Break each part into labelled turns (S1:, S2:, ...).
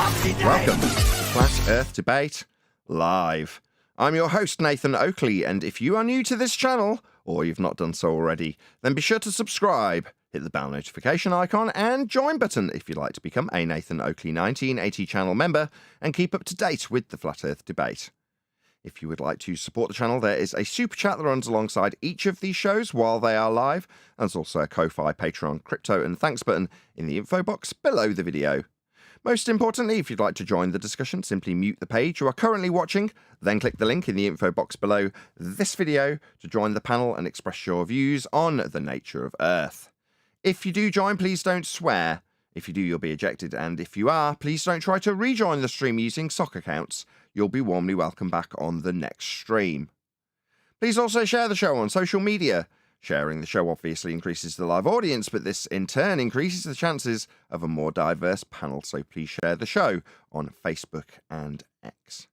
S1: Welcome to Flat Earth Debate Live. I'm your host, Nathan Oakley, and if you are new to this channel, or you've not done so already, then be sure to subscribe, hit the bell notification icon, and join button if you'd like to become a Nathan Oakley 1980 channel member and keep up to date with the Flat Earth Debate. If you would like to support the channel, there is a super chat that runs alongside each of these shows while they are live, and there's also a Ko-Fi, Patreon, crypto, and thanks button in the info box below the video. Most importantly, if you'd like to join the discussion, simply mute the page you are currently watching, then click the link in the info box below this video to join the panel and express your views on the nature of Earth. If you do join, please don't swear. If you do, you'll be ejected, and if you are, please don't try to rejoin the stream using sock accounts. You'll be warmly welcome back on the next stream. Please also share the show on social media. Sharing the show obviously increases the live audience, but this in turn increases the chances of a more diverse panel, so please share the show on Facebook and X.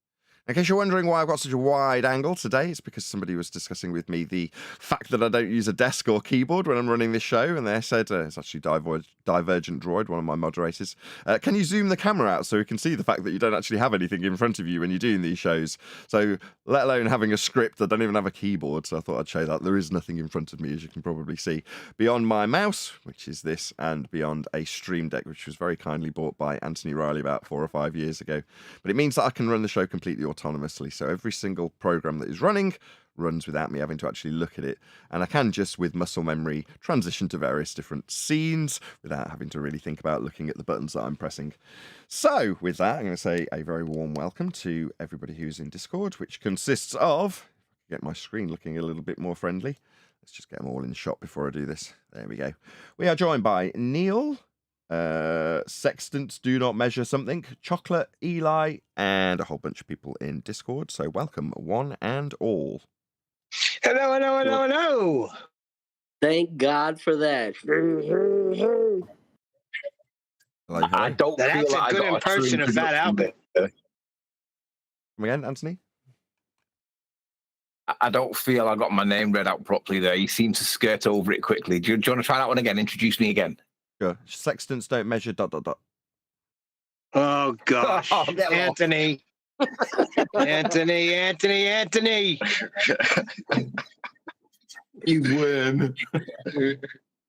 S1: In case you're wondering why I've got such a wide angle today, it's because somebody was discussing with me the fact that I don't use a desk or keyboard when I'm running this show, and they said, it's actually Divergent Droid, one of my moderators, can you zoom the camera out so we can see the fact that you don't actually have anything in front of you when you're doing these shows? So, let alone having a script, I don't even have a keyboard, so I thought I'd show that. There is nothing in front of me, as you can probably see, beyond my mouse, which is this, and beyond a Stream Deck, which was very kindly bought by Anthony Riley about 4 or 5 years ago. But it means that I can run the show completely autonomously, so every single program that is running runs without me having to actually look at it, and I can just with muscle memory transition to various different scenes without having to really think about looking at the buttons that I'm pressing. So with that, I'm going to say a very warm welcome to everybody who's in Discord, which consists of, get my screen looking a little bit more friendly, let's just get them all in shot before I do this. There we go. We are joined by Neil, Sextant, Do Not Measure Something, Chocolate, Eli, and a whole bunch of people in Discord. So welcome one and all.
S2: Hello, hello, hello, hello.
S3: Thank God for that.
S1: Hello, hello.
S2: I don't feel
S4: That's
S2: like
S4: a good
S2: I got
S4: impression of Fat Albert.
S1: Come again, Anthony?
S2: I don't feel I got my name read out properly there. You seem to skirt over it quickly. Do you want to try that one again? Introduce me again.
S1: Sure. Sextants don't measure ...
S4: Oh gosh,
S2: Oh, get
S4: Anthony. Anthony.
S2: You worm.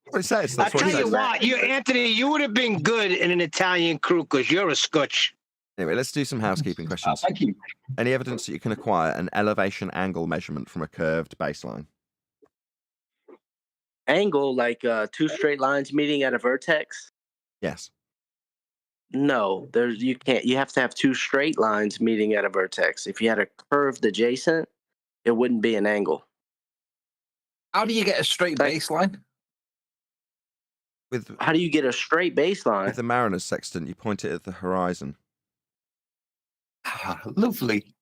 S1: What it says.
S4: I
S1: That's what
S4: tell
S1: it
S4: you
S1: says.
S4: what, Anthony, you would have been good in an Italian crew because you're a scotch.
S1: Anyway, let's do some housekeeping questions.
S2: Thank you.
S1: Any evidence that you can acquire an elevation angle measurement from a curved baseline?
S3: Angle, like two straight lines meeting at a vertex?
S1: Yes.
S3: No, you can't. You have to have two straight lines meeting at a vertex. If you had a curved adjacent, it wouldn't be an angle.
S2: How do you get a straight baseline?
S3: How do you get a straight baseline?
S1: With the Mariner's sextant, you point it at the horizon.
S2: Ah, lovely.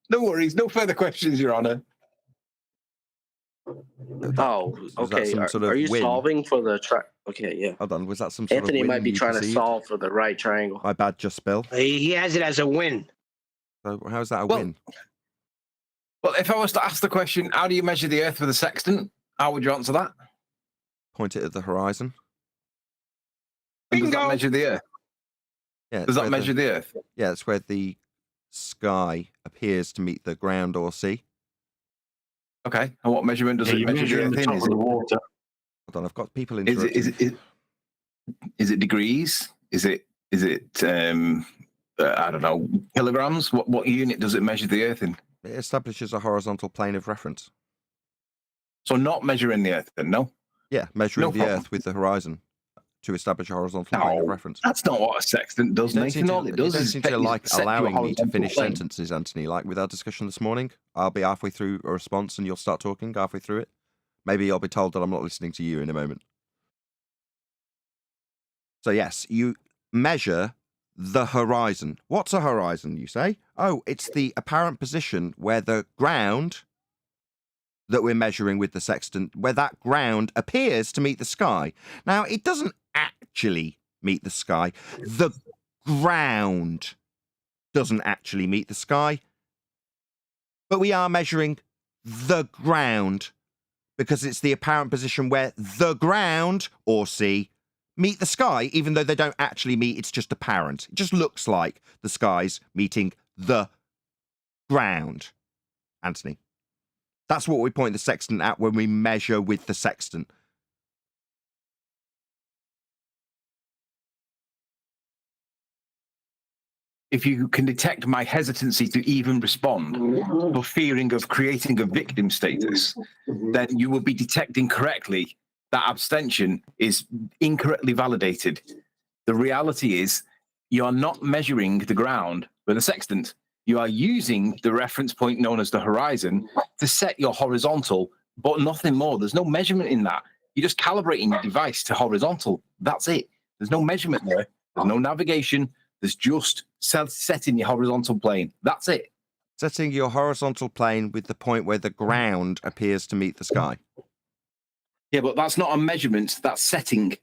S2: No worries. No further questions, Your Honor.
S3: Oh, okay. Are you solving for the Okay, yeah.
S1: Hold on, was that some sort
S3: Anthony
S1: of win
S3: might be
S1: you
S3: trying to
S1: perceived?
S3: solve for the right triangle.
S1: My bad, just spill.
S4: He has it as a win.
S1: So how's that a win?
S2: Well, if I was to ask the question, how do you measure the Earth with a sextant? How would you answer that?
S1: Point it at the horizon.
S2: And does that measure the Earth?
S1: Yeah.
S2: Does that measure the Earth?
S1: Yeah, it's where the sky appears to meet the ground or sea.
S2: Okay. And what measurement does it measure the Earth in? Is it water?
S1: Hold on, I've got people in.
S2: Is it degrees? Is it I don't know, kilograms? What unit does it measure the Earth in?
S1: It establishes a horizontal plane of reference.
S2: So not measuring the Earth then, no?
S1: Yeah, measuring the
S2: problem.
S1: Earth with the horizon to establish a horizontal plane of reference.
S2: That's not what a sextant does, Nathan. All it does is
S1: seem to like
S2: set
S1: allowing
S2: your
S1: me to finish
S2: horizontal plane.
S1: sentences, Anthony. Like with our discussion this morning, I'll be halfway through a response and you'll start talking halfway through it. Maybe I'll be told that I'm not listening to you in a moment. So yes, you measure the horizon. What's a horizon, you say? Oh, it's the apparent position where the ground that we're measuring with the sextant, where that ground appears to meet the sky. Now, it doesn't actually meet the sky. The ground doesn't actually meet the sky. But we are measuring the ground because it's the apparent position where the ground, or sea, meet the sky, even though they don't actually meet. It's just apparent. It just looks like the sky's meeting the ground. Anthony. That's what we point the sextant at when we measure with the sextant.
S2: If you can detect my hesitancy to even respond or fearing of creating a victim status, then you will be detecting correctly that abstention is incorrectly validated. The reality is you are not measuring the ground with a sextant. You are using the reference point known as the horizon to set your horizontal, but nothing more. There's no measurement in that. You're just calibrating your device to horizontal. That's it. There's no measurement there. There's no navigation. There's just setting your horizontal plane. That's it.
S1: Setting your horizontal plane with the point where the ground appears to meet the sky.
S2: Yeah, but that's not a measurement. That's setting.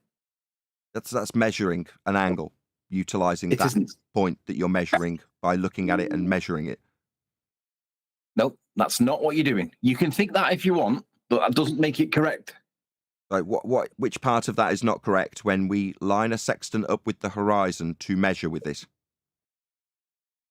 S1: That's measuring an angle, utilizing
S2: It
S1: that
S2: isn't.
S1: point that you're measuring by looking at it and measuring it.
S2: Nope, that's not what you're doing. You can think that if you want, but that doesn't make it correct.
S1: Like which part of that is not correct when we line a sextant up with the horizon to measure with this?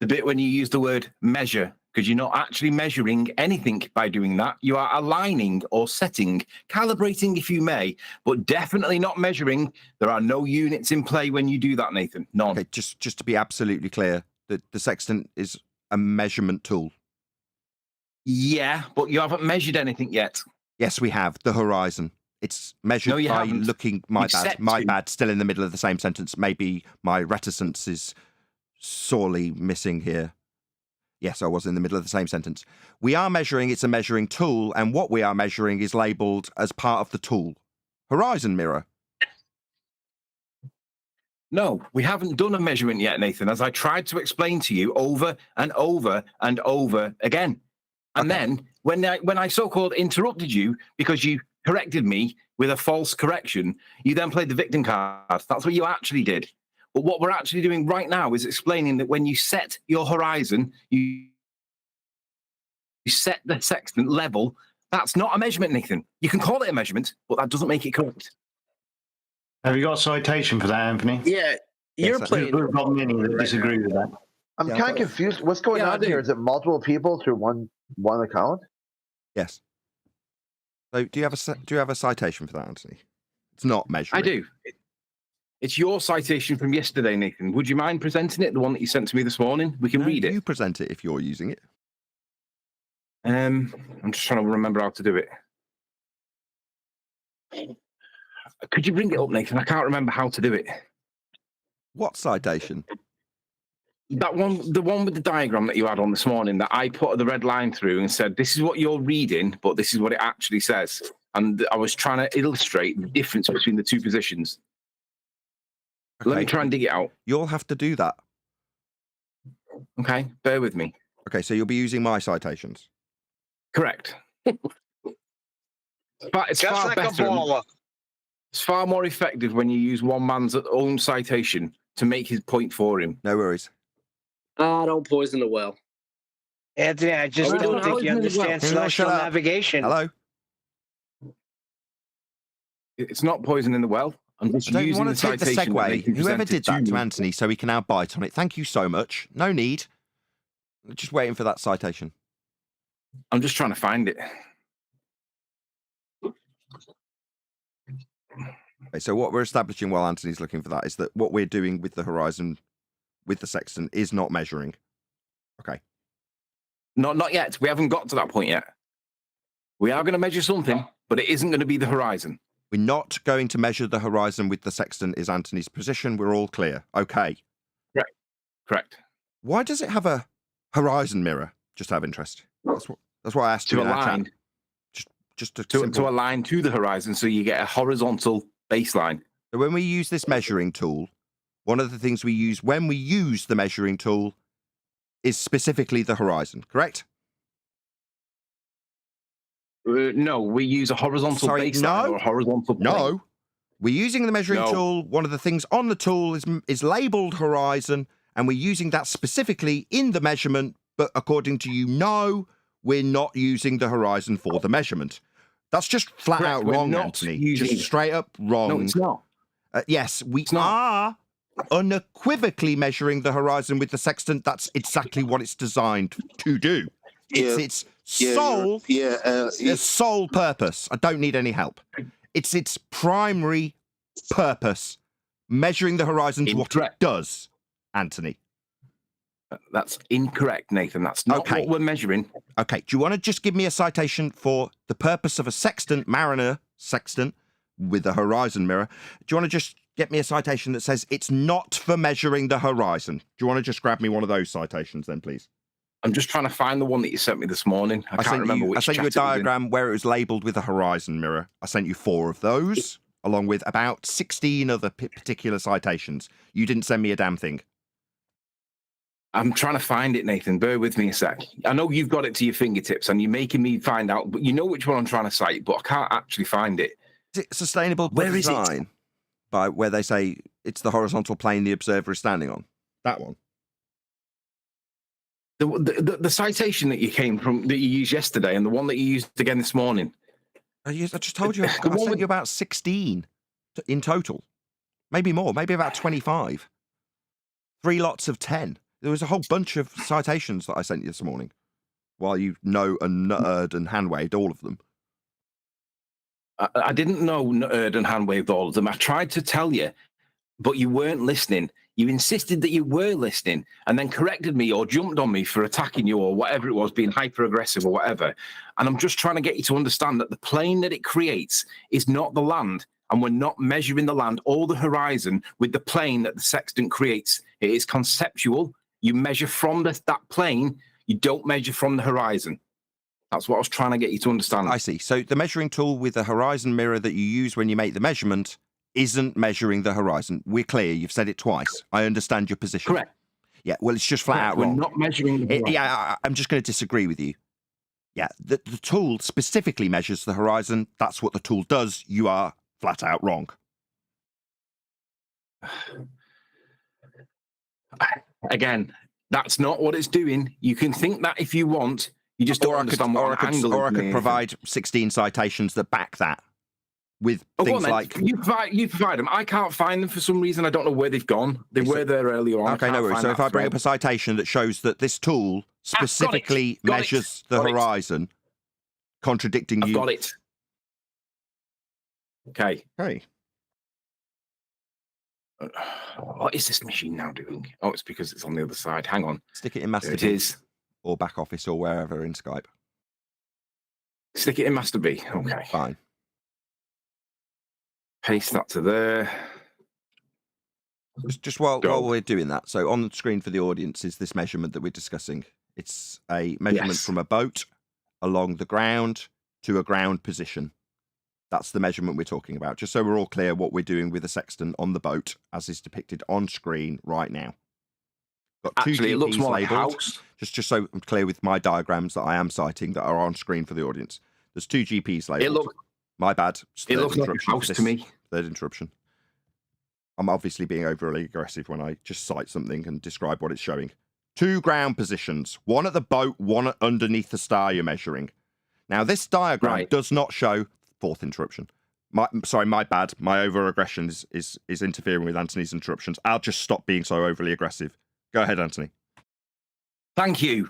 S2: The bit when you use the word measure, because you're not actually measuring anything by doing that. You are aligning or setting, calibrating if you may, but definitely not measuring. There are no units in play when you do that, Nathan. None.
S1: Okay, just to be absolutely clear, the sextant is a measurement tool.
S2: Yeah, but you haven't measured anything yet.
S1: Yes, we have. The horizon. It's measured
S2: No, you
S1: by
S2: haven't.
S1: looking... My
S2: You've
S1: bad.
S2: set
S1: My
S2: to.
S1: bad. Still in the middle of the same sentence. Maybe my reticence is sorely missing here. Yes, I was in the middle of the same sentence. We are measuring. It's a measuring tool. And what we are measuring is labelled as part of the tool. Horizon mirror.
S2: No, we haven't done a measurement yet, Nathan, as I tried to explain to you over and over and over again. And
S1: Okay.
S2: then when I so-called interrupted you because you corrected me with a false correction, you then played the victim card. That's what you actually did. But what we're actually doing right now is explaining that when you set your horizon, you set the sextant level. That's not a measurement, Nathan. You can call it a measurement, but that doesn't make it correct.
S5: Have you got a citation for that, Anthony?
S3: Yeah, you're
S1: Yes,
S3: playing.
S5: We've got many that disagree with that.
S6: I'm
S1: Yeah,
S6: kind
S1: but-
S6: of confused. What's going
S2: Yeah, I
S6: on
S2: do.
S6: here? Is it multiple people through one account?
S1: Yes. So do you have a citation for that, Anthony? It's not measuring.
S2: I do. It's your citation from yesterday, Nathan. Would you mind presenting it, the one that you sent to me this morning? We can
S1: No,
S2: read it.
S1: You present it if you're using it.
S2: I'm just trying to remember how to do it. Could you bring it up, Nathan? I can't remember how to do it.
S1: What citation?
S2: That one, the one with the diagram that you had on this morning that I put the red line through and said, this is what you're reading, but this is what it actually says. And I was trying to illustrate the difference between the two positions. Let me
S1: Okay,
S2: try and dig it out.
S1: You'll have to do that.
S2: Okay, bear with me.
S1: Okay, so you'll be using my citations.
S2: Correct. But it's
S4: Just
S2: far
S4: like a
S2: better.
S4: baller.
S2: It's far more effective when you use one man's own citation to make his point for him.
S1: No worries.
S3: Don't poison the well.
S4: Anthony, I just
S3: Are we
S4: don't
S3: doing
S4: think you
S3: Hollywood as well?
S4: understand
S1: Can you all
S4: celestial
S1: shut up?
S4: navigation.
S1: Hello?
S2: It's not poisoning the well. I'm just
S1: I don't
S2: using
S1: want
S2: the
S1: to take the
S2: citation that
S1: segue.
S2: Nathan
S1: Whoever
S2: presented
S1: did that to
S2: me.
S1: Anthony so he can now bite on it. Thank you so much. No need. Just waiting for that citation.
S2: I'm just trying to find it.
S1: Okay, so what we're establishing while Anthony's looking for that is that what we're doing with the horizon, with the sextant, is not measuring. Okay.
S2: Not yet. We haven't got to that point yet. We are going to measure something, but it isn't going to be the horizon.
S1: We're not going to measure the horizon with the sextant is Anthony's position. We're all clear. Okay.
S2: Correct.
S1: Why does it have a horizon mirror? Just out of interest. That's why I asked
S2: To
S1: you in our chat.
S2: align,
S1: Just a
S2: to
S1: simple...
S2: align to the horizon so you get a horizontal baseline.
S1: So when we use this measuring tool, one of the things we use when we use the measuring tool is specifically the horizon, correct?
S2: No, we use a horizontal
S1: Sorry,
S2: baseline
S1: no.
S2: or a horizontal plane.
S1: No. We're using the measuring
S2: No.
S1: tool. One of the things on the tool is labeled horizon, and we're using that specifically in the measurement, but according to you, no, we're not using the horizon for the measurement. That's just flat
S2: Correct,
S1: out
S2: we're
S1: wrong,
S2: not
S1: Anthony.
S2: using
S1: Just
S2: it.
S1: straight up wrong.
S2: No, it's not.
S1: Yes, we
S2: not.
S1: are unequivocally measuring the horizon with the sextant. That's exactly what it's designed to do. It's its sole purpose. I don't need any help. It's its primary purpose. Measuring the horizon's what it does, Anthony.
S2: That's incorrect, Nathan. That's not what we're measuring.
S1: Okay, do you want to just give me a citation for the purpose of a sextant, Mariner sextant, with a horizon mirror? Do you want to just get me a citation that says it's not for measuring the horizon? Do you want to just grab me one of those citations then, please?
S2: I'm just trying to find the one that you sent me this morning. I can't remember which.
S1: I sent you a diagram where it was labelled with a horizon mirror. I sent you 4 of those, along with about 16 other particular citations. You didn't send me a damn thing.
S2: I'm trying to find it, Nathan. Bear with me a sec. I know you've got it to your fingertips and you're making me find out, but you know which one I'm trying to cite, but I can't actually find it.
S1: Is it sustainable
S2: Where is
S1: design?
S2: it?
S1: By where they say it's the horizontal plane the observer is standing on. That one.
S2: The citation that you used yesterday and the one that you used again this morning.
S1: I just told you. I sent you about 16 in total. Maybe more. Maybe about 25. 3 lots of 10. There was a whole bunch of citations that I sent you this morning, while you know and nuttered and hand-waved all of them.
S2: I didn't know nuttered and hand-waved all of them. I tried to tell you, but you weren't listening. You insisted that you were listening and then corrected me or jumped on me for attacking you or whatever it was, being hyper-aggressive or whatever. And I'm just trying to get you to understand that the plane that it creates is not the land, and we're not measuring the land or the horizon with the plane that the sextant creates. It is conceptual. You measure from that plane. You don't measure from the horizon. That's what I was trying to get you to understand.
S1: I see. So the measuring tool with the horizon mirror that you use when you make the measurement isn't measuring the horizon. We're clear. You've said it twice. I understand your position.
S2: Correct.
S1: Yeah, well, it's just flat out wrong.
S2: We're not measuring the horizon.
S1: I'm just going to disagree with you. Yeah, the tool specifically measures the horizon. That's what the tool does. You are flat out wrong.
S2: Again, that's not what it's doing. You can think that if you want. You just don't understand what angle.
S1: Or I could provide 16 citations that back that with things like...
S2: You provide them. I can't find them for some reason. I don't know where they've gone. They were there earlier on.
S1: Okay, no worries. So if I bring up a citation that shows that this tool specifically measures the horizon, contradicting you...
S2: I've got it. Okay.
S1: Hey.
S2: What is this machine now doing? Oh, it's because it's on the other side. Hang on.
S1: Stick it in Master B.
S2: It is.
S1: Or back office or wherever in Skype.
S2: Stick it in Master B. Okay.
S1: Fine.
S2: Paste that to there.
S1: Just while we're doing that, so on the screen for the audience is this measurement that we're discussing. It's a measurement from a boat along the ground to a ground position. That's the measurement we're talking about, just so we're all clear what we're doing with the sextant on the boat, as is depicted on screen right now. Got two
S2: Actually,
S1: GPs
S2: it looks more like a
S1: labelled,
S2: house.
S1: just so I'm clear with my diagrams that I am citing that are on screen for the audience. There's 2 GPs labelled. My bad.
S2: It looks like a house to me.
S1: Third interruption. I'm obviously being overly aggressive when I just cite something and describe what it's showing. 2 ground positions, one at the boat, one underneath the star you're measuring. Now, this diagram does not show... Fourth interruption. My bad. My over-aggression is interfering with Anthony's interruptions. I'll just stop being so overly aggressive. Go ahead, Anthony.
S2: Thank you.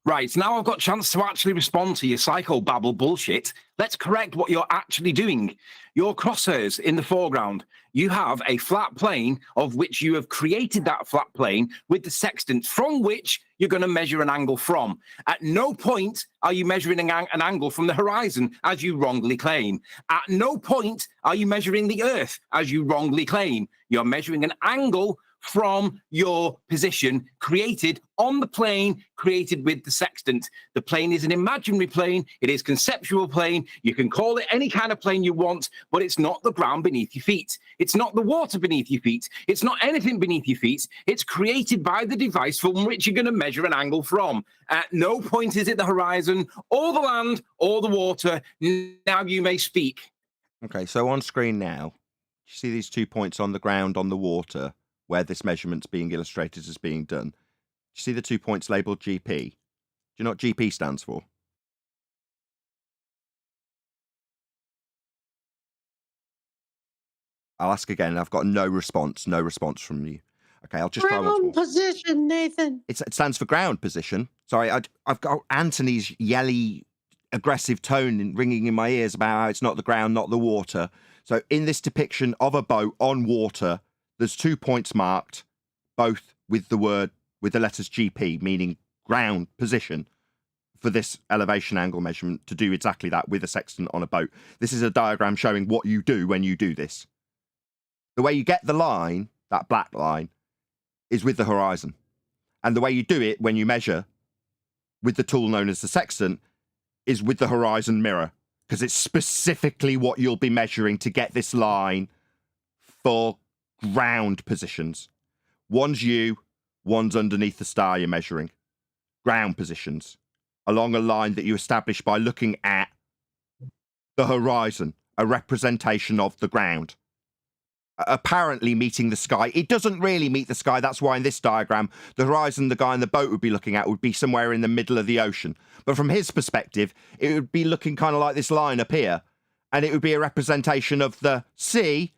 S2: Right, now I've got a chance to actually respond to your psychobabble bullshit. Let's correct what you're actually doing. Your crosshairs in the foreground. You have a flat plane of which you have created that flat plane with the sextant from which you're going to measure an angle from. At no point are you measuring an angle from the horizon, as you wrongly claim. At no point are you measuring the Earth, as you wrongly claim. You're measuring an angle from your position created on the plane created with the sextant. The plane is an imaginary plane. It is conceptual plane. You can call it any kind of plane you want, but it's not the ground beneath your feet. It's not the water beneath your feet. It's not anything beneath your feet. It's created by the device from which you're going to measure an angle from. At no point is it the horizon or the land or the water. Now you may speak.
S1: Okay, so on screen now, you see these 2 points on the ground, on the water, where this measurement's being illustrated as being done. Do you see the 2 points labelled GP? Do you know what GP stands for? I'll ask again. I've got no response from you. Okay, I'll just try once more.
S3: Ground position, Nathan.
S1: It stands for ground position. Sorry, I've got Anthony's yelly, aggressive tone ringing in my ears about how it's not the ground, not the water. So in this depiction of a boat on water, there's 2 points marked, both with the letters GP, meaning ground position, for this elevation angle measurement to do exactly that with a sextant on a boat. This is a diagram showing what you do when you do this. The way you get the line, that black line, is with the horizon. And the way you do it when you measure with the tool known as the sextant is with the horizon mirror, because it's specifically what you'll be measuring to get this line for ground positions. One's you, one's underneath the star you're measuring. Ground positions along a line that you establish by looking at the horizon, a representation of the ground. Apparently meeting the sky. It doesn't really meet the sky. That's why in this diagram, the horizon the guy in the boat would be looking at would be somewhere in the middle of the ocean. But from his perspective, it would be looking kind of like this line up here. And it would be a representation of the sea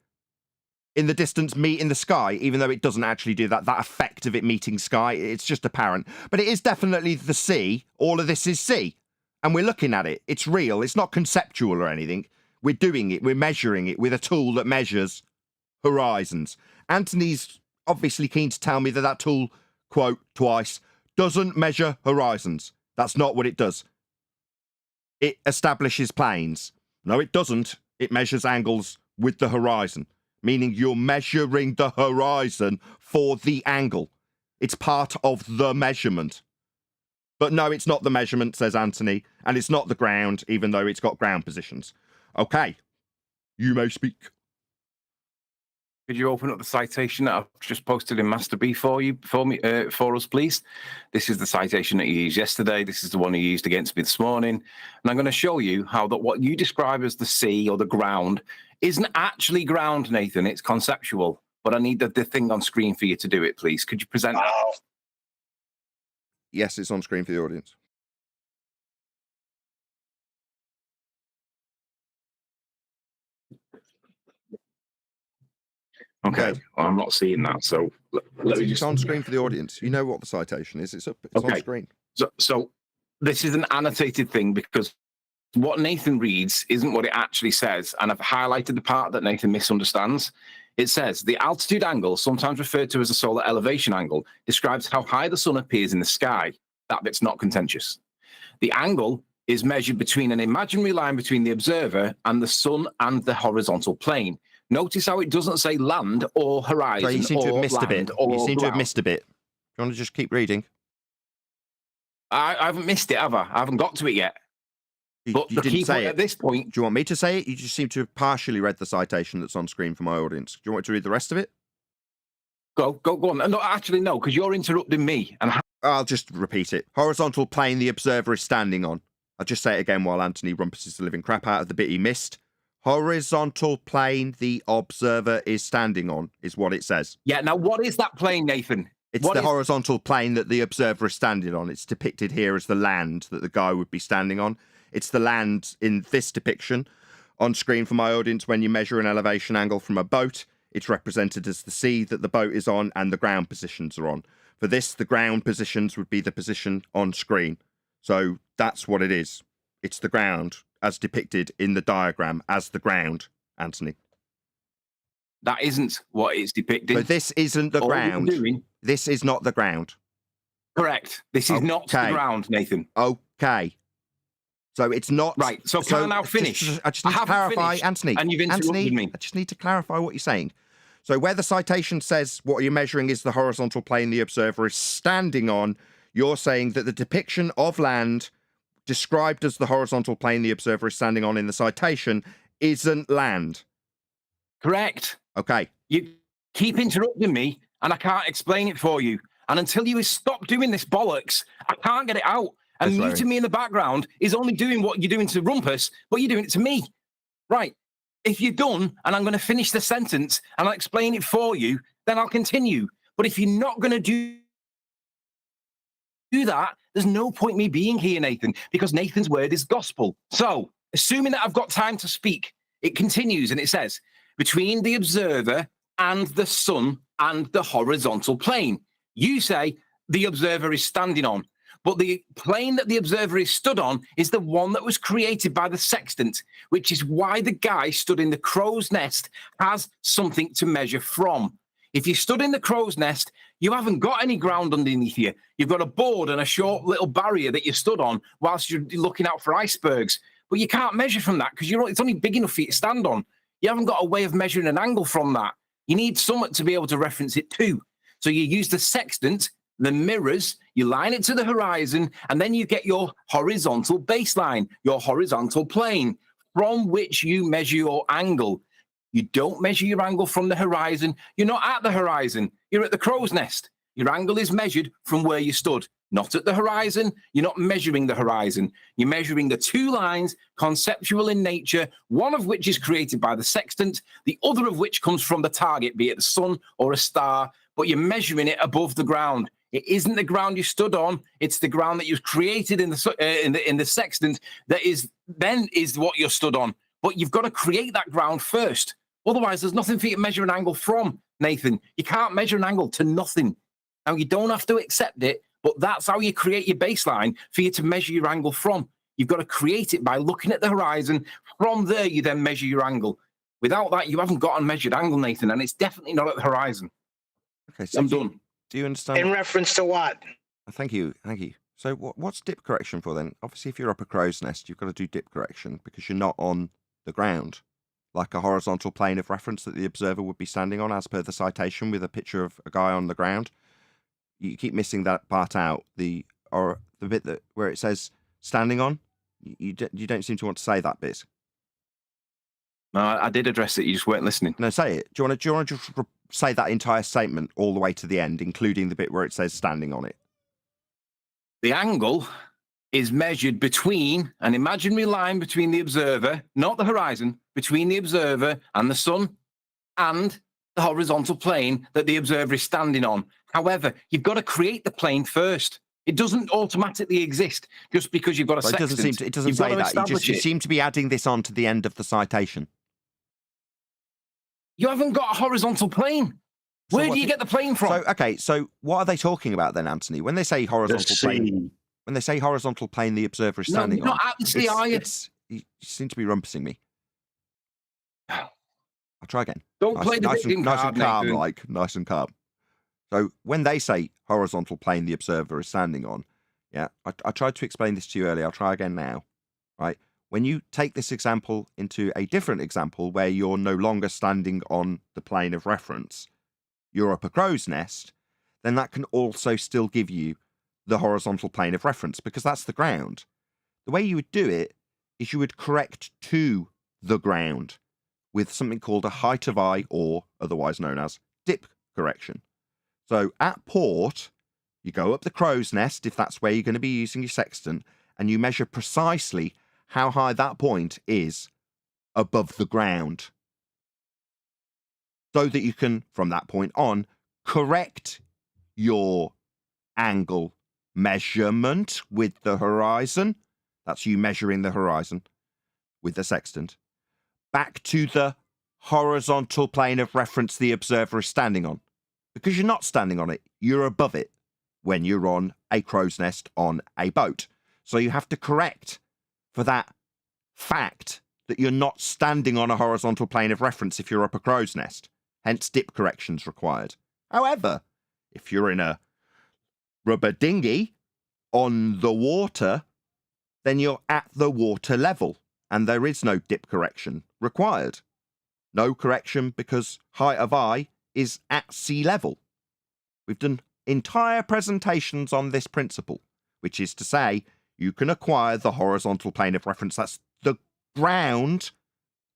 S1: in the distance meeting the sky, even though it doesn't actually do that effect of it meeting sky. It's just apparent. But it is definitely the sea. All of this is sea. And we're looking at it. It's real. It's not conceptual or anything. We're doing it. We're measuring it with a tool that measures horizons. Anthony's obviously keen to tell me that tool, quote, twice, doesn't measure horizons. That's not what it does. It establishes planes. No, it doesn't. It measures angles with the horizon, meaning you're measuring the horizon for the angle. It's part of the measurement. But no, it's not the measurement, says Anthony, and it's not the ground, even though it's got ground positions. Okay, you may speak.
S2: Could you open up the citation that I've just posted in Master B for us, please? This is the citation that you used yesterday. This is the one you used against me this morning. And I'm going to show you how that what you describe as the sea or the ground isn't actually ground, Nathan. It's conceptual. But I need the thing on screen for you to do it, please. Could you present that?
S1: Yes, it's on screen for the audience.
S2: Okay, well, I'm not seeing that, so let me
S1: It's
S2: just...
S1: on screen for the audience. You know what the citation is. It's on screen.
S2: So this is an annotated thing because what Nathan reads isn't what it actually says, and I've highlighted the part that Nathan misunderstands. It says, the altitude angle, sometimes referred to as the solar elevation angle, describes how high the sun appears in the sky. That bit's not contentious. The angle is measured between an imaginary line between the observer and the sun and the horizontal plane. Notice how it doesn't say land or horizon.
S1: So you seem to have missed a bit. You seem to have missed a bit. Do you want to just keep reading?
S2: I haven't missed it, have I? I haven't got to it yet. But
S1: You
S2: the
S1: didn't
S2: key
S1: say
S2: point
S1: it.
S2: at this point...
S1: Do you want me to say it? You just seem to have partially read the citation that's on screen for my audience. Do you want me to read the rest of it?
S2: Go on. No, actually, no, because you're interrupting me. And
S1: I'll just repeat it. Horizontal plane the observer is standing on. I'll just say it again while Anthony rumpuses the living crap out of the bit he missed. Horizontal plane the observer is standing on is what it says.
S2: Yeah, now what is that plane, Nathan?
S1: It's the horizontal plane that the observer is standing on. It's depicted here as the land that the guy would be standing on. It's the land in this depiction. On screen for my audience, when you measure an elevation angle from a boat, it's represented as the sea that the boat is on and the ground positions are on. For this, the ground positions would be the position on screen. So that's what it is. It's the ground as depicted in the diagram as the ground, Anthony.
S2: That isn't what it's depicting.
S1: But this isn't the ground. This is not the ground.
S2: Correct. This is not the ground, Nathan.
S1: Okay. So it's not...
S2: Right, so can I now finish?
S1: I just need to clarify, Anthony.
S2: And you've interrupted me.
S1: I just need to clarify what you're saying. So where the citation says what you're measuring is the horizontal plane the observer is standing on, you're saying that the depiction of land described as the horizontal plane the observer is standing on in the citation isn't land.
S2: Correct.
S1: Okay.
S2: You keep interrupting me and I can't explain it for you. And until you stop doing this bollocks, I can't get it out. And muting me in the background is only doing what you're doing to Rumpus, but you're doing it to me. Right. If you're done and I'm going to finish the sentence and I'll explain it for you, then I'll continue. But if you're not going to do that, there's no point me being here, Nathan, because Nathan's word is gospel. So, assuming that I've got time to speak, it continues and it says, between the observer and the sun and the horizontal plane. You say the observer is standing on, but the plane that the observer is stood on is the one that was created by the sextant, which is why the guy stood in the crow's nest has something to measure from. If you stood in the crow's nest, you haven't got any ground underneath you. You've got a board and a short little barrier that you stood on whilst you're looking out for icebergs. But you can't measure from that because it's only big enough for you to stand on. You haven't got a way of measuring an angle from that. You need something to be able to reference it to. So you use the sextant, the mirrors, you line it to the horizon, and then you get your horizontal baseline, your horizontal plane, from which you measure your angle. You don't measure your angle from the horizon. You're not at the horizon. You're at the crow's nest. Your angle is measured from where you stood, not at the horizon. You're not measuring the horizon. You're measuring the two lines, conceptual in nature, one of which is created by the sextant, the other of which comes from the target, be it the sun or a star, but you're measuring it above the ground. It isn't the ground you stood on. It's the ground that you've created in the sextant that is what you're stood on. But you've got to create that ground first. Otherwise, there's nothing for you to measure an angle from, Nathan. You can't measure an angle to nothing. Now, you don't have to accept it, but that's how you create your baseline for you to measure your angle from. You've got to create it by looking at the horizon. From there, you then measure your angle. Without that, you haven't got a measured angle, Nathan, and it's definitely not at the horizon.
S1: Okay, so
S2: I'm done.
S1: Do you understand?
S4: In reference to what?
S1: Thank you. So what's dip correction for then? Obviously, if you're up a crow's nest, you've got to do dip correction because you're not on the ground, like a horizontal plane of reference that the observer would be standing on, as per the citation, with a picture of a guy on the ground. You keep missing that part out, the bit that where it says standing on. You don't seem to want to say that bit.
S2: No, I did address it. You just weren't listening.
S1: No, say it. Do you want to just say that entire statement all the way to the end, including the bit where it says standing on it?
S2: The angle is measured between an imaginary line between the observer, not the horizon, between the observer and the sun and the horizontal plane that the observer is standing on. However, you've got to create the plane first. It doesn't automatically exist just because you've got a sextant.
S1: It doesn't say that. You seem to be adding this on to the end of the citation.
S2: You haven't got a horizontal plane. Where do you get the plane from?
S1: So what are they talking about then, Anthony? When they say horizontal plane, the observer is standing on.
S2: Not at the sea, are you?
S1: You seem to be rumpusing me. I'll try again.
S2: Don't play the victim card, Nathan.
S1: Nice and calm. So when they say horizontal plane the observer is standing on, yeah, I tried to explain this to you earlier. I'll try again now, right? When you take this example into a different example where you're no longer standing on the plane of reference, you're up a crow's nest, then that can also still give you the horizontal plane of reference because that's the ground. The way you would do it is you would correct to the ground with something called a height of eye, or otherwise known as dip correction. So at port, you go up the crow's nest, if that's where you're going to be using your sextant, and you measure precisely how high that point is above the ground, so that you can, from that point on, correct your angle measurement with the horizon. That's you measuring the horizon with the sextant back to the horizontal plane of reference the observer is standing on. Because you're not standing on it, you're above it when you're on a crow's nest on a boat. So you have to correct for that fact that you're not standing on a horizontal plane of reference if you're up a crow's nest. Hence, dip corrections required. However, if you're in a rubber dinghy on the water, then you're at the water level, and there is no dip correction required. No correction because height of eye is at sea level. We've done entire presentations on this principle, which is to say you can acquire the horizontal plane of reference. That's the ground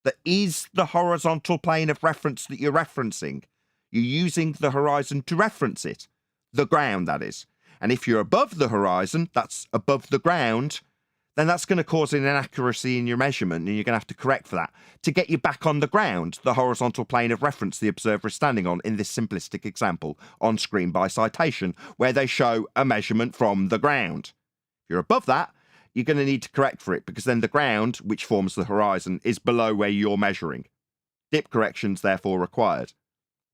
S1: that is the horizontal plane of reference that you're referencing. You're using the horizon to reference it. The ground, that is. And if you're above the horizon, that's above the ground, then that's going to cause an inaccuracy in your measurement, and you're going to have to correct for that to get you back on the ground, the horizontal plane of reference the observer is standing on in this simplistic example on screen by citation, where they show a measurement from the ground. If you're above that, you're going to need to correct for it because then the ground, which forms the horizon, is below where you're measuring. Dip corrections therefore required.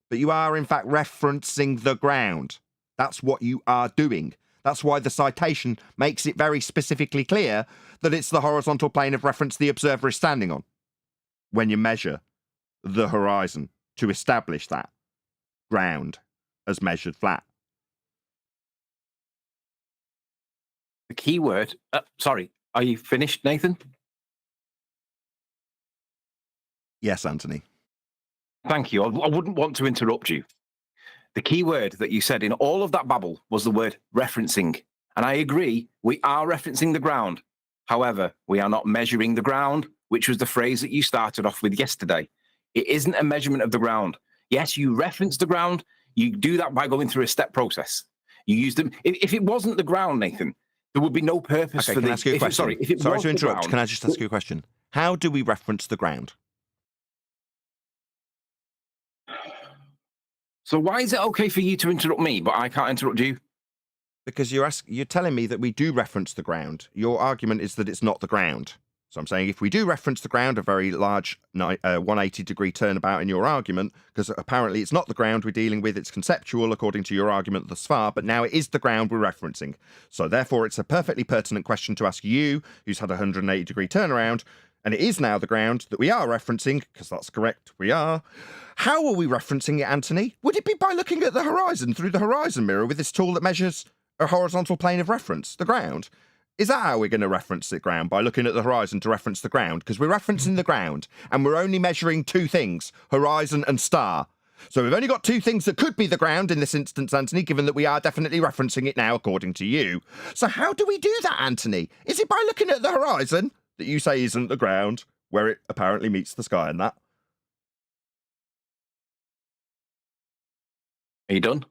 S1: But you are in fact referencing the ground. That's what you are doing. That's why the citation makes it very specifically clear that it's the horizontal plane of reference the observer is standing on when you measure the horizon to establish that ground as measured flat.
S2: The key word. Sorry, are you finished, Nathan?
S1: Yes, Anthony.
S2: Thank you. I wouldn't want to interrupt you. The key word that you said in all of that babble was the word referencing. And I agree, we are referencing the ground. However, we are not measuring the ground, which was the phrase that you started off with yesterday. It isn't a measurement of the ground. Yes, you reference the ground. You do that by going through a step process. You use them. If it wasn't the ground, Nathan, there would be no purpose
S1: Okay,
S2: for
S1: can I ask you a question?
S2: Sorry
S1: to interrupt.
S2: Ground,
S1: can I just ask you a question? How do we reference the ground?
S2: So why is it okay for you to interrupt me, but I can't interrupt you?
S1: Because you're telling me that we do reference the ground. Your argument is that it's not the ground. So I'm saying if we do reference the ground, a very large 180-degree turnabout in your argument, because apparently it's not the ground we're dealing with, it's conceptual according to your argument thus far, but now it is the ground we're referencing. So therefore it's a perfectly pertinent question to ask you, who's had a 180-degree turnaround, and it is now the ground that we are referencing, because that's correct, we are. How are we referencing it, Anthony? Would it be by looking at the horizon through the horizon mirror with this tool that measures a horizontal plane of reference, the ground? Is that how we're going to reference the ground? By looking at the horizon to reference the ground? Because we're referencing the ground, and we're only measuring two things, horizon and star. So we've only got two things that could be the ground in this instance, Anthony, given that we are definitely referencing it now, according to you. So how do we do that, Anthony? Is it by looking at the horizon, that you say isn't the ground, where it apparently meets the sky and that?
S2: Are you done?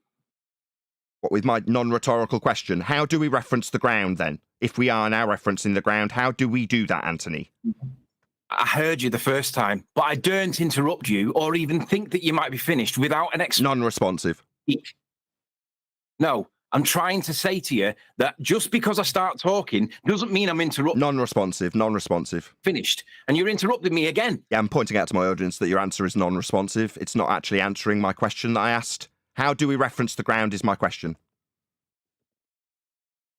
S1: What with my non-rhetorical question? How do we reference the ground then? If we are now referencing the ground, how do we do that, Anthony?
S2: I heard you the first time, but I daren't interrupt you or even think that you might be finished without an
S1: Non-responsive.
S2: No, I'm trying to say to you that just because I start talking doesn't mean I'm interrupting.
S1: Non-responsive.
S2: Finished. And you're interrupting me again.
S1: Yeah, I'm pointing out to my audience that your answer is non-responsive. It's not actually answering my question that I asked. How do we reference the ground is my question.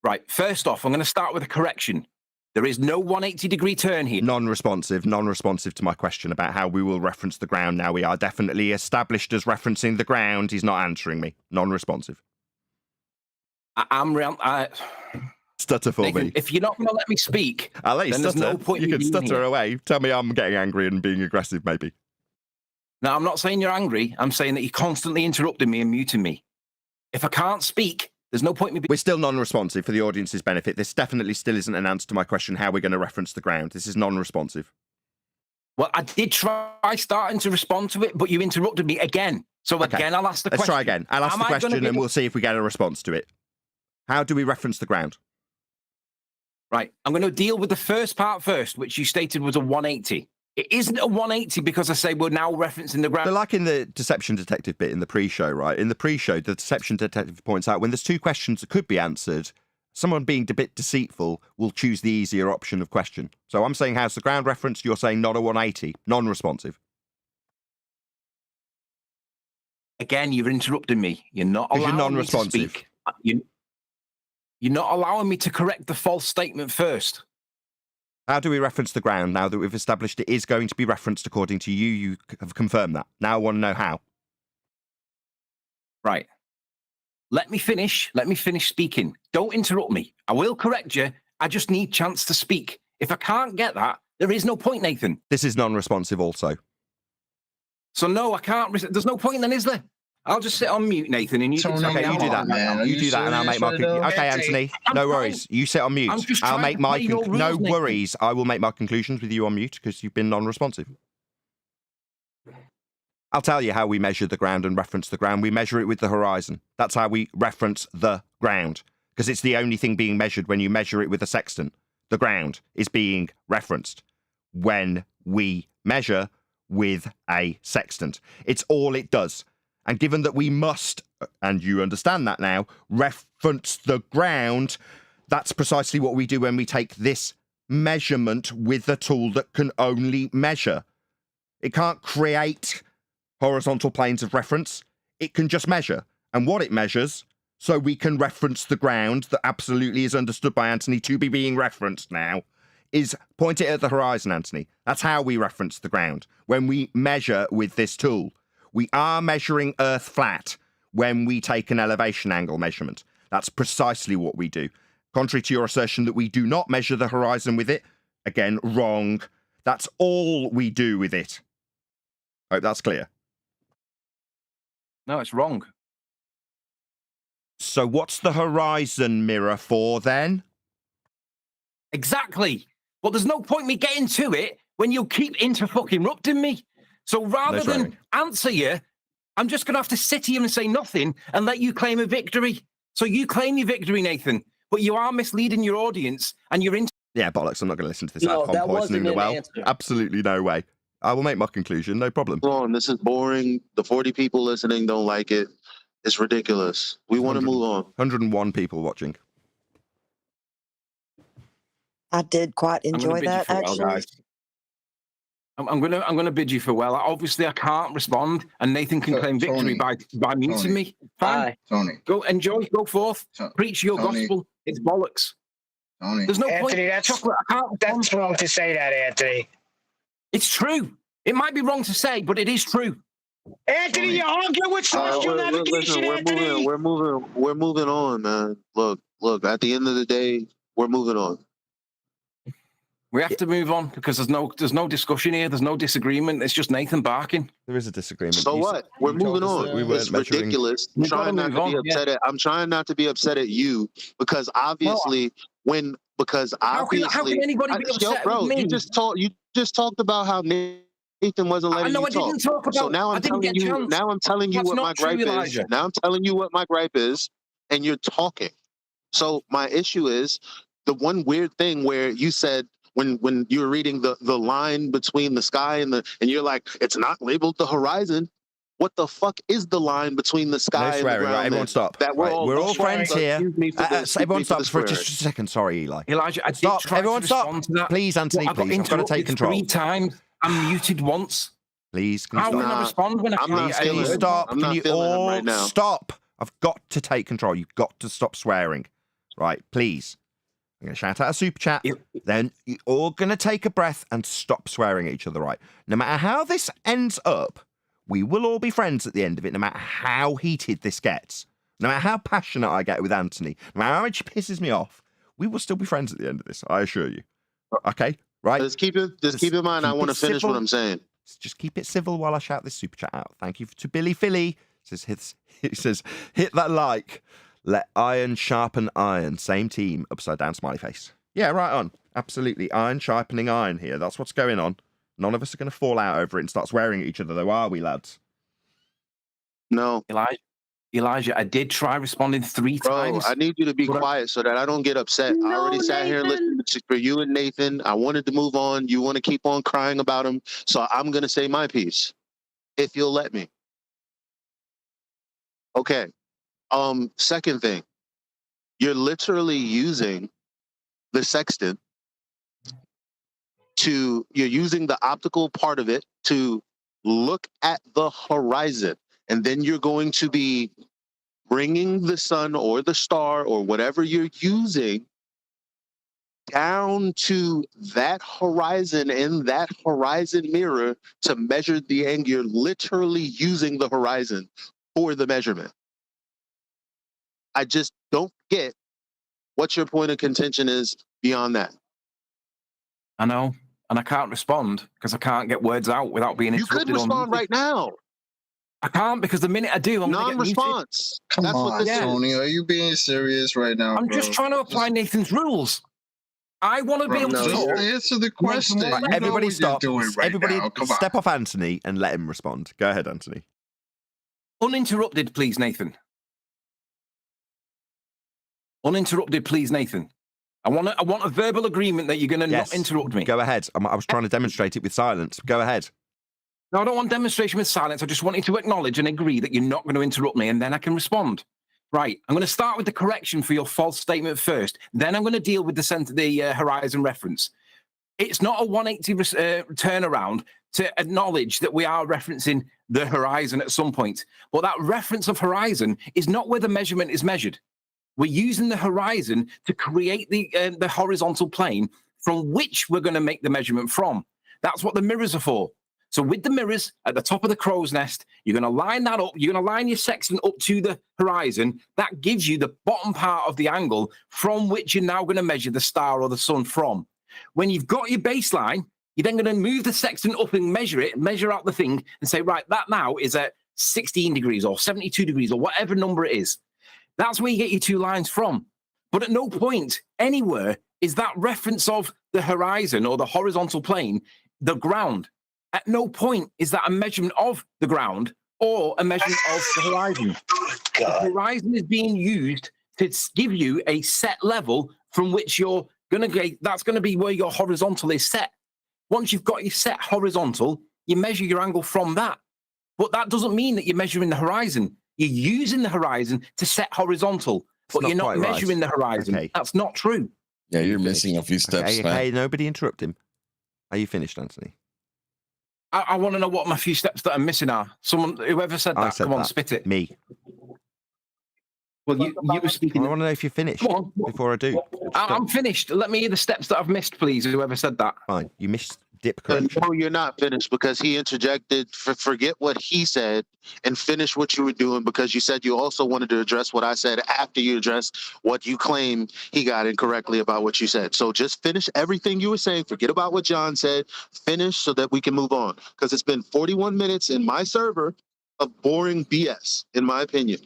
S2: Right, first off, I'm going to start with a correction. There is no 180-degree turn here.
S1: Non-responsive to my question about how we will reference the ground. Now we are definitely established as referencing the ground. He's not answering me. Non-responsive. Stutter for
S2: Nathan,
S1: me.
S2: if you're not going to let me speak,
S1: I'll let you
S2: then
S1: stutter.
S2: there's no point
S1: You
S2: in
S1: can
S2: being
S1: stutter
S2: here.
S1: away. Tell me I'm getting angry and being aggressive, maybe.
S2: Now, I'm not saying you're angry. I'm saying that you're constantly interrupting me and muting me. If I can't speak, there's no point in me
S1: We're still non-responsive for the audience's benefit. This definitely still isn't an answer to my question how we're going to reference the ground. This is non-responsive.
S2: Well, I did try starting to respond to it, but you interrupted me again. So
S1: Okay.
S2: again, I'll ask the
S1: Let's
S2: question.
S1: try again. I'll ask the question and we'll see if we get a response to it. How do we reference the ground?
S2: Right. I'm going to deal with the first part first, which you stated was a 180. It isn't a 180 because I say we're now referencing the ground.
S1: So like in the deception detective bit in the pre-show, right? In the pre-show, the deception detective points out when there's two questions that could be answered, someone being a bit deceitful will choose the easier option of question. So I'm saying how's the ground referenced? You're saying not a 180, non-responsive.
S2: Again, you're interrupting me. You're not
S1: Because you're
S2: allowing me to
S1: non-responsive.
S2: speak. You're not allowing me to correct the false statement first.
S1: How do we reference the ground now that we've established it is going to be referenced according to you? You have confirmed that. Now I want to know how.
S2: Right. Let me finish speaking. Don't interrupt me. I will correct you. I just need chance to speak. If I can't get that, there is no point, Nathan.
S1: This is non-responsive also.
S2: So no, I can't. There's no point then, is there? I'll just sit on mute, Nathan, and you can tell
S1: Okay,
S2: me
S1: you do that.
S6: man.
S1: You do that, and I'll make my conclusion. Okay, Anthony, no worries. You sit on mute.
S2: I'm just
S1: I'll
S2: trying
S1: make
S2: to
S1: my
S2: play your rules,
S1: no
S2: Nathan.
S1: worries. I will make my conclusions with you on mute because you've been non-responsive. I'll tell you how we measure the ground and reference the ground. We measure it with the horizon. That's how we reference the ground because it's the only thing being measured when you measure it with a sextant. The ground is being referenced when we measure with a sextant. It's all it does. And given that we must, and you understand that now, reference the ground, that's precisely what we do when we take this measurement with a tool that can only measure. It can't create horizontal planes of reference. It can just measure. And what it measures, so we can reference the ground that absolutely is understood by Anthony to be being referenced now, is point it at the horizon, Anthony. That's how we reference the ground. When we measure with this tool, we are measuring Earth flat when we take an elevation angle measurement. That's precisely what we do. Contrary to your assertion that we do not measure the horizon with it, again, wrong. That's all we do with it. Hope that's clear.
S2: No, it's wrong.
S1: So what's the horizon mirror for then?
S2: Exactly. Well, there's no point me getting to it when you keep interrupting me. So rather
S1: No
S2: than
S1: swearing.
S2: answer you, I'm just going to have to sit here and say nothing and let you claim a victory. So you claim your victory, Nathan, but you are misleading your audience and you're
S1: Yeah, bollocks. I'm not going to listen to this
S3: No,
S1: ad
S3: that
S1: hom poisoning
S3: wasn't
S1: the
S3: an
S1: well.
S3: answer.
S1: Absolutely no way. I will make my conclusion, no problem.
S7: Come on, this is boring. The 40 people listening don't like it. It's ridiculous. We want to
S1: 100
S7: move on.
S1: 101 people watching.
S8: I did quite
S2: I'm gonna
S8: enjoy
S2: bid you
S8: that,
S2: farewell,
S8: actually.
S2: guys. I'm gonna bid you farewell. Obviously, I can't respond, and Nathan can claim victory
S9: Tony.
S2: by muting
S9: Tony.
S2: me. Fine,
S3: Bye.
S9: Tony,
S2: go enjoy, go forth, preach your
S9: Tony.
S2: gospel. It's bollocks.
S9: Tony.
S2: There's no
S4: Anthony,
S2: point.
S4: that's-
S2: Chocolate, I can't respond.
S4: That's wrong to say that, Anthony.
S2: It's true. It might be wrong to say, but it is true.
S4: Anthony,
S9: Tony.
S4: you're arguing with celestial navigation, Anthony.
S7: We're moving on, man. Look. At the end of the day, we're moving on.
S2: We have to move on because there's no discussion here. There's no disagreement. It's just Nathan barking.
S1: There is a disagreement.
S7: So
S1: You
S7: what?
S1: s-
S7: We're
S1: you told
S7: moving
S1: us
S7: on.
S1: that we weren't
S7: It's
S1: measuring-
S7: ridiculous.
S2: We gotta
S7: I'm
S2: move on,
S7: I'm trying not to be upset at you because obviously
S2: How can anybody be upset
S7: bro,
S2: with me?
S7: you just talked about how Nathan wasn't letting
S2: No,
S7: you
S2: I didn't talk about.
S7: So now
S2: I
S7: I'm
S2: didn't
S7: telling
S2: get a
S7: you.
S2: chance.
S7: Now I'm telling you
S2: That's
S7: what
S2: not
S7: my
S2: true,
S7: gripe
S2: Elijah.
S7: is. Now I'm telling you what my gripe is, and you're talking. So my issue is the one weird thing where you said when you were reading the line between the sky and you're like, it's not labeled the horizon. What the fuck is the line between the
S1: No
S7: sky and the
S1: swearing,
S7: ground?
S1: right? Everyone
S7: then?
S1: stop.
S7: That
S1: Right, we're all
S4: swearing.
S1: friends here.
S7: Excuse me for this.
S1: Everyone
S7: Excuse me
S1: stop
S7: for
S1: for
S7: the
S1: just a second. Sorry, Eli.
S2: Elijah, I
S1: Stop.
S2: did try
S1: Everyone
S2: to
S1: stop.
S2: respond to that.
S1: Please, Anthony,
S2: But I got
S1: please. I've got to take
S2: interrupted
S1: control.
S2: 3 times. I'm muted once.
S1: Please, can you
S2: How
S1: stop?
S2: can I
S7: Nah,
S2: respond when I
S7: I'm
S2: can't
S7: not
S2: get any
S7: feeling
S1: Please
S7: it.
S2: words?
S1: stop.
S7: I'm
S1: Can
S7: not
S1: you
S7: feeling him
S1: all
S7: right now.
S1: stop? I've got to take control. You've got to stop swearing. Right, please. I'm going to shout out a super chat.
S2: It-
S1: Then you're all going to take a breath and stop swearing at each other, right? No matter how this ends up, we will all be friends at the end of it, no matter how heated this gets. No matter how passionate I get with Anthony, no matter how much he pisses me off, we will still be friends at the end of this, I assure you. Okay? Right?
S7: Just keep in mind, I
S1: keep
S7: want to
S1: it
S7: finish
S1: civil.
S7: what I'm saying.
S1: Just keep it civil while I shout this super chat out. Thank you to Billy Philly. It says, hit that like. Let iron sharpen iron. Same team. Upside down smiley face. Yeah, right on. Absolutely. Iron sharpening iron here. That's what's going on. None of us are going to fall out over it and start swearing at each other, though, are we, lads?
S7: No,
S2: Elijah, I did try responding 3
S7: bro,
S2: times.
S7: I need you to be quiet so that I don't get upset. I already sat here and listened for you and Nathan. I wanted to move on. You want to keep on crying about him. So I'm going to say my piece, if you'll let me. Okay. Second thing, you're literally using the sextant you're using the optical part of it to look at the horizon. And then you're going to be bringing the sun or the star or whatever you're using down to that horizon in that horizon mirror to measure the angle. You're literally using the horizon for the measurement. I just don't get what your point of contention is beyond that.
S2: I know, and I can't respond because I can't get words out without being
S7: You
S2: interrupted.
S7: could respond right now.
S2: I can't because the minute I do, I'm going to get muted.
S7: Non-response.
S9: Come
S7: That's what
S9: on,
S7: this is.
S9: Tony. Are you being serious right now?
S2: I'm just trying to apply Nathan's rules. I want to be able to
S9: Just
S2: talk.
S9: answer the question.
S2: Right,
S9: You know
S1: Everybody
S9: what
S1: stop.
S9: You're doing right
S1: Everybody
S9: now. Come
S1: step
S9: on.
S1: off Anthony and let him respond. Go ahead, Anthony.
S2: Uninterrupted, please, Nathan. Uninterrupted, please, Nathan. I want a verbal agreement that you're going to
S1: Yes.
S2: not interrupt me.
S1: Go ahead. I was trying to demonstrate it with silence. Go ahead.
S2: No, I don't want demonstration with silence. I just want you to acknowledge and agree that you're not going to interrupt me, and then I can respond. Right. I'm going to start with the correction for your false statement first. Then I'm going to deal with the horizon reference. It's not a 180 turnaround to acknowledge that we are referencing the horizon at some point. But that reference of horizon is not where the measurement is measured. We're using the horizon to create the horizontal plane from which we're going to make the measurement from. That's what the mirrors are for. So with the mirrors at the top of the crow's nest, you're going to line that up. You're going to line your sextant up to the horizon. That gives you the bottom part of the angle from which you're now going to measure the star or the sun from. When you've got your baseline, you're then going to move the sextant up and measure it, measure out the thing and say, right, that now is at 16 degrees or 72 degrees or whatever number it is. That's where you get your two lines from. But at no point anywhere is that reference of the horizon or the horizontal plane the ground. At no point is that a measurement of the ground or a measurement of the horizon. The horizon is being used to give you a set level from which you're going to get, that's going to be where your horizontal is set. Once you've got your set horizontal, you measure your angle from that. But that doesn't mean that you're measuring the horizon. You're using the horizon to set horizontal, but you're not measuring the horizon.
S1: Okay.
S2: That's not true.
S10: Yeah, you're missing a few steps, man.
S1: Okay, nobody interrupt him. Are you finished, Anthony?
S2: I want to know what my few steps that I'm missing are. Someone, whoever said that, come on, spit it.
S1: Me.
S2: Well, you were speaking.
S1: I want to know if you're finished before I do.
S2: I'm finished. Let me hear the steps that I've missed, please, whoever said that.
S1: Fine. You missed dip correction.
S7: No, you're not finished because he interjected. Forget what he said and finish what you were doing because you said you also wanted to address what I said after you addressed what you claim he got incorrectly about what you said. So just finish everything you were saying. Forget about what John said. Finish so that we can move on because it's been 41 minutes in my server of boring BS, in my opinion.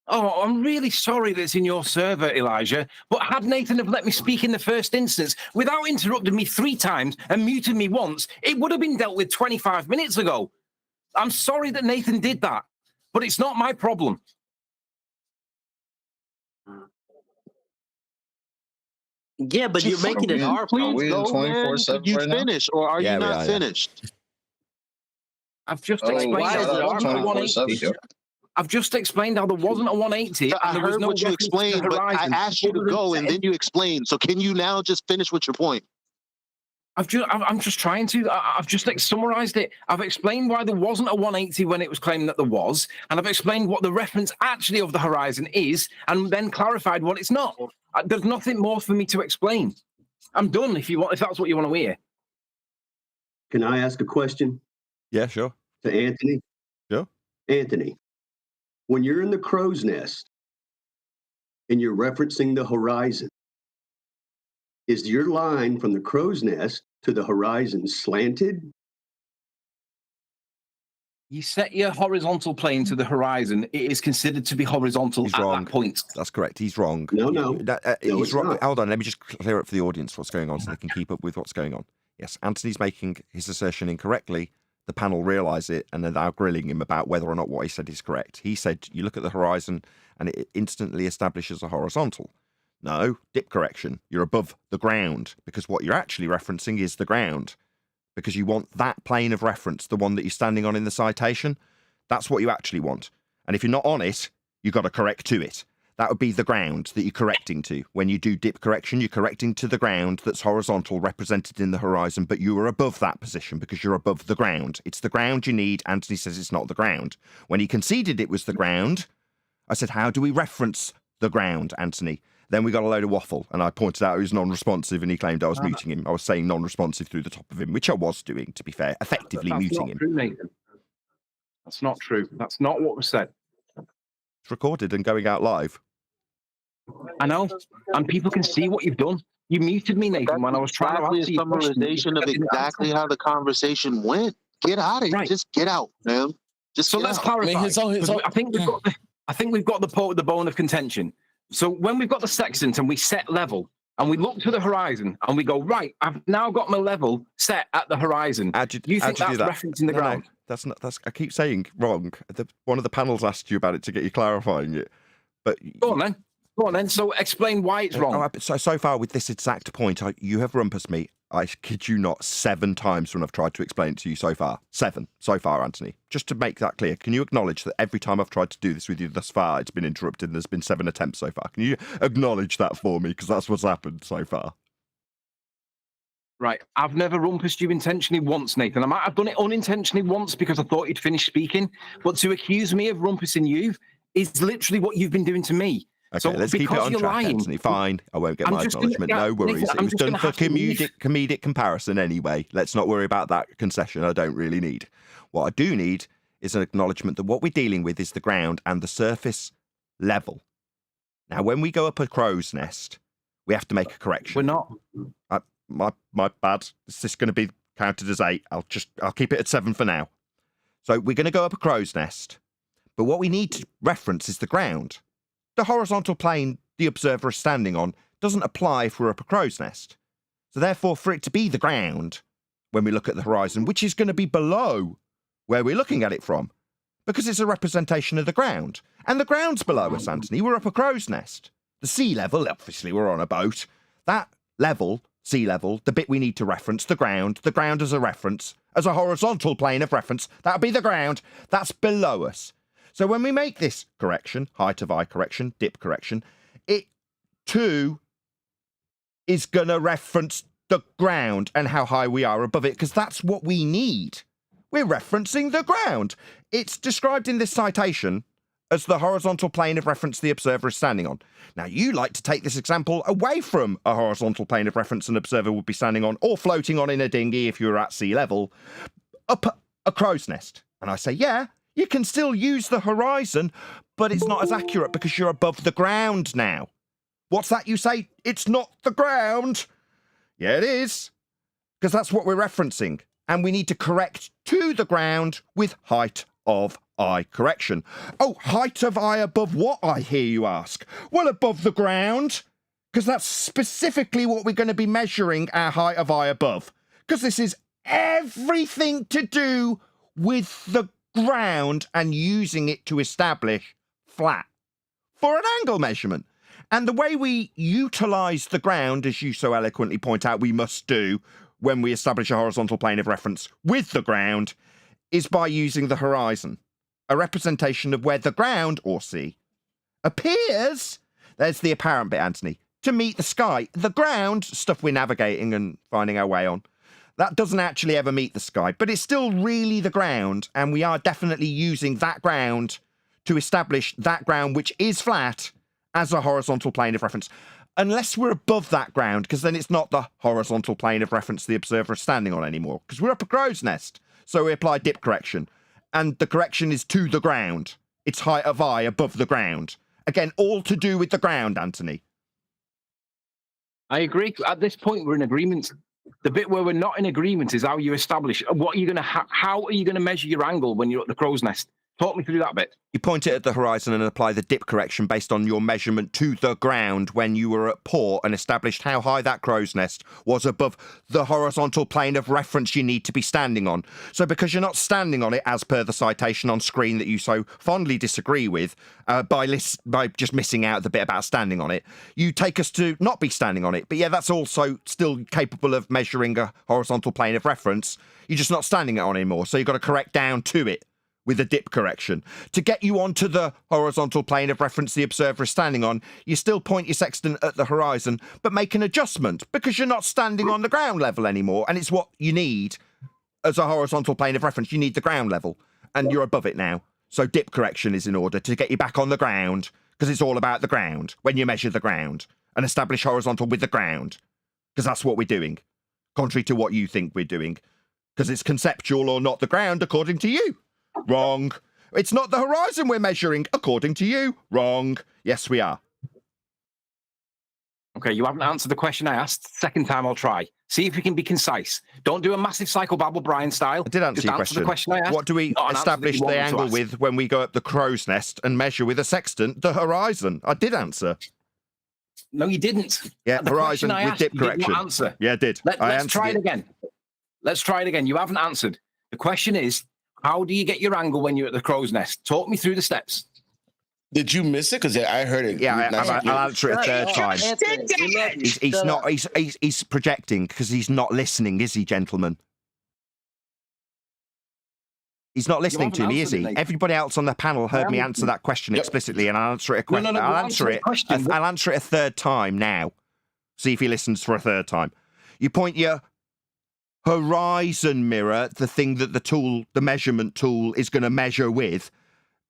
S2: Oh, I'm really sorry that it's in your server, Elijah. But had Nathan have let me speak in the first instance without interrupting me 3 times and muting me once, it would have been dealt with 25 minutes ago. I'm sorry that Nathan did that, but it's not my problem.
S3: Yeah, but you're making it our problem.
S7: Please go, man. Did you finish or are you not finished?
S2: I've just explained. I've just explained how there wasn't a 180.
S7: I heard what you explained, but I asked you to go and then you explained. So can you now just finish with your point?
S2: I'm just trying to. I've just summarized it. I've explained why there wasn't a 180 when it was claimed that there was, and I've explained what the reference actually of the horizon is, and then clarified what it's not. There's nothing more for me to explain. I'm done. If that's what you want to hear.
S11: Can I ask a question?
S1: Yeah, sure.
S11: To Anthony.
S1: Sure.
S11: Anthony, when you're in the crow's nest and you're referencing the horizon, is your line from the crow's nest to the horizon slanted?
S2: You set your horizontal plane to the horizon. It is considered to be horizontal at that point.
S1: That's correct. He's wrong.
S11: No.
S1: He's wrong. Hold on. Let me just clear up for the audience what's going on so they can keep up with what's going on. Yes, Anthony's making his assertion incorrectly. The panel realise it and are now grilling him about whether or not what he said is correct. He said you look at the horizon and it instantly establishes a horizontal. No, dip correction. You're above the ground because what you're actually referencing is the ground because you want that plane of reference, the one that you're standing on in the citation. That's what you actually want. And if you're not on it, you've got to correct to it. That would be the ground that you're correcting to. When you do dip correction, you're correcting to the ground that's horizontal, represented in the horizon, but you are above that position because you're above the ground. It's the ground you need. Anthony says it's not the ground. When he conceded it was the ground, I said, how do we reference the ground, Anthony? Then we got a load of waffle, and I pointed out he was non-responsive, and he claimed I was muting him. I was saying non-responsive through the top of him, which I was doing, to be fair, effectively muting him.
S2: True, Nathan. That's not true. That's not what was said.
S1: It's recorded and going out live.
S2: I know, and people can see what you've done. You muted me, Nathan, when I was trying to answer your question.
S7: Summarization of exactly how the conversation went. Get out of here. Right. Just get out, man. Just
S2: so let's clarify. I think we've got the bone of contention. So when we've got the sextant and we set level and we look to the horizon and we go, right, I've now got my level set at the horizon. You think that's referencing the ground?
S1: No, that's not. I keep saying wrong. One of the panels asked you about it to get you clarifying it. But
S2: Go on then. So explain why it's wrong.
S1: So far with this exact point, you have rumpus me. I kid you not, 7 times when I've tried to explain it to you so far. 7 so far, Anthony. Just to make that clear, can you acknowledge that every time I've tried to do this with you thus far, it's been interrupted and there's been 7 attempts so far? Can you acknowledge that for me? Because that's what's happened so far.
S2: Right. I've never rumpused you intentionally once, Nathan. I might have done it unintentionally once because I thought you'd finished speaking. But to accuse me of rumpusing you is literally what you've been doing to me.
S1: Okay,
S2: So
S1: let's keep it
S2: because
S1: on
S2: you're
S1: track,
S2: lying,
S1: Anthony. Fine. I won't get
S2: I'm
S1: my
S2: just gonna-
S1: acknowledgement.
S2: yeah,
S1: No worries.
S2: Nathan,
S1: It
S2: I'm
S1: was
S2: just
S1: done
S2: gonna
S1: for
S2: have to leave.
S1: comedic comparison anyway. Let's not worry about that concession. I don't really need. What I do need is an acknowledgement that what we're dealing with is the ground and the surface level. Now, when we go up a crow's nest, we have to make a correction.
S2: We're not.
S1: My bad. Is this going to be counted as 8? I'll keep it at 7 for now. So we're going to go up a crow's nest, but what we need to reference is the ground. The horizontal plane the observer is standing on doesn't apply if we're up a crow's nest. So therefore, for it to be the ground, when we look at the horizon, which is going to be below where we're looking at it from, because it's a representation of the ground. And the ground's below us, Anthony. We're up a crow's nest. The sea level, obviously we're on a boat. That level, sea level, the bit we need to reference, the ground as a reference, as a horizontal plane of reference, that'll be the ground. That's below us. So when we make this correction, height of eye correction, dip correction, it too is going to reference the ground and how high we are above it, because that's what we need. We're referencing the ground. It's described in this citation as the horizontal plane of reference the observer is standing on. Now, you like to take this example away from a horizontal plane of reference an observer would be standing on, or floating on in a dinghy if you were at sea level, up a crow's nest. And I say, yeah, you can still use the horizon, but it's not as accurate because you're above the ground now. What's that you say? It's not the ground. Yeah, it is, because that's what we're referencing. And we need to correct to the ground with height of eye correction. Oh, height of eye above what, I hear you ask? Well, above the ground, because that's specifically what we're going to be measuring our height of eye above. Because this is everything to do with the ground and using it to establish flat for an angle measurement. And the way we utilise the ground, as you so eloquently point out we must do when we establish a horizontal plane of reference with the ground, is by using the horizon, a representation of where the ground, or sea, appears, there's the apparent bit, Anthony, to meet the sky. The ground, stuff we're navigating and finding our way on, that doesn't actually ever meet the sky, but it's still really the ground, and we are definitely using that ground to establish that ground, which is flat, as a horizontal plane of reference. Unless we're above that ground, because then it's not the horizontal plane of reference the observer is standing on anymore, because we're up a crow's nest. So we apply dip correction, and the correction is to the ground. It's height of eye above the ground. Again, all to do with the ground, Anthony.
S2: I agree. At this point, we're in agreement. The bit where we're not in agreement is how you establish what are you going to how are you going to measure your angle when you're at the crow's nest. Talk me through that bit.
S1: You point it at the horizon and apply the dip correction based on your measurement to the ground when you were at port and established how high that crow's nest was above the horizontal plane of reference you need to be standing on. So because you're not standing on it, as per the citation on screen that you so fondly disagree with, by just missing out the bit about standing on it, you take us to not be standing on it. But yeah, that's also still capable of measuring a horizontal plane of reference. You're just not standing on it anymore. So you've got to correct down to it with a dip correction. To get you onto the horizontal plane of reference the observer is standing on, you still point your sextant at the horizon, but make an adjustment because you're not standing on the ground level anymore. And it's what you need as a horizontal plane of reference. You need the ground level, and you're above it now. So dip correction is in order to get you back on the ground, because it's all about the ground when you measure the ground and establish horizontal with the ground, because that's what we're doing, contrary to what you think we're doing, because it's conceptual or not the ground according to you. Wrong. It's not the horizon we're measuring, according to you. Wrong. Yes, we are.
S2: Okay, you haven't answered the question I asked. Second time I'll try. See if you can be concise. Don't do a massive psychobabble Brian style.
S1: I did answer your
S2: the question I asked.
S1: What do we establish the angle with when we go up the crow's nest and measure with a sextant the horizon? I did answer.
S2: No, you didn't.
S1: Yeah,
S2: the
S1: horizon with
S2: asked,
S1: dip
S2: you
S1: correction.
S2: Did not answer.
S1: Yeah, I did.
S2: Let's try it again. Let's try it again. You haven't answered. The question is, how do you get your angle when you're at the crow's nest? Talk me through the steps.
S10: Did you miss it? Because I heard it.
S1: Yeah, I'll answer it a third time. He's projecting because he's not listening, is he, gentlemen? He's not listening to me, is he? Everybody else on the panel heard me answer that question explicitly, and I'll answer it. I'll answer it a third time now. See if he listens for a third time. You point your horizon mirror, the thing that the measurement tool is going to measure with,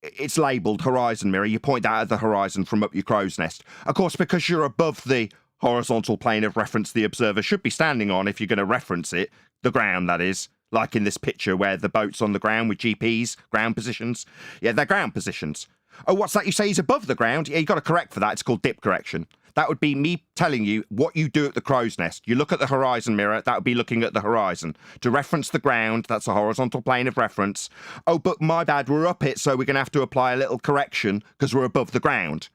S1: it's labelled horizon mirror. You point out at the horizon from up your crow's nest. Of course, because you're above the horizontal plane of reference the observer should be standing on, if you're going to reference it, the ground, that is, like in this picture where the boat's on the ground with GPS, ground positions. Yeah, they're ground positions. Oh, what's that you say is above the ground? Yeah, you got to correct for that. It's called dip correction. That would be me telling you what you do at the crow's nest. You look at the horizon mirror, that would be looking at the horizon. To reference the ground, that's a horizontal plane of reference. Oh, but my bad, we're up it, so we're going to have to apply a little correction because we're above the ground.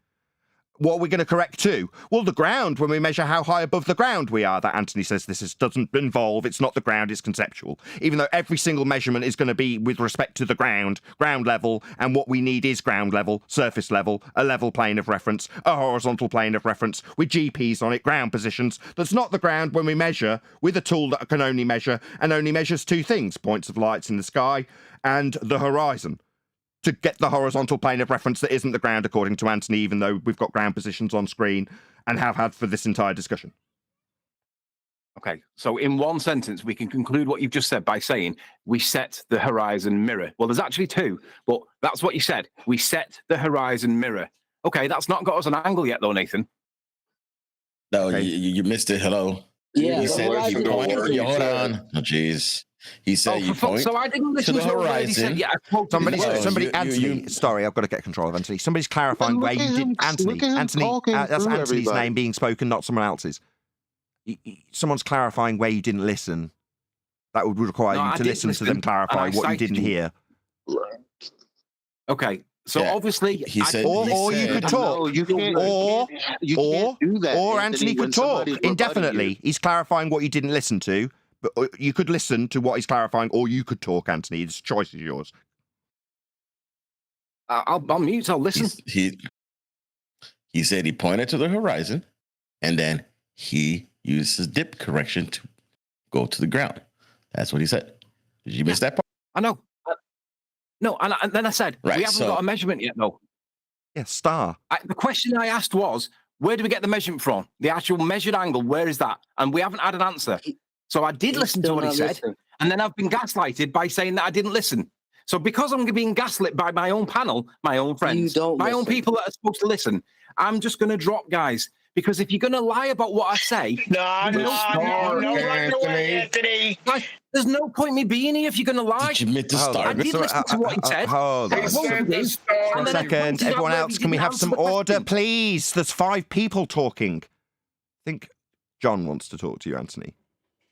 S1: What are we going to correct to? Well, the ground, when we measure how high above the ground we are. That Anthony says doesn't involve, it's not the ground, it's conceptual. Even though every single measurement is going to be with respect to the ground level, and what we need is ground level, surface level, a level plane of reference, a horizontal plane of reference with GPS on it, ground positions. That's not the ground when we measure with a tool that can only measure and only measures two things, points of lights in the sky and the horizon. To get the horizontal plane of reference that isn't the ground, according to Anthony, even though we've got ground positions on screen and have had for this entire discussion.
S2: Okay, so in one sentence, we can conclude what you've just said by saying we set the horizon mirror. Well, there's actually two, but that's what you said. We set the horizon mirror. Okay, that's not got us an angle yet, though, Nathan.
S10: No, okay. you missed it. Hello.
S8: Yeah,
S10: he said he pointed. Hold on. Oh, jeez. He said you point
S2: so I didn't listen
S10: to the horizon.
S1: Somebody, Anthony. Sorry, I've got to get control of Anthony. Somebody's clarifying where you did. Anthony. That's Anthony's name being spoken, not someone else's. Someone's clarifying where you didn't listen. That would require you to listen to them clarify what you didn't hear.
S2: Okay. So obviously,
S10: he said,
S1: or you could talk,
S7: you can't do that,
S1: or Anthony could talk indefinitely. He's clarifying what you didn't listen to. But you could listen to what he's clarifying, or you could talk, Anthony. The choice is yours.
S2: I'll mute. I'll listen.
S10: He said he pointed to the horizon, and then he used his dip correction to go to the ground. That's what he said. Did you miss that part?
S2: I know. No, and then I said, we haven't got a measurement yet, though.
S1: Yeah, star.
S2: The question I asked was, where do we get the measurement from? The actual measured angle, where is that? And we haven't had an answer. So I did listen to what he said, and then I've been gaslighted by saying that I didn't listen. So because I'm being gaslit by my own panel, my own friends, my own people that are supposed to listen, I'm just going to drop, guys. Because if you're going to lie about what I say...
S4: No, Anthony.
S2: There's no point me being here if you're going to lie.
S10: Did you admit to start?
S2: I did listen to what he said.
S1: Hold on. 1 second. Everyone else, can we have some order, please? There's 5 people talking. I think John wants to talk to you, Anthony.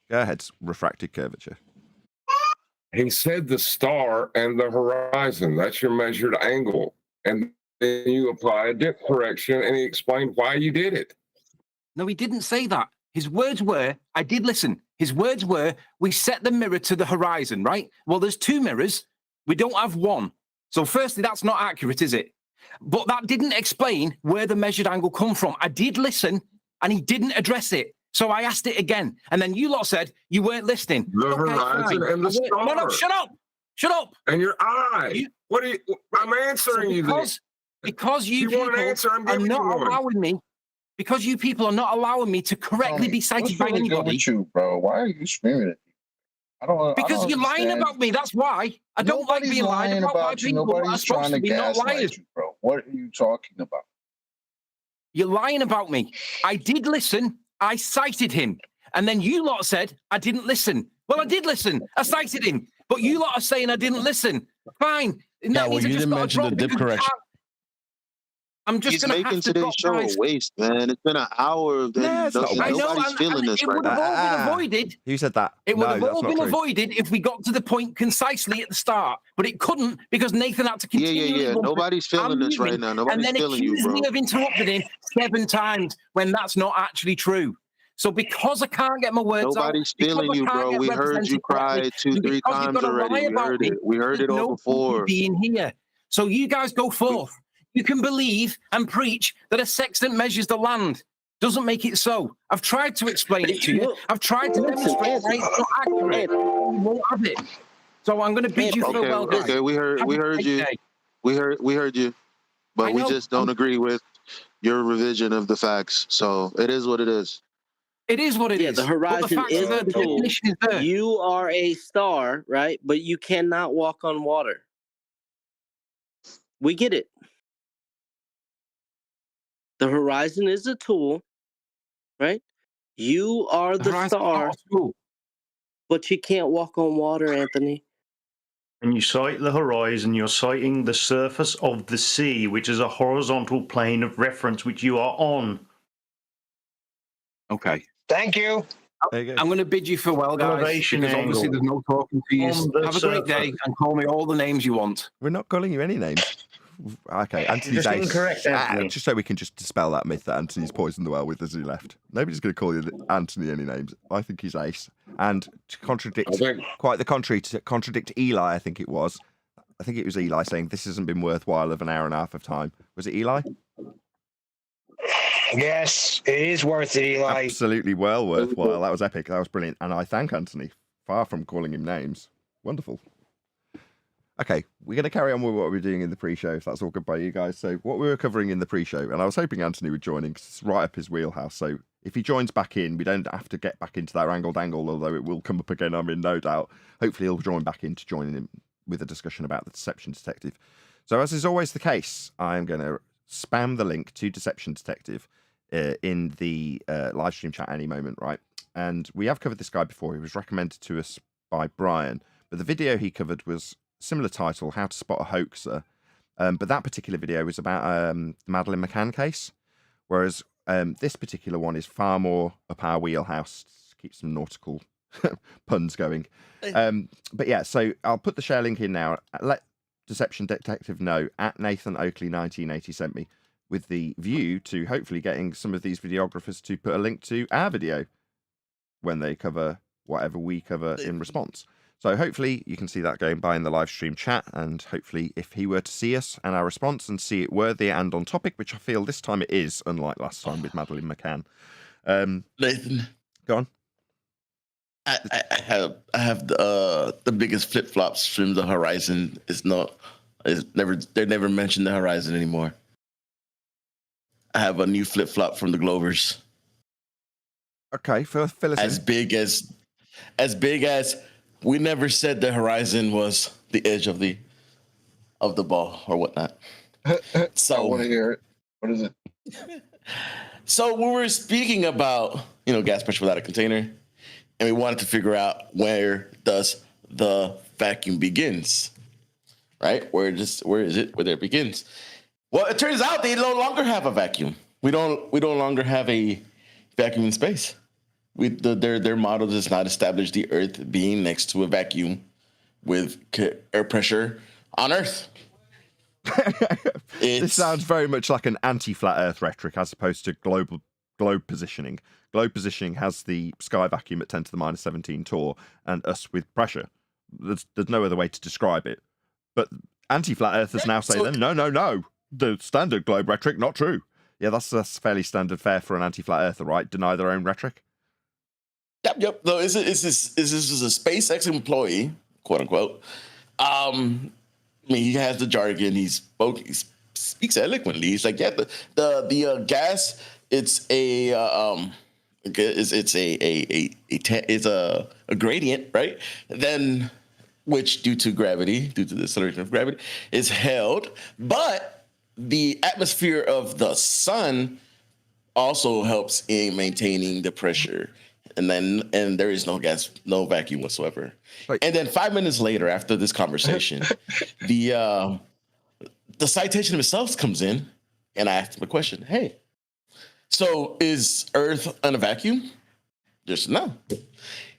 S1: Go ahead, refracted curvature.
S12: He said the star and the horizon. That's your measured angle. And then you apply a dip correction, and he explained why you did it.
S2: No, he didn't say that. His words were, I did listen. His words were, we set the mirror to the horizon, right? Well, there's 2 mirrors. We don't have one. So firstly, that's not accurate, is it? But that didn't explain where the measured angle come from. I did listen, and he didn't address it. So I asked it again, and then you lot said you weren't listening.
S12: The horizon and the star.
S2: No, shut up! Shut up!
S12: And your eye. What are you? I'm answering you.
S2: Because you people are not allowing me. Because you people are not allowing me to correctly be cited by anybody.
S9: With you, bro? Why are you screaming at me?
S2: Because you're lying about me. That's why I don't like being lied about by people that are supposed to be not liars.
S9: Bro, what are you talking about?
S2: You're lying about me. I did listen. I cited him. And then you lot said, I didn't listen. Well, I did listen. I cited him. But you lot are saying I didn't listen. Fine.
S10: Yeah, well, you didn't mention the dip correction.
S2: I'm just
S7: going to making today's show a waste, man. It's been an hour of this. Nobody's feeling this right now.
S2: It would have all been avoided.
S1: Who said that?
S2: It would have all been avoided if we got to the point concisely at the start. But it couldn't because Nathan had to continue.
S7: Yeah. Nobody's feeling this right now. Nobody's feeling you, bro.
S2: And then accused me of interrupting him 7 times when that's not actually true. So because I can't get my words out,
S7: nobody's feeling you, bro. We heard you cry 2-3 times already. We heard it all before.
S2: Being here, so you guys go forth. You can believe and preach that a sextant measures the land. Doesn't make it so. I've tried to explain it to you. I've tried to demonstrate that it's not accurate. You won't have it. So I'm going to bid you farewell, guys.
S7: Okay, we heard you. We heard you. But we just don't agree with your revision of the facts. So it is what it is.
S2: It is what it is.
S3: Yeah, the
S2: But
S3: horizon
S2: fact
S3: is
S2: that
S3: the tool.
S2: definition is there.
S3: You are a star, right? But you cannot walk on water. We get it. The horizon is a tool, right? You are the
S2: horizon's not
S3: star,
S2: a tool.
S3: but you can't walk on water, Anthony.
S5: When you sight the horizon, you're sighting the surface of the sea, which is a horizontal plane of reference which you are on.
S2: Okay.
S4: Thank you.
S1: There you go.
S2: I'm going to bid you farewell, guys,
S5: Elevation
S2: because obviously
S5: angle.
S2: there's no talking to you.
S5: On the
S2: Have a great day
S5: surface.
S2: and call me all the names you want.
S1: We're not calling you any names. Okay, Anthony's
S5: just
S1: ace.
S5: incorrect, Anthony.
S1: Just so we can just dispel that myth that Anthony's poisoned the well with as he left. Nobody's going to call you Anthony any names. I think he's ace. And to contradict,
S12: I think
S1: quite the contrary, to contradict Eli, I think it was Eli saying this hasn't been worthwhile of an hour and a half of time. Was it Eli?
S4: Yes, it is worth it, Eli.
S1: Absolutely well worthwhile. That was epic. That was brilliant. And I thank Anthony, far from calling him names. Wonderful. Okay, we're going to carry on with what we're doing in the pre-show, if that's all good by you guys. So what we were covering in the pre-show, and I was hoping Anthony would join in because it's right up his wheelhouse. So if he joins back in, we don't have to get back into that wrangled angle, although it will come up again, I'm in no doubt. Hopefully he'll join back in to join in with a discussion about the Deception Detective. So as is always the case, I'm going to spam the link to Deception Detective in the live stream chat any moment, right? And we have covered this guy before. He was recommended to us by Brian, but the video he covered was similar title, How to Spot a Hoaxer. But that particular video was about the Madeleine McCann case, whereas this particular one is far more up our wheelhouse to keep some nautical puns going. But yeah, so I'll put the share link in now. Let Deception Detective know at Nathan Oakley 1980 sent me, with the view to hopefully getting some of these videographers to put a link to our video when they cover whatever we cover in response. So hopefully you can see that going by in the live stream chat, and hopefully if he were to see us and our response and see it worthy and on topic, which I feel this time it is, unlike last time with Madeleine McCann.
S10: Nathan,
S1: Go on.
S10: I have the biggest flip flops from the horizon. They never mentioned the horizon anymore. I have a new flip flop from the Glovers.
S1: Okay, fill us in.
S10: As big as we never said the horizon was the edge of the ball or whatnot. So
S9: I want to hear it. What is it?
S10: So we were speaking about, gas pressure without a container, and we wanted to figure out where does the vacuum begins, right? Where is it where there begins? Well, it turns out they no longer have a vacuum. We don't longer have a vacuum in space. Their model does not establish the Earth being next to a vacuum with air pressure on Earth.
S1: This sounds very much like an anti-flat Earth rhetoric as opposed to globe positioning. Globe positioning has the sky vacuum at 10 to the minus 17 torr and us with pressure. There's no other way to describe it. But anti-flat Earthers now say, no. The standard globe rhetoric, not true. Yeah, that's fairly standard fare for an anti-flat Earther, right? Deny their own rhetoric.
S10: Yep. No, this is a SpaceX employee, quote unquote. He has the jargon. He speaks eloquently. He's like, yeah, the gas. It's a gradient, right? Then, which due to the acceleration of gravity, is held, but the atmosphere of the sun also helps in maintaining the pressure. And there is no vacuum whatsoever. Right. And then 5 minutes later, after this conversation, the citation itself comes in, and I asked him a question. Hey, so is Earth in a vacuum? Just no.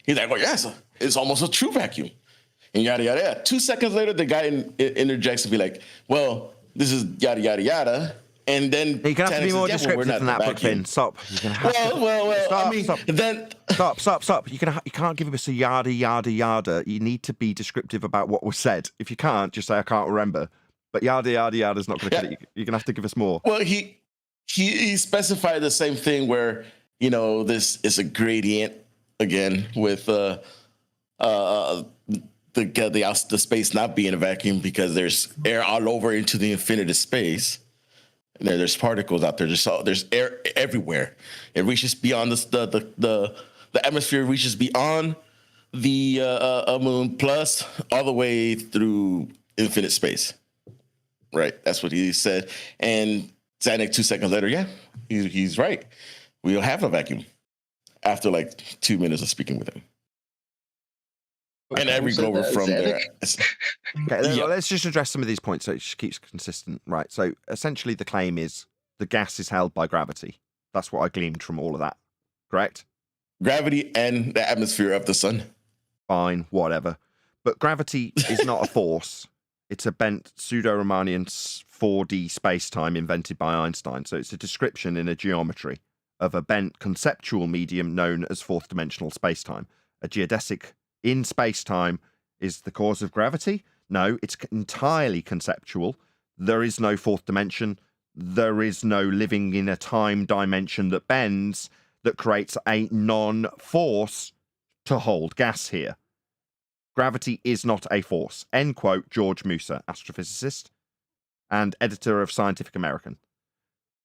S10: He's like, well, yes, it's almost a true vacuum. And yada, yada, yada. 2 seconds later, the guy interjects to be like, well, this is yada, yada, yada. And then
S1: you can have to be more descriptive than that, Bookfin. Stop. Stop. You can't give us a yada, yada, yada. You need to be descriptive about what was said. If you can't, just say, I can't remember. But yada, yada, yada is not going to cut it. You're going to have to give us more.
S10: Well, he specified the same thing where, this is a gradient, again, with the space not being a vacuum because there's air all over into the infinite space. There's particles out there. There's air everywhere. It reaches beyond the atmosphere. Reaches beyond the moon, plus all the way through infinite space. Right. That's what he said. And Zanuck 2 seconds later, yeah, he's right. We'll have a vacuum after like 2 minutes of speaking with him. And every glober from there.
S1: Okay, let's just address some of these points so it just keeps consistent. Right. So essentially the claim is the gas is held by gravity. That's what I gleaned from all of that. Correct?
S10: Gravity and the atmosphere of the sun.
S1: Fine, whatever. But gravity is not a force. It's a bent pseudo-Riemannian 4D space-time invented by Einstein. So it's a description in a geometry of a bent conceptual medium known as fourth-dimensional space-time. A geodesic in space-time is the cause of gravity? No, it's entirely conceptual. There is no fourth dimension. There is no living in a time dimension that bends, that creates a non-force to hold gas here. Gravity is not a force. End quote, George Musa, astrophysicist and editor of Scientific American.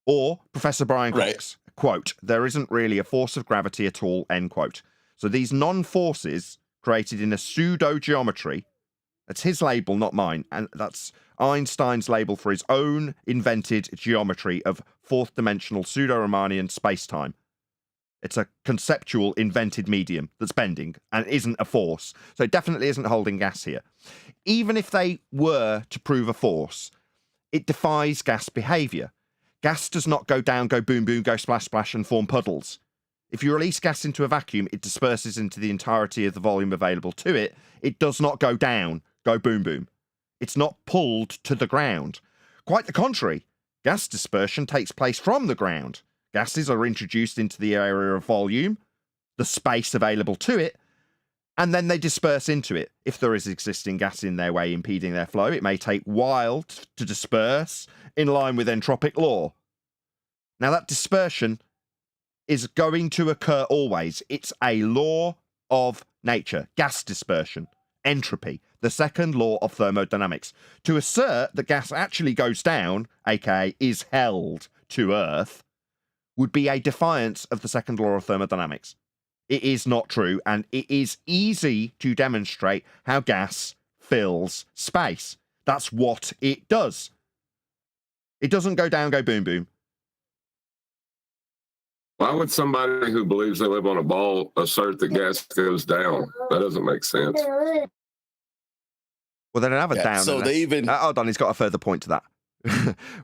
S1: Or Professor Brian Cox, quote, there isn't really a force of gravity at all, end quote. So these non-forces created in a pseudo-geometry, that's his label, not mine, and that's Einstein's label for his own invented geometry of fourth-dimensional pseudo-Riemannian space-time. It's a conceptual invented medium that's bending and isn't a force. So it definitely isn't holding gas here. Even if they were to prove a force, it defies gas behavior. Gas does not go down, go boom, boom, go splash, splash, and form puddles. If you release gas into a vacuum, it disperses into the entirety of the volume available to it. It does not go down, go boom, boom. It's not pulled to the ground. Quite the contrary. Gas dispersion takes place from the ground. Gases are introduced into the area of volume, the space available to it, and then they disperse into it. If there is existing gas in their way impeding their flow, it may take a while to disperse in line with entropic law. Now that dispersion is going to occur always. It's a law of nature. Gas dispersion, entropy, the second law of thermodynamics. To assert that gas actually goes down, aka is held to Earth, would be a defiance of the second law of thermodynamics. It is not true, and it is easy to demonstrate how gas fills space. That's what it does. It doesn't go down, go boom, boom.
S12: Why would somebody who believes they live on a ball assert that gas goes down? That doesn't make sense.
S1: Well, they don't have a down.
S10: So they even
S1: hold on, he's got a further point to that.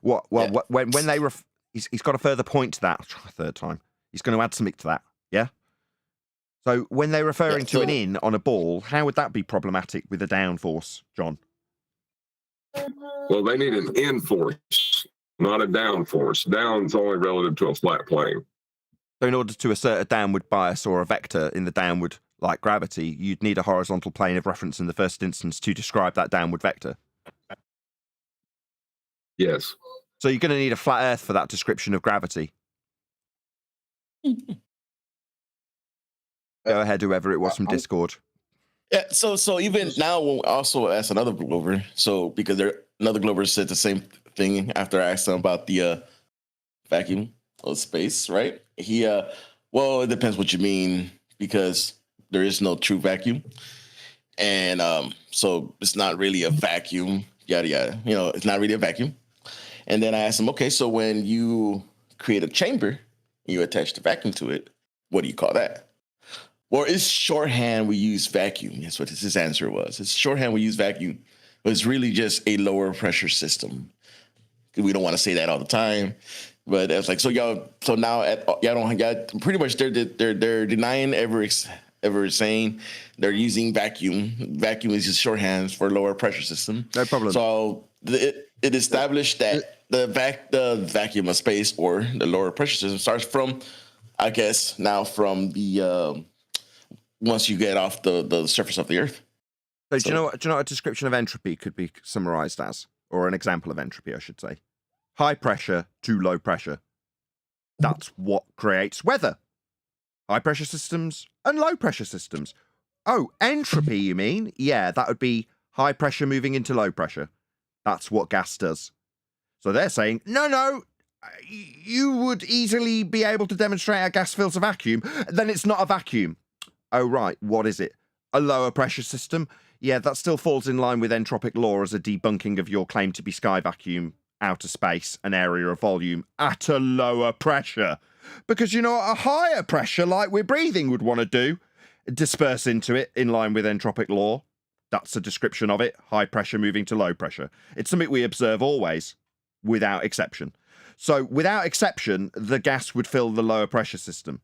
S1: When they he's got a further point to that. I'll try a third time. He's going to add something to that. Yeah. So when they're referring to an in on a ball, how would that be problematic with a down force, John?
S12: Well, they need an in force, not a down force. Down's only relative to a flat plane.
S1: So in order to assert a downward bias or a vector in the downward, like gravity, you'd need a horizontal plane of reference in the first instance to describe that downward vector.
S12: Yes.
S1: So you're going to need a flat Earth for that description of gravity. Go ahead, whoever it was from Discord.
S10: Yeah, so even now, we'll also ask another Glover. So because another Glover said the same thing after I asked him about the vacuum of space, right? He well, it depends what you mean, because there is no true vacuum, and so it's not really a vacuum. Yada yada. It's not really a vacuum. And then I asked him, okay, so when you create a chamber and you attach the vacuum to it, what do you call that? Or is shorthand we use vacuum? That's what his answer was. It's shorthand we use vacuum, but it's really just a lower pressure system. We don't want to say that all the time, but it's like, so y'all pretty much they're denying ever saying they're using vacuum. Vacuum is just shorthand for lower pressure system.
S1: No problem.
S10: So it established that the vacuum of space or the lower pressure system starts from, I guess, now from the once you get off the surface of the Earth.
S1: So do you know what a description of entropy could be summarized as, or an example of entropy, I should say? High pressure to low pressure. That's what creates weather. High pressure systems and low pressure systems. Oh, entropy, you mean? Yeah, that would be high pressure moving into low pressure. That's what gas does. So they're saying, no, You would easily be able to demonstrate a gas fills a vacuum. Then it's not a vacuum. Oh, right. What is it? A lower pressure system? Yeah, that still falls in line with entropic law as a debunking of your claim to be sky vacuum, outer space, an area of volume at a lower pressure. Because, you know, a higher pressure, like we're breathing, would want to do, disperse into it in line with entropic law. That's a description of it. High pressure moving to low pressure. It's something we observe always, without exception. So, without exception, the gas would fill the lower pressure system.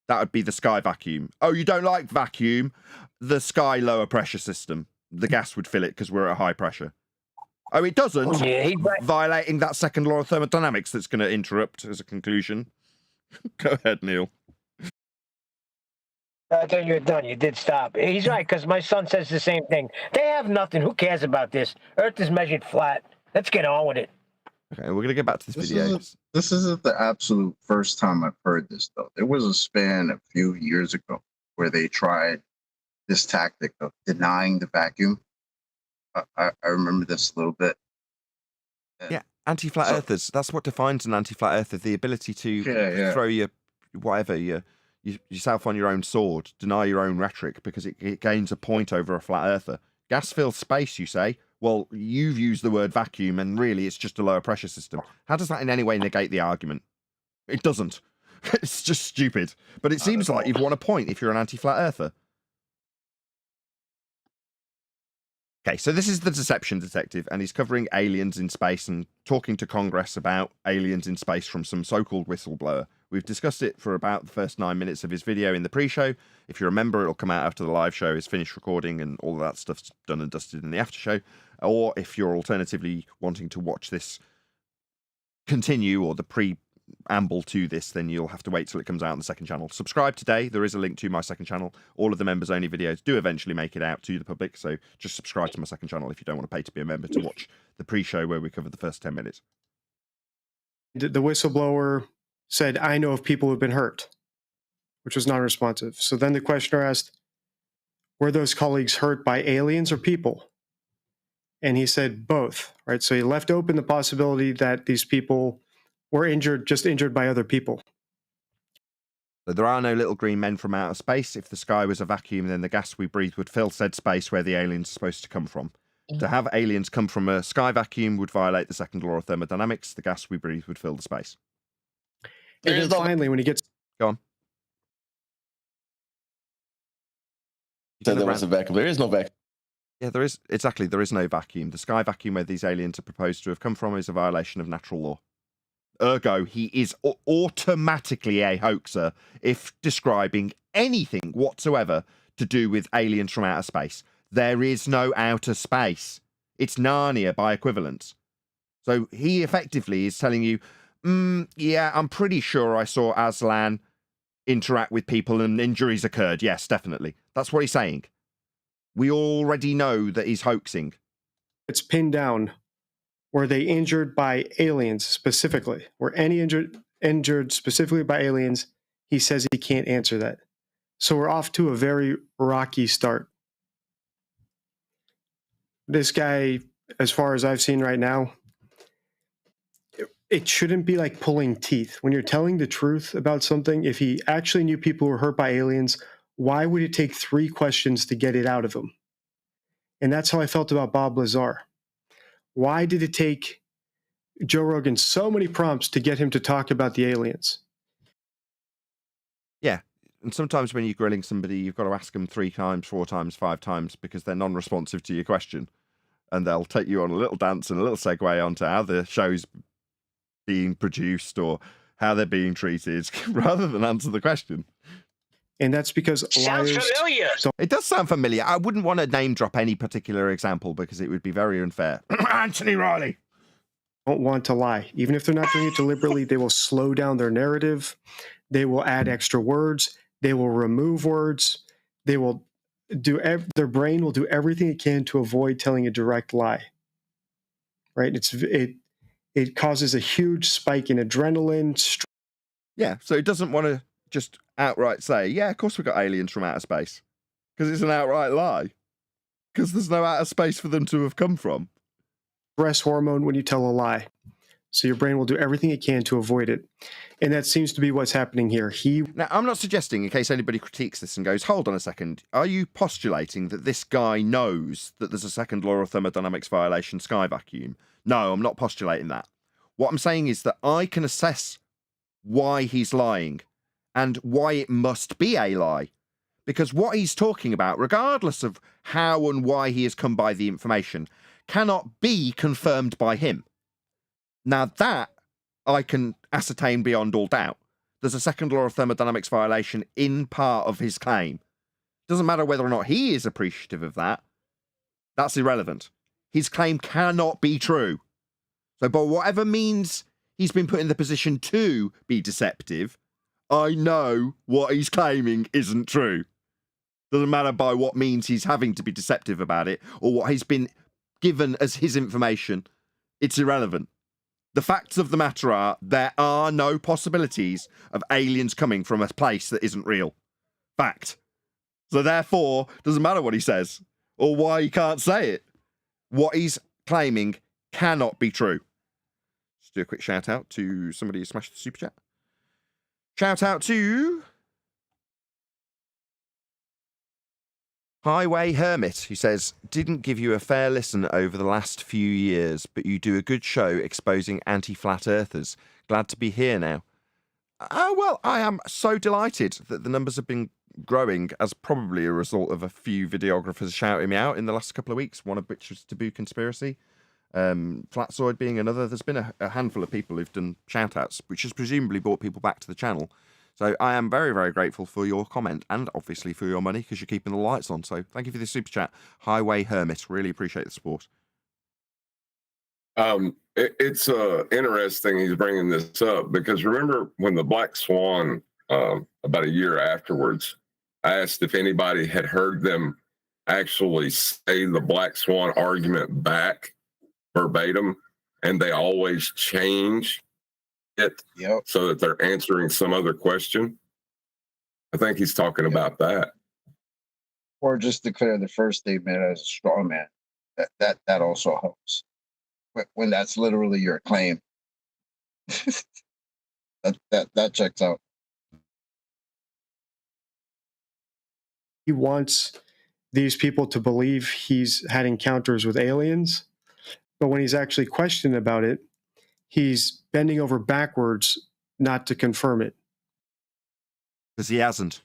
S1: That would be the sky vacuum. Oh, you don't like vacuum? The sky lower pressure system. The gas would fill it because we're at high pressure. Oh, it doesn't?
S4: Yeah,
S1: Violating that second law of thermodynamics that's going to interrupt as a conclusion. Go ahead, Neil.
S4: Then you're done. You did stop. He's right, because my son says the same thing. They have nothing. Who cares about this? Earth is measured flat. Let's get on with it.
S1: Okay, we're going to get back to this video.
S9: This isn't the absolute first time I've heard this, though. There was a span a few years ago where they tried this tactic of denying the vacuum. I remember this a little bit.
S1: Yeah, anti-flat earthers. That's what defines an anti-flat earther, the ability to throw your yourself on your own sword, deny your own rhetoric because it gains a point over a flat earther. Gas fills space, you say? Well, you've used the word vacuum, and really it's just a lower pressure system. How does that in any way negate the argument? It doesn't. It's just stupid. But it seems like you've won a point if you're an anti-flat earther. Okay, so this is the Deception Detective, and he's covering aliens in space and talking to Congress about aliens in space from some so-called whistleblower. We've discussed it for about the first 9 minutes of his video in the pre-show. If you remember, it'll come out after the live show is finished recording and all of that stuff's done and dusted in the after show. Or if you're alternatively wanting to watch this continue or the preamble to this, then you'll have to wait till it comes out on the second channel. Subscribe today. There is a link to my second channel. All of the members-only videos do eventually make it out to the public, so just subscribe to my second channel if you don't want to pay to be a member to watch the pre-show where we cover the first 10 minutes.
S13: The whistleblower said, I know of people who've been hurt, which was non-responsive. So then the questioner asked, were those colleagues hurt by aliens or people? And he said both, right? So he left open the possibility that these people were injured, just injured by other people.
S1: So there are no little green men from outer space. If the sky was a vacuum, then the gas we breathe would fill said space where the aliens are supposed to come from. To have aliens come from a sky vacuum would violate the second law of thermodynamics. The gas we breathe would fill the space.
S13: And then finally, when he gets...
S1: Go on.
S10: So there was a vacuum. There is no vacuum.
S1: Yeah, there is. Exactly, there is no vacuum. The sky vacuum where these aliens are proposed to have come from is a violation of natural law. Ergo, he is automatically a hoaxer if describing anything whatsoever to do with aliens from outer space. There is no outer space. It's Narnia by equivalence. So he effectively is telling you, yeah, I'm pretty sure I saw Aslan interact with people and injuries occurred. Yes, definitely. That's what he's saying. We already know that he's hoaxing.
S13: It's pinned down. Were they injured by aliens specifically? Were any injured specifically by aliens? He says he can't answer that. So we're off to a very rocky start. This guy, as far as I've seen right now, it shouldn't be like pulling teeth. When you're telling the truth about something, if he actually knew people were hurt by aliens, why would it take 3 questions to get it out of him? And that's how I felt about Bob Lazar. Why did it take Joe Rogan so many prompts to get him to talk about the aliens?
S1: Yeah. And sometimes when you're grilling somebody, you've got to ask them 3 times, 4 times, 5 times because they're non-responsive to your question. And they'll take you on a little dance and a little segue onto how the show's being produced or how they're being treated rather than answer the question.
S13: And that's because
S4: sounds
S13: liars...
S4: familiar.
S1: It does sound familiar. I wouldn't want to name drop any particular example because it would be very unfair. Anthony Riley.
S13: Don't want to lie. Even if they're not doing it deliberately, they will slow down their narrative. They will add extra words. They will remove words. They will do their brain will do everything it can to avoid telling a direct lie. Right? It causes a huge spike in adrenaline.
S1: Yeah, so it doesn't want to just outright say, yeah, of course we've got aliens from outer space. Because it's an outright lie. Because there's no outer space for them to have come from.
S13: Stress hormone when you tell a lie. So your brain will do everything it can to avoid it. And that seems to be what's happening here.
S1: Now, I'm not suggesting, in case anybody critiques this and goes, hold on a second, are you postulating that this guy knows that there's a second law of thermodynamics violation, sky vacuum? No, I'm not postulating that. What I'm saying is that I can assess why he's lying and why it must be a lie. Because what he's talking about, regardless of how and why he has come by the information, cannot be confirmed by him. Now that I can ascertain beyond all doubt. There's a second law of thermodynamics violation in part of his claim. Doesn't matter whether or not he is appreciative of that. That's irrelevant. His claim cannot be true. So by whatever means he's been put in the position to be deceptive, I know what he's claiming isn't true. Doesn't matter by what means he's having to be deceptive about it or what he's been given as his information. It's irrelevant. The facts of the matter are there are no possibilities of aliens coming from a place that isn't real. Fact. So therefore, doesn't matter what he says or why he can't say it. What he's claiming cannot be true. Just do a quick shout out to somebody who smashed the super chat. Shout out to Highway Hermit, who says, didn't give you a fair listen over the last few years, but you do a good show exposing anti-flat earthers. Glad to be here now. Well, I am so delighted that the numbers have been growing as probably a result of a few videographers shouting me out in the last couple of weeks, one of which was Taboo Conspiracy, Flatzoid being another. There's been a handful of people who've done shout-outs, which has presumably brought people back to the channel. So I am very, very grateful for your comment and obviously for your money because you're keeping the lights on. So thank you for the super chat. Highway Hermit. Really appreciate the support.
S12: It's interesting he's bringing this up because remember when the Black Swan, about a year afterwards, I asked if anybody had heard them actually say the Black Swan argument back verbatim, and they always change it so that they're answering some other question. I think he's talking about that.
S9: Or just declare the first statement as a straw man. That also helps. When that's literally your claim. that checks out.
S13: He wants these people to believe he's had encounters with aliens, but when he's actually questioned about it, he's bending over backwards not to confirm it.
S1: Because he hasn't.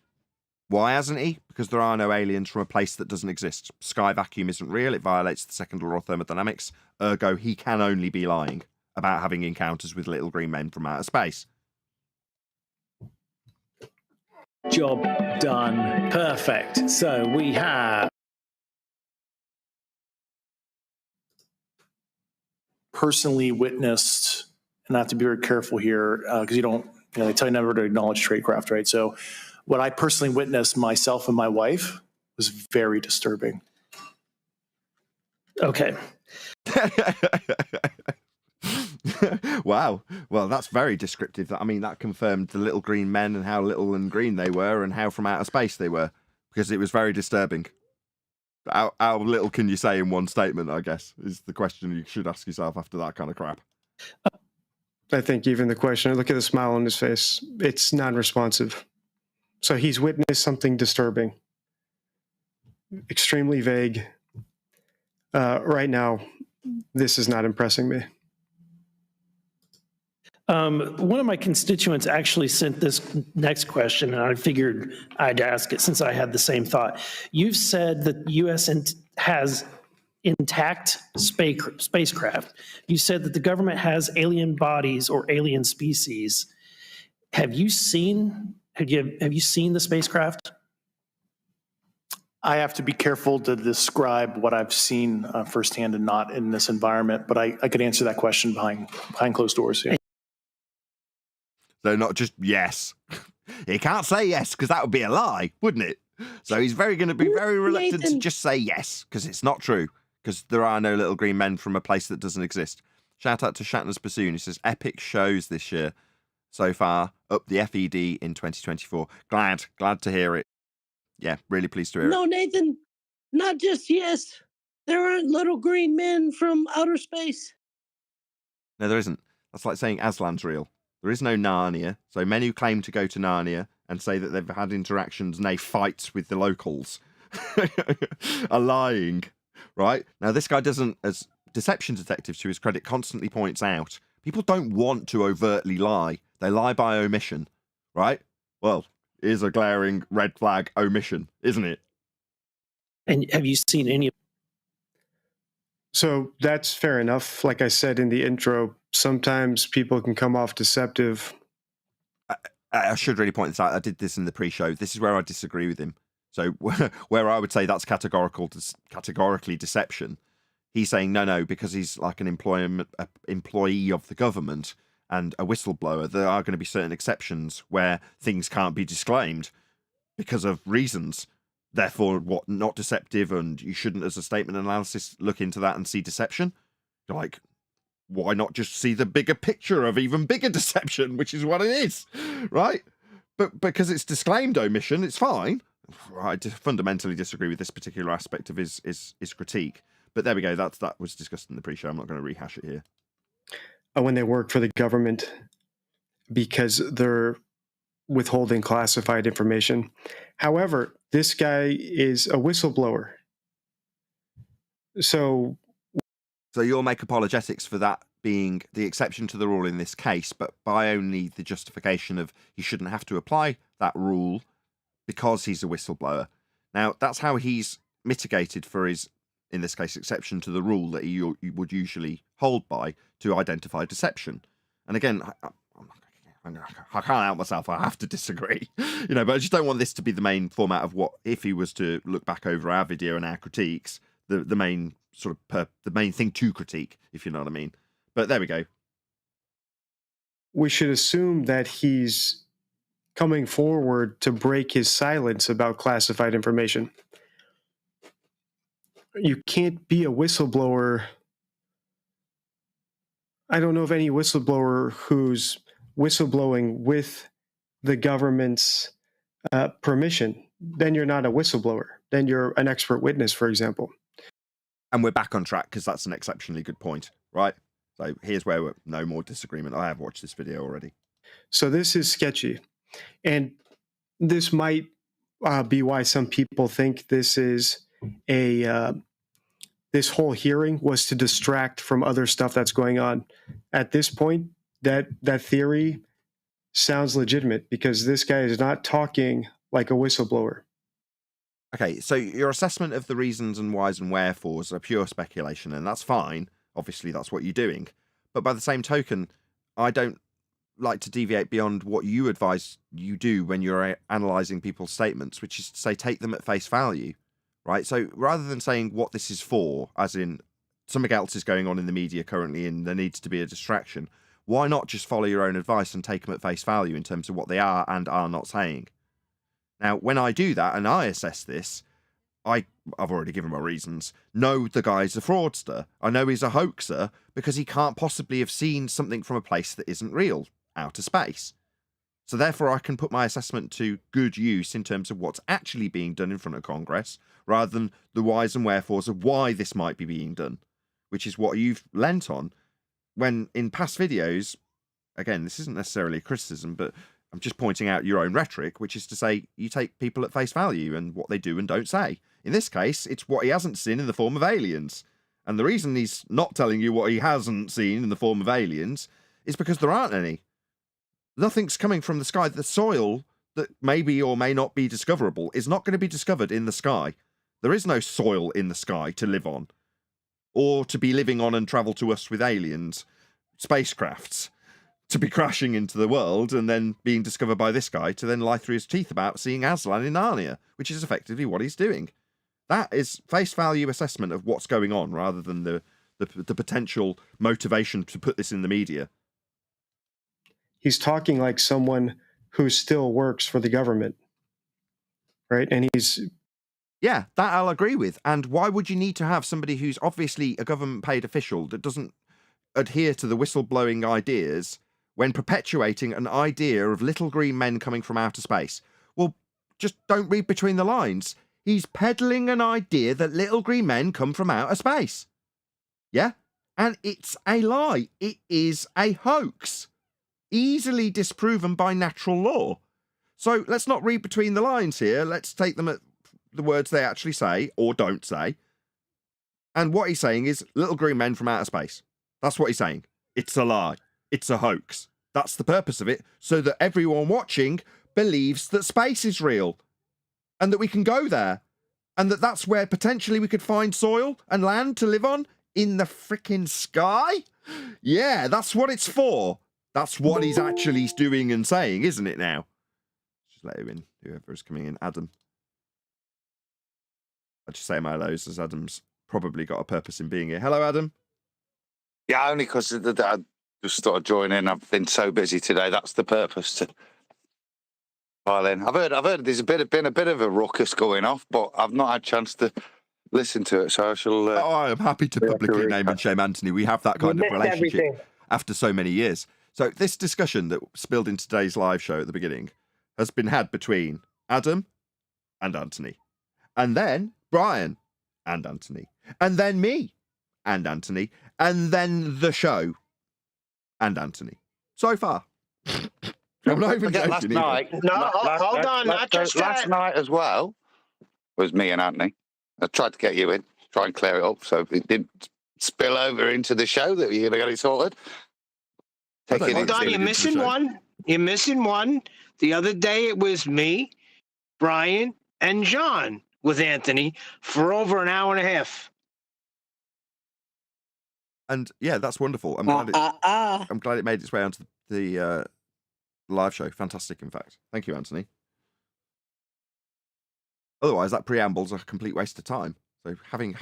S1: Why hasn't he? Because there are no aliens from a place that doesn't exist. Sky vacuum isn't real. It violates the second law of thermodynamics. Ergo, he can only be lying about having encounters with little green men from outer space.
S14: Job done. Perfect. So we have personally witnessed, and I have to be very careful here because you don't, they tell you never to acknowledge tradecraft, right? So what I personally witnessed myself and my wife was very disturbing. Okay.
S1: Wow. Well, that's very descriptive. I mean, that confirmed the little green men and how little and green they were and how from outer space they were, because it was very disturbing. How little can you say in one statement, I guess, is the question you should ask yourself after that kind of crap.
S13: I think even the question, look at the smile on his face. It's non-responsive. So he's witnessed something disturbing. Extremely vague. Right now, this is not impressing me.
S14: One of my constituents actually sent this next question, and I figured I'd ask it since I had the same thought. You've said that the U.S. has intact spacecraft. You said that the government has alien bodies or alien species. Have you seen the spacecraft?
S15: I have to be careful to describe what I've seen firsthand and not in this environment, but I could answer that question behind closed doors. Yeah.
S1: So not just yes. He can't say yes because that would be a lie, wouldn't it? So he's going to be very reluctant to just say yes because it's not true, because there are no little green men from a place that doesn't exist. Shout out to Shatner's Bassoon. He says, epic shows this year so far. Up the FED in 2024. Glad to hear it. Yeah, really pleased to hear it.
S16: No, Nathan, not just yes. There aren't little green men from outer space.
S1: No, there isn't. That's like saying Aslan's real. There is no Narnia, so men who claim to go to Narnia and say that they've had interactions, nay, fights with the locals, are lying, right? Now, this guy doesn't, as deception detective to his credit, constantly points out, people don't want to overtly lie. They lie by omission, right? Well, here's a glaring red flag omission, isn't it?
S14: And have you seen any?
S13: So that's fair enough. Like I said in the intro, sometimes people can come off deceptive.
S1: I should really point this out. I did this in the pre-show. This is where I disagree with him. So where I would say that's categorically deception, he's saying no, because he's like an employee of the government and a whistleblower. There are going to be certain exceptions where things can't be disclaimed because of reasons. Therefore, what, not deceptive, and you shouldn't, as a statement analysis, look into that and see deception? Like, why not just see the bigger picture of even bigger deception, which is what it is, right? But because it's disclaimed omission, it's fine. I fundamentally disagree with this particular aspect of his critique. But there we go. That was discussed in the pre-show. I'm not going to rehash it here.
S13: When they work for the government, because they're withholding classified information. However, this guy is a whistleblower. So
S1: you'll make apologetics for that being the exception to the rule in this case, but by only the justification of he shouldn't have to apply that rule because he's a whistleblower. Now, that's how he's mitigated for his, in this case, exception to the rule that he would usually hold by to identify deception. And again, I can't help myself. I have to disagree, but I just don't want this to be the main format of what, if he was to look back over our video and our critiques, the main the main thing to critique, if you know what I mean. But there we go.
S13: We should assume that he's coming forward to break his silence about classified information. You can't be a whistleblower. I don't know of any whistleblower who's whistleblowing with the government's permission. Then you're not a whistleblower. Then you're an expert witness, for example.
S1: And we're back on track because that's an exceptionally good point, right? So here's where we're no more disagreement. I have watched this video already.
S13: So this is sketchy. And this might be why some people think this is this whole hearing was to distract from other stuff that's going on. At this point, that theory sounds legitimate because this guy is not talking like a whistleblower.
S1: Okay, so your assessment of the reasons and whys and wherefores are pure speculation, and that's fine. Obviously, that's what you're doing. But by the same token, I don't like to deviate beyond what you advise you do when you're analysing people's statements, which is to say take them at face value, right? So rather than saying what this is for, as in something else is going on in the media currently and there needs to be a distraction, why not just follow your own advice and take them at face value in terms of what they are and are not saying? Now, when I do that and I assess this, I've already given my reasons. No, the guy's a fraudster. I know he's a hoaxer because he can't possibly have seen something from a place that isn't real, outer space. So therefore, I can put my assessment to good use in terms of what's actually being done in front of Congress, rather than the whys and wherefores of why this might be being done, which is what you've lent on. When in past videos, again, this isn't necessarily a criticism, but I'm just pointing out your own rhetoric, which is to say you take people at face value and what they do and don't say. In this case, it's what he hasn't seen in the form of aliens. And the reason he's not telling you what he hasn't seen in the form of aliens is because there aren't any. Nothing's coming from the sky. The soil that may be or may not be discoverable is not going to be discovered in the sky. There is no soil in the sky to live on, or to be living on and travel to us with aliens, spacecrafts, to be crashing into the world and then being discovered by this guy to then lie through his teeth about seeing Aslan in Narnia, which is effectively what he's doing. That is face value assessment of what's going on rather than the potential motivation to put this in the media.
S13: He's talking like someone who still works for the government, right? And he's...
S1: Yeah, that I'll agree with. And why would you need to have somebody who's obviously a government-paid official that doesn't adhere to the whistleblowing ideas when perpetuating an idea of little green men coming from outer space? Well, just don't read between the lines. He's peddling an idea that little green men come from outer space. Yeah? And it's a lie. It is a hoax. Easily disproven by natural law. So let's not read between the lines here. Let's take them at the words they actually say or don't say. And what he's saying is little green men from outer space. That's what he's saying. It's a lie. It's a hoax. That's the purpose of it, so that everyone watching believes that space is real and that we can go there and that that's where potentially we could find soil and land to live on in the freaking sky. Yeah, that's what it's for. That's what he's actually doing and saying, isn't it now? Just let him in, whoever is coming in. Adam. I'll just say my hellos as Adam's probably got a purpose in being here. Hello, Adam.
S17: Yeah, only because I just thought I'd join in. I've been so busy today. That's the purpose to pile in. I've heard there's been a bit of a ruckus going off, but I've not had a chance to listen to it. So I shall.
S1: I am happy to publicly name and shame Anthony. We have that kind of relationship after so many years. So this discussion that spilled into today's live show at the beginning has been had between Adam and Anthony, and then Brian and Anthony, and then me and Anthony, and then the show and Anthony. So far. I'm not even joking.
S17: Last night,
S4: hold on, not just
S17: last night as well was me and Anthony. I tried to get you in, try and clear it up, so it didn't spill over into the show that you're going to get it sorted.
S4: Hold on, you're missing one. You're missing one. The other day it was me, Brian, and John with Anthony for over an hour and a half.
S1: And yeah, that's wonderful. I'm glad it made its way onto the live show. Fantastic, in fact. Thank you, Anthony. Otherwise, that preamble's a complete waste of time. So having to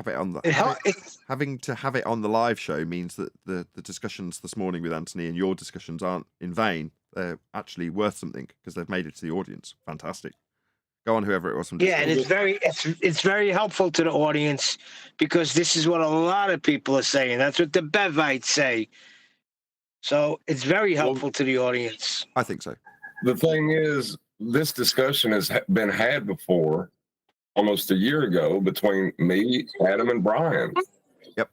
S1: have it on the live show means that the discussions this morning with Anthony and your discussions aren't in vain. They're actually worth something because they've made it to the audience. Fantastic. Go on, whoever it was.
S4: Yeah, and it's very helpful to the audience because this is what a lot of people are saying. That's what the Bevites say. So it's very helpful to the audience.
S1: I think so.
S12: The thing is, this discussion has been had before almost a year ago between me, Adam, and Brian.
S1: Yep.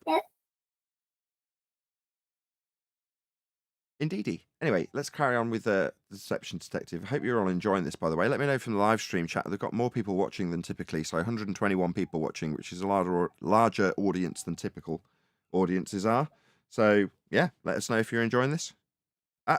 S1: Indeedy. Anyway, let's carry on with the Deception Detective. I hope you're all enjoying this, by the way. Let me know from the live stream chat. They've got more people watching than typically, so 121 people watching, which is a larger audience than typical audiences are. So, yeah, let us know if you're enjoying this.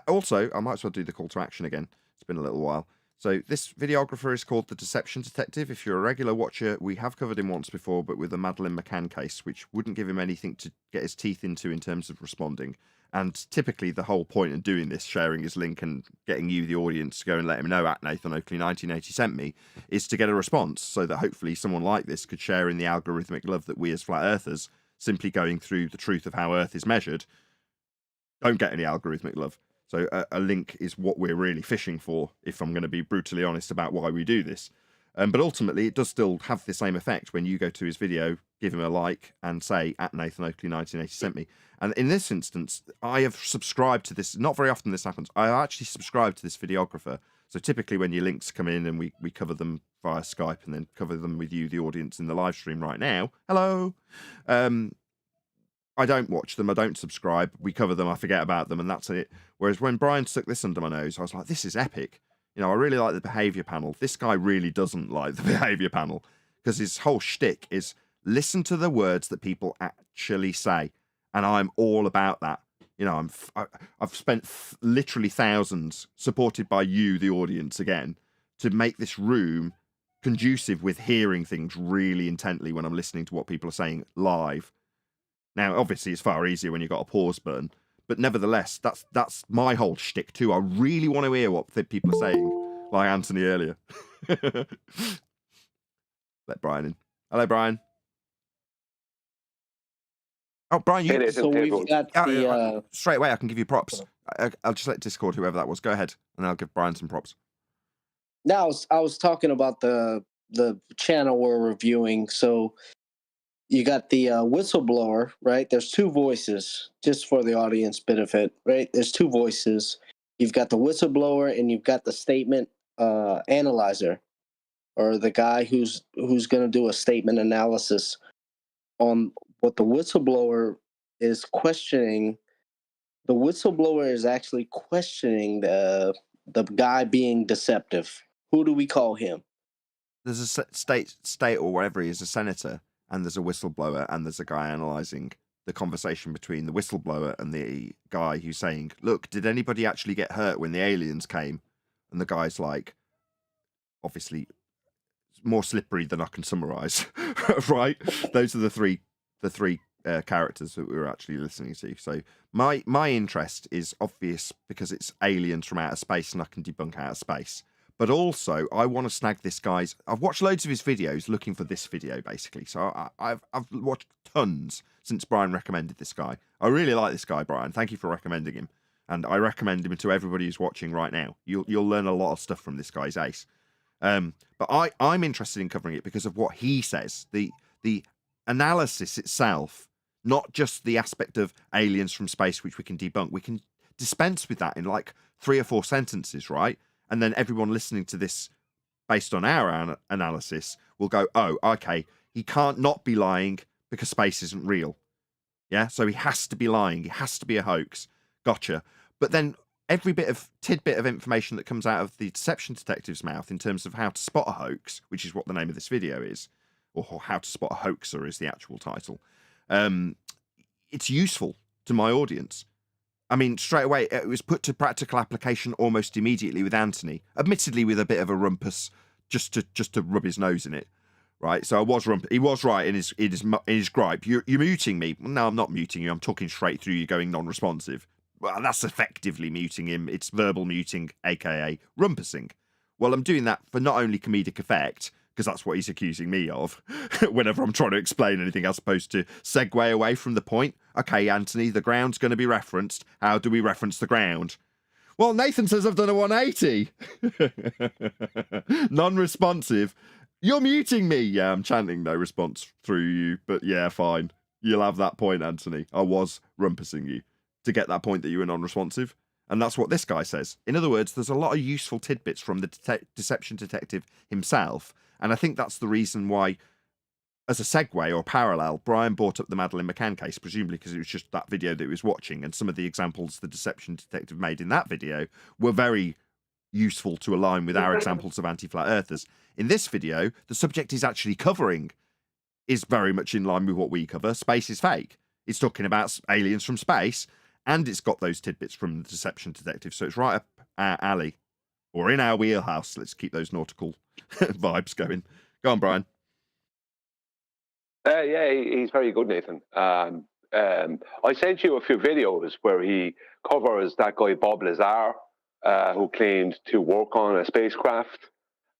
S1: Also, I might as well do the call to action again. It's been a little while. So this videographer is called the Deception Detective. If you're a regular watcher, we have covered him once before, but with the Madeleine McCann case, which wouldn't give him anything to get his teeth into in terms of responding. And typically the whole point of doing this, sharing his link and getting you, the audience, to go and let him know at Nathan Oakley 1980 sent me, is to get a response so that hopefully someone like this could share in the algorithmic love that we as flat earthers, simply going through the truth of how Earth is measured, don't get any algorithmic love. So a link is what we're really fishing for, if I'm going to be brutally honest about why we do this. But ultimately, it does still have the same effect when you go to his video, give him a like, and say, at Nathan Oakley 1980 sent me. And in this instance, I have subscribed to this. Not very often this happens. I actually subscribe to this videographer. So typically when your links come in and we cover them via Skype and then cover them with you, the audience, in the live stream right now. Hello. I don't watch them. I don't subscribe. We cover them. I forget about them, and that's it. Whereas when Brian stuck this under my nose, I was like, this is epic. You know, I really like the behavior panel. This guy really doesn't like the behavior panel because his whole shtick is listen to the words that people actually say. And I'm all about that. You know, I've spent literally thousands, supported by you, the audience, again, to make this room conducive with hearing things really intently when I'm listening to what people are saying live. Now, obviously, it's far easier when you've got a pause button, but nevertheless, that's my whole shtick too. I really want to hear what people are saying, like Anthony earlier. Let Brian in. Hello, Brian. Oh, Brian, you.
S3: So we've got the
S1: straight away. I can give you props. I'll just let Discord, whoever that was, go ahead, and I'll give Brian some props.
S3: Now I was talking about the channel we're reviewing. So you got the Whistleblower, right? There's two voices, just for the audience benefit, right? There's two voices. You've got the Whistleblower and you've got the statement analyzer, or the guy who's going to do a statement analysis on what the Whistleblower is questioning. The whistleblower is actually questioning the guy being deceptive. Who do we call him?
S1: There's a state or whatever he is, a senator, and there's a whistleblower, and there's a guy analysing the conversation between the whistleblower and the guy who's saying, look, did anybody actually get hurt when the aliens came? And the guy's like, obviously, more slippery than I can summarise, right? Those are the three characters that we were actually listening to. So my interest is obvious because it's aliens from outer space and I can debunk outer space. But also, I want to snag this guy's... I've watched loads of his videos looking for this video, basically. So I've watched tons since Brian recommended this guy. I really like this guy, Brian. Thank you for recommending him. And I recommend him to everybody who's watching right now. You'll learn a lot of stuff from this guy's ace. But I'm interested in covering it because of what he says. The analysis itself, not just the aspect of aliens from space, which we can debunk. We can dispense with that in like 3 or 4 sentences, right? And then everyone listening to this based on our analysis will go, oh, okay, he can't not be lying because space isn't real. Yeah, so he has to be lying. He has to be a hoax. Gotcha. But then every tidbit of information that comes out of the deception detective's mouth in terms of how to spot a hoax, which is what the name of this video is, or how to spot a hoaxer is the actual title, it's useful to my audience. I mean, straight away, it was put to practical application almost immediately with Anthony, admittedly with a bit of a rumpus, just to rub his nose in it, right? So he was right in his gripe. You're muting me. No, I'm not muting you. I'm talking straight through you, going non-responsive. Well, that's effectively muting him. It's verbal muting, aka rumpusing. Well, I'm doing that for not only comedic effect, because that's what he's accusing me of whenever I'm trying to explain anything as opposed to segue away from the point. Okay, Anthony, the ground's going to be referenced. How do we reference the ground? Well, Nathan says I've done a 180. Non-responsive. You're muting me. Yeah, I'm chanting no response through you, but yeah, fine. You'll have that point, Anthony. I was rumpusing you to get that point that you were non-responsive. And that's what this guy says. In other words, there's a lot of useful tidbits from the deception detective himself. And I think that's the reason why, as a segue or parallel, Brian brought up the Madeleine McCann case, presumably because it was just that video that he was watching. And some of the examples the deception detective made in that video were very useful to align with our examples of anti-flat earthers. In this video, the subject he's actually covering is very much in line with what we cover. Space is fake. It's talking about aliens from space, and it's got those tidbits from the deception detective. So it's right up our alley, or in our wheelhouse. Let's keep those nautical vibes going. Go on, Brian.
S18: Yeah, he's very good, Nathan. I sent you a few videos where he covers that guy Bob Lazar, who claimed to work on a spacecraft,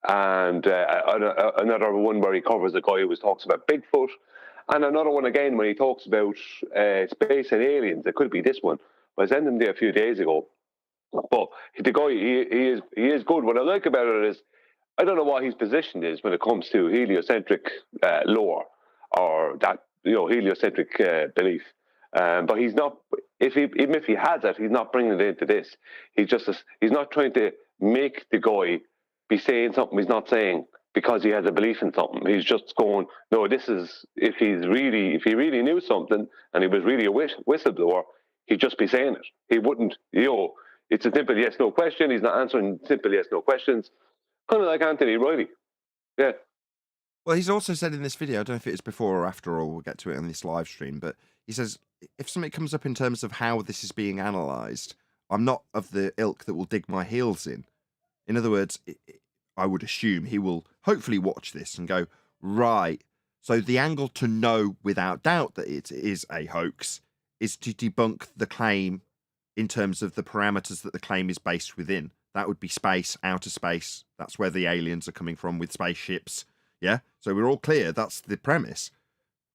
S18: and another one where he covers a guy who talks about Bigfoot, and another one again when he talks about space and aliens. It could be this one. I sent him there a few days ago. But the guy, he is good. What I like about it is, I don't know what his position is when it comes to heliocentric lore or that heliocentric belief. But he's not. Even if he has it, he's not bringing it into this. He's not trying to make the guy be saying something he's not saying because he has a belief in something. He's just going, no, this is if he really knew something and he was really a whistleblower, he'd just be saying it. He wouldn't, it's a simple yes no question. He's not answering simple yes no questions. Kind of like Anthony Riley. Yeah.
S1: Well, he's also said in this video, I don't know if it is before or after, or we'll get to it on this live stream, but he says, if something comes up in terms of how this is being analysed, I'm not of the ilk that will dig my heels in. In other words, I would assume he will hopefully watch this and go, right, so the angle to know without doubt that it is a hoax is to debunk the claim in terms of the parameters that the claim is based within. That would be space, outer space. That's where the aliens are coming from with spaceships. Yeah? So we're all clear. That's the premise.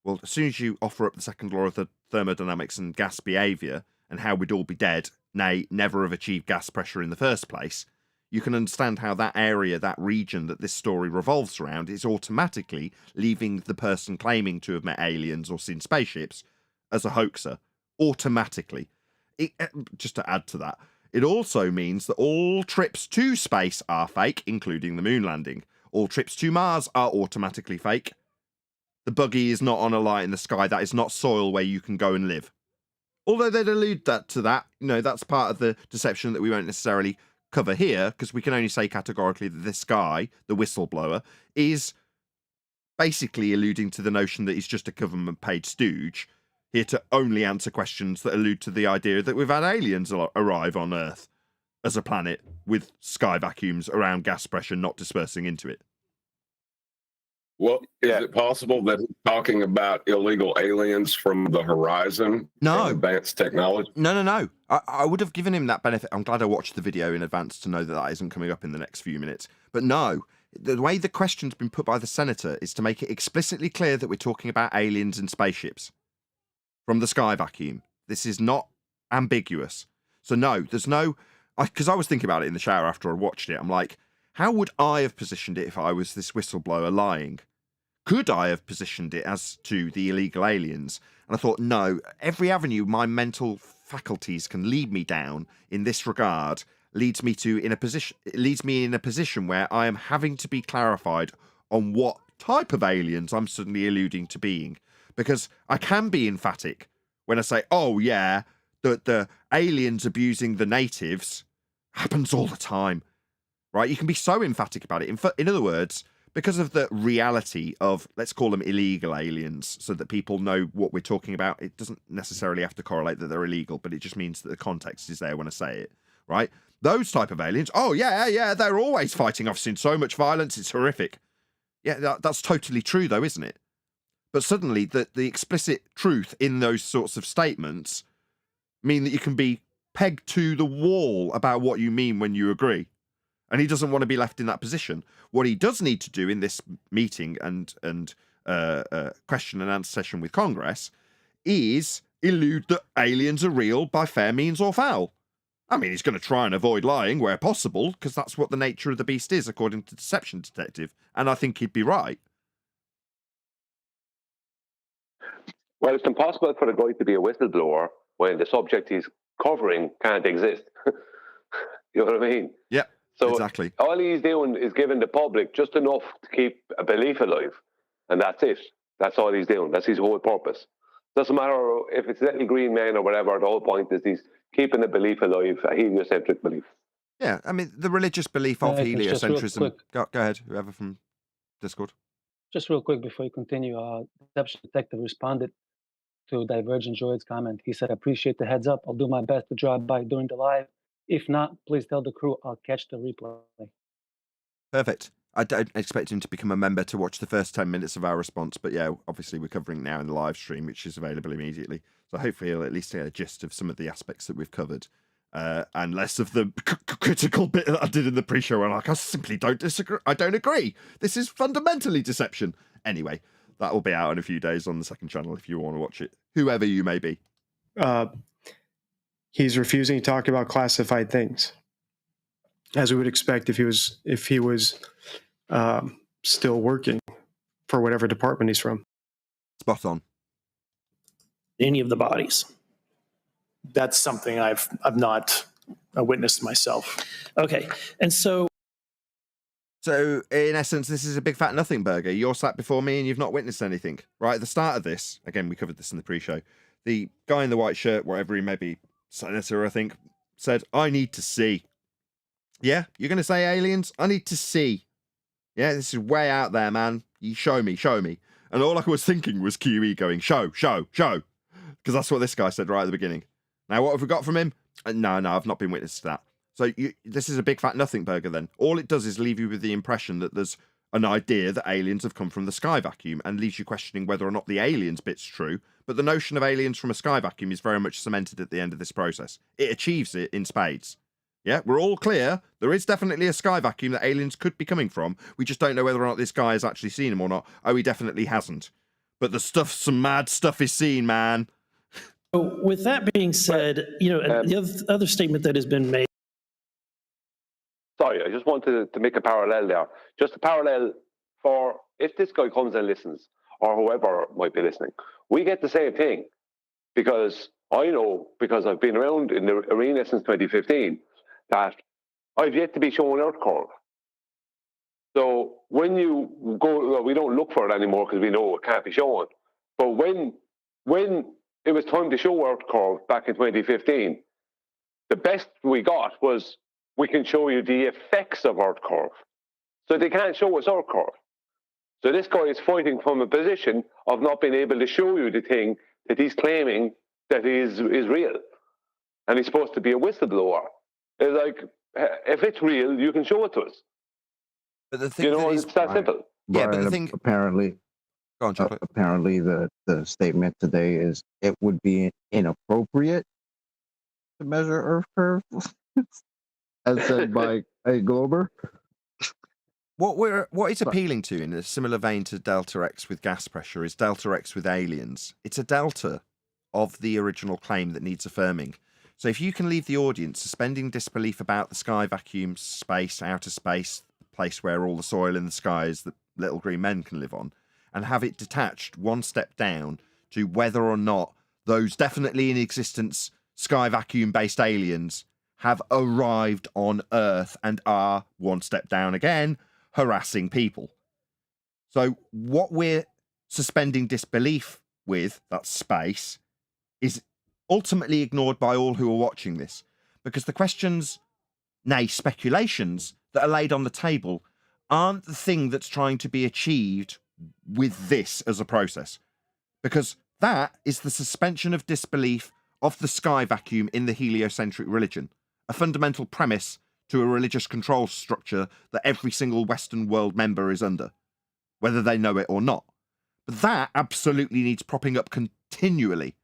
S1: Well, as soon as you offer up the second law of the thermodynamics and gas behaviour and how we'd all be dead, nay, never have achieved gas pressure in the first place, you can understand how that area, that region that this story revolves around is automatically leaving the person claiming to have met aliens or seen spaceships as a hoaxer. Automatically. Just to add to that, it also means that all trips to space are fake, including the moon landing. All trips to Mars are automatically fake. The buggy is not on a light in the sky. That is not soil where you can go and live. Although they'd allude to that, that's part of the deception that we won't necessarily cover here, because we can only say categorically that this guy, the whistleblower, is basically alluding to the notion that he's just a government-paid stooge, here to only answer questions that allude to the idea that we've had aliens arrive on Earth as a planet with sky vacuums around gas pressure not dispersing into it.
S12: Well, is it possible that he's talking about illegal aliens from the horizon?
S1: No.
S12: And advanced technology?
S1: No. I would have given him that benefit. I'm glad I watched the video in advance to know that that isn't coming up in the next few minutes. But no, the way the question's been put by the senator is to make it explicitly clear that we're talking about aliens and spaceships from the sky vacuum. This is not ambiguous. So no, there's no... Because I was thinking about it in the shower after I watched it. I'm like, how would I have positioned it if I was this whistleblower lying? Could I have positioned it as to the illegal aliens? And I thought, no, every avenue my mental faculties can lead me down in this regard leads me in a position where I am having to be clarified on what type of aliens I'm suddenly alluding to being. Because I can be emphatic when I say, oh yeah, the aliens abusing the natives happens all the time, right? You can be so emphatic about it. In other words, because of the reality of, let's call them illegal aliens, so that people know what we're talking about, it doesn't necessarily have to correlate that they're illegal, but it just means that the context is there when I say it, right? Those type of aliens, oh yeah, they're always fighting. I've seen so much violence, it's horrific. Yeah, that's totally true though, isn't it? But suddenly the explicit truth in those sorts of statements mean that you can be pegged to the wall about what you mean when you agree. And he doesn't want to be left in that position. What he does need to do in this meeting and question and answer session with Congress is elude that aliens are real by fair means or foul. I mean, he's going to try and avoid lying where possible, because that's what the nature of the beast is, according to Deception Detective. And I think he'd be right.
S18: Well, it's impossible for a guy to be a whistleblower when the subject he's covering can't exist. You know what I mean?
S1: Yeah,
S18: so
S1: exactly.
S18: All he's doing is giving the public just enough to keep a belief alive. And that's it. That's all he's doing. That's his whole purpose. Doesn't matter if it's little green man or whatever, the whole point is he's keeping the belief alive, a heliocentric belief.
S1: Yeah, I mean, the religious belief of heliocentrism. Go ahead, whoever from Discord.
S19: Just real quick before you continue, Deception Detective responded to Divergent Droid's comment. He said, appreciate the heads up. I'll do my best to drop by during the live. If not, please tell the crew I'll catch the replay.
S1: Perfect. I don't expect him to become a member to watch the first 10 minutes of our response, but yeah, obviously we're covering it now in the live stream, which is available immediately. So hopefully he'll at least get a gist of some of the aspects that we've covered, and less of the critical bit that I did in the pre-show where I'm like, I simply don't disagree. I don't agree. This is fundamentally deception. Anyway, that will be out in a few days on the second channel if you want to watch it, whoever you may be.
S13: He's refusing to talk about classified things, as we would expect if he was still working for whatever department he's from.
S1: Spot on.
S14: Any of the bodies.
S15: That's something I've not witnessed myself.
S14: Okay, and so
S1: in essence, this is a big fat nothing burger. You're sat before me and you've not witnessed anything. Right at the start of this, again, we covered this in the pre-show, the guy in the white shirt, whatever he may be, senator, I think, said, I need to see. Yeah, you're going to say aliens? I need to see. Yeah, this is way out there, man. You show me. And all I was thinking was QE going, show. Because that's what this guy said right at the beginning. Now, what have we got from him? No, I've not been witness to that. So this is a big fat nothing burger then. All it does is leave you with the impression that there's an idea that aliens have come from the sky vacuum and leaves you questioning whether or not the aliens bit's true. But the notion of aliens from a sky vacuum is very much cemented at the end of this process. It achieves it in spades. Yeah, we're all clear. There is definitely a sky vacuum that aliens could be coming from. We just don't know whether or not this guy has actually seen him or not. Oh, he definitely hasn't. But some mad stuff is seen, man.
S14: So with that being said, the other statement that has been made.
S18: Sorry, I just wanted to make a parallel there. Just a parallel for if this guy comes and listens, or whoever might be listening, we get the same thing. Because I know, because I've been around in the arena since 2015, that I've yet to be shown an earth curve. So when you go, well, we don't look for it anymore because we know it can't be shown. But when it was time to show Earth curve back in 2015. The best we got was, we can show you the effects of Earth curve. So they can't show us Earth curve. So this guy is fighting from a position of not being able to show you the thing that he's claiming that is real. And he's supposed to be a whistleblower. It's like, if it's real, you can show it to us.
S1: But the thing
S18: it's that simple.
S1: Yeah, but the thing...
S9: Apparently,
S1: Go on, Chocolate.
S9: apparently the statement today is it would be inappropriate to measure Earth curve, as said by a Glober.
S1: What it's appealing to, in a similar vein to Delta X with gas pressure, is Delta X with aliens. It's a delta of the original claim that needs affirming. So if you can leave the audience suspending disbelief about the sky vacuum, space, outer space, the place where all the soil in the sky is that little green men can live on, and have it detached one step down to whether or not those definitely in existence sky vacuum-based aliens have arrived on Earth and are, one step down again, harassing people. So what we're suspending disbelief with, that's space, is ultimately ignored by all who are watching this, because the questions, nay, speculations, that are laid on the table aren't the thing that's trying to be achieved with this as a process, because that is the suspension of disbelief of the sky vacuum in the heliocentric religion, a fundamental premise to a religious control structure that every single Western world member is under, whether they know it or not. But that absolutely needs propping up continually.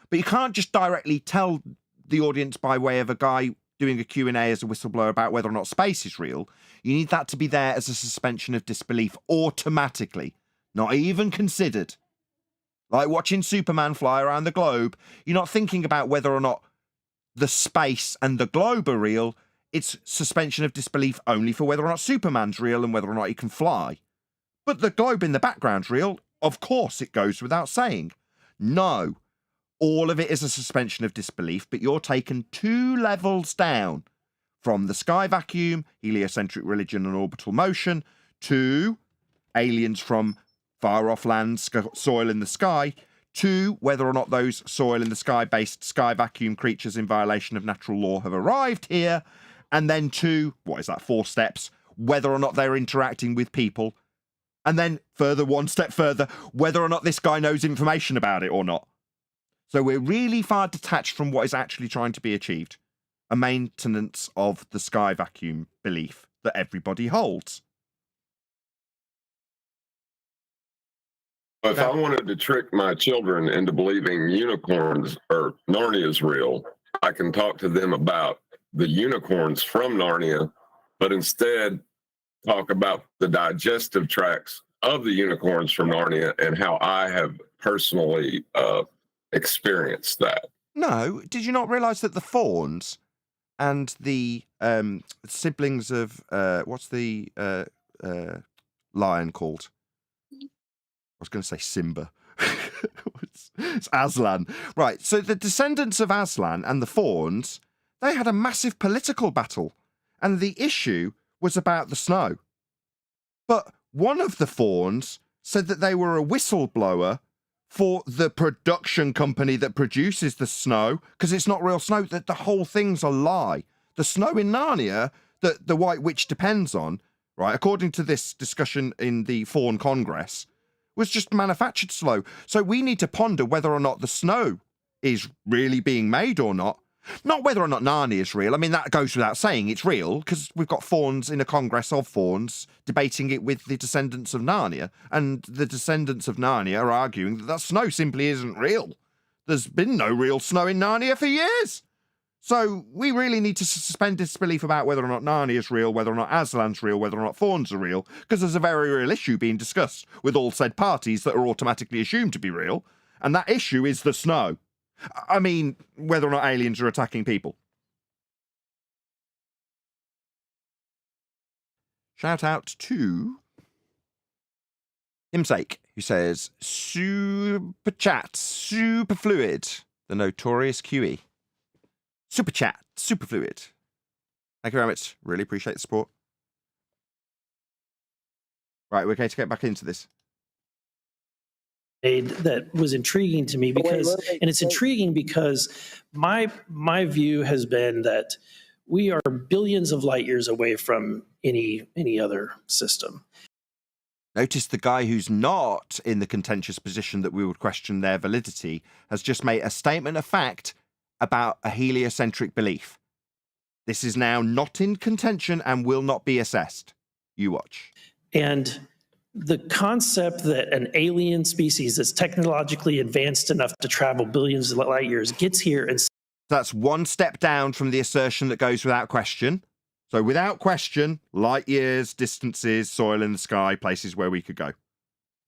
S1: But you can't just directly tell the audience by way of a guy doing a Q&A as a whistleblower about whether or not space is real. You need that to be there as a suspension of disbelief automatically, not even considered. Like watching Superman fly around the globe, you're not thinking about whether or not the space and the globe are real. It's suspension of disbelief only for whether or not Superman's real and whether or not he can fly. But the globe in the background's real. Of course it goes without saying. No. All of it is a suspension of disbelief, but you're taken 2 levels down from the sky vacuum, heliocentric religion and orbital motion, to aliens from far off lands, soil in the sky, to whether or not those soil in the sky based sky vacuum creatures in violation of natural law have arrived here, and then to, 4 steps, whether or not they're interacting with people, and then further, 1 step further, whether or not this guy knows information about it or not. So we're really far detached from what is actually trying to be achieved, a maintenance of the sky vacuum belief that everybody holds.
S12: If I wanted to trick my children into believing unicorns or Narnia is real, I can talk to them about the unicorns from Narnia, but instead talk about the digestive tracts of the unicorns from Narnia and how I have personally experienced that.
S1: No, did you not realise that the fawns and the siblings of what's the lion called? I was going to say Simba. It's Aslan. Right, so the descendants of Aslan and the fawns, they had a massive political battle, and the issue was about the snow. But one of the fawns said that they were a whistleblower for the production company that produces the snow, because it's not real snow, that the whole thing's a lie. The snow in Narnia that the White Witch depends on, right, according to this discussion in the Fawn Congress, was just manufactured snow. So we need to ponder whether or not the snow is really being made or not. Not whether or not Narnia is real. I mean, that goes without saying. It's real, because we've got fawns in a Congress of fawns debating it with the descendants of Narnia. And the descendants of Narnia are arguing that snow simply isn't real. There's been no real snow in Narnia for years. So we really need to suspend disbelief about whether or not Narnia is real, whether or not Aslan's real, whether or not fawns are real, because there's a very real issue being discussed with all said parties that are automatically assumed to be real. And that issue is the snow. I mean, whether or not aliens are attacking people. Shout out to Himsake, who says, super chat, super fluid, the notorious QE. Super chat, super fluid. Thank you very much. Really appreciate the support. Right, we're going to get back into this.
S14: that was intriguing to me because, and it's intriguing because my view has been that we are billions of light years away from any other system.
S1: Notice the guy who's not in the contentious position that we would question their validity has just made a statement of fact about a heliocentric belief. This is now not in contention and will not be assessed. You watch.
S14: And the concept that an alien species that's technologically advanced enough to travel billions of light years gets here and...
S1: That's one step down from the assertion that goes without question. So without question, light years, distances, soil in the sky, places where we could go.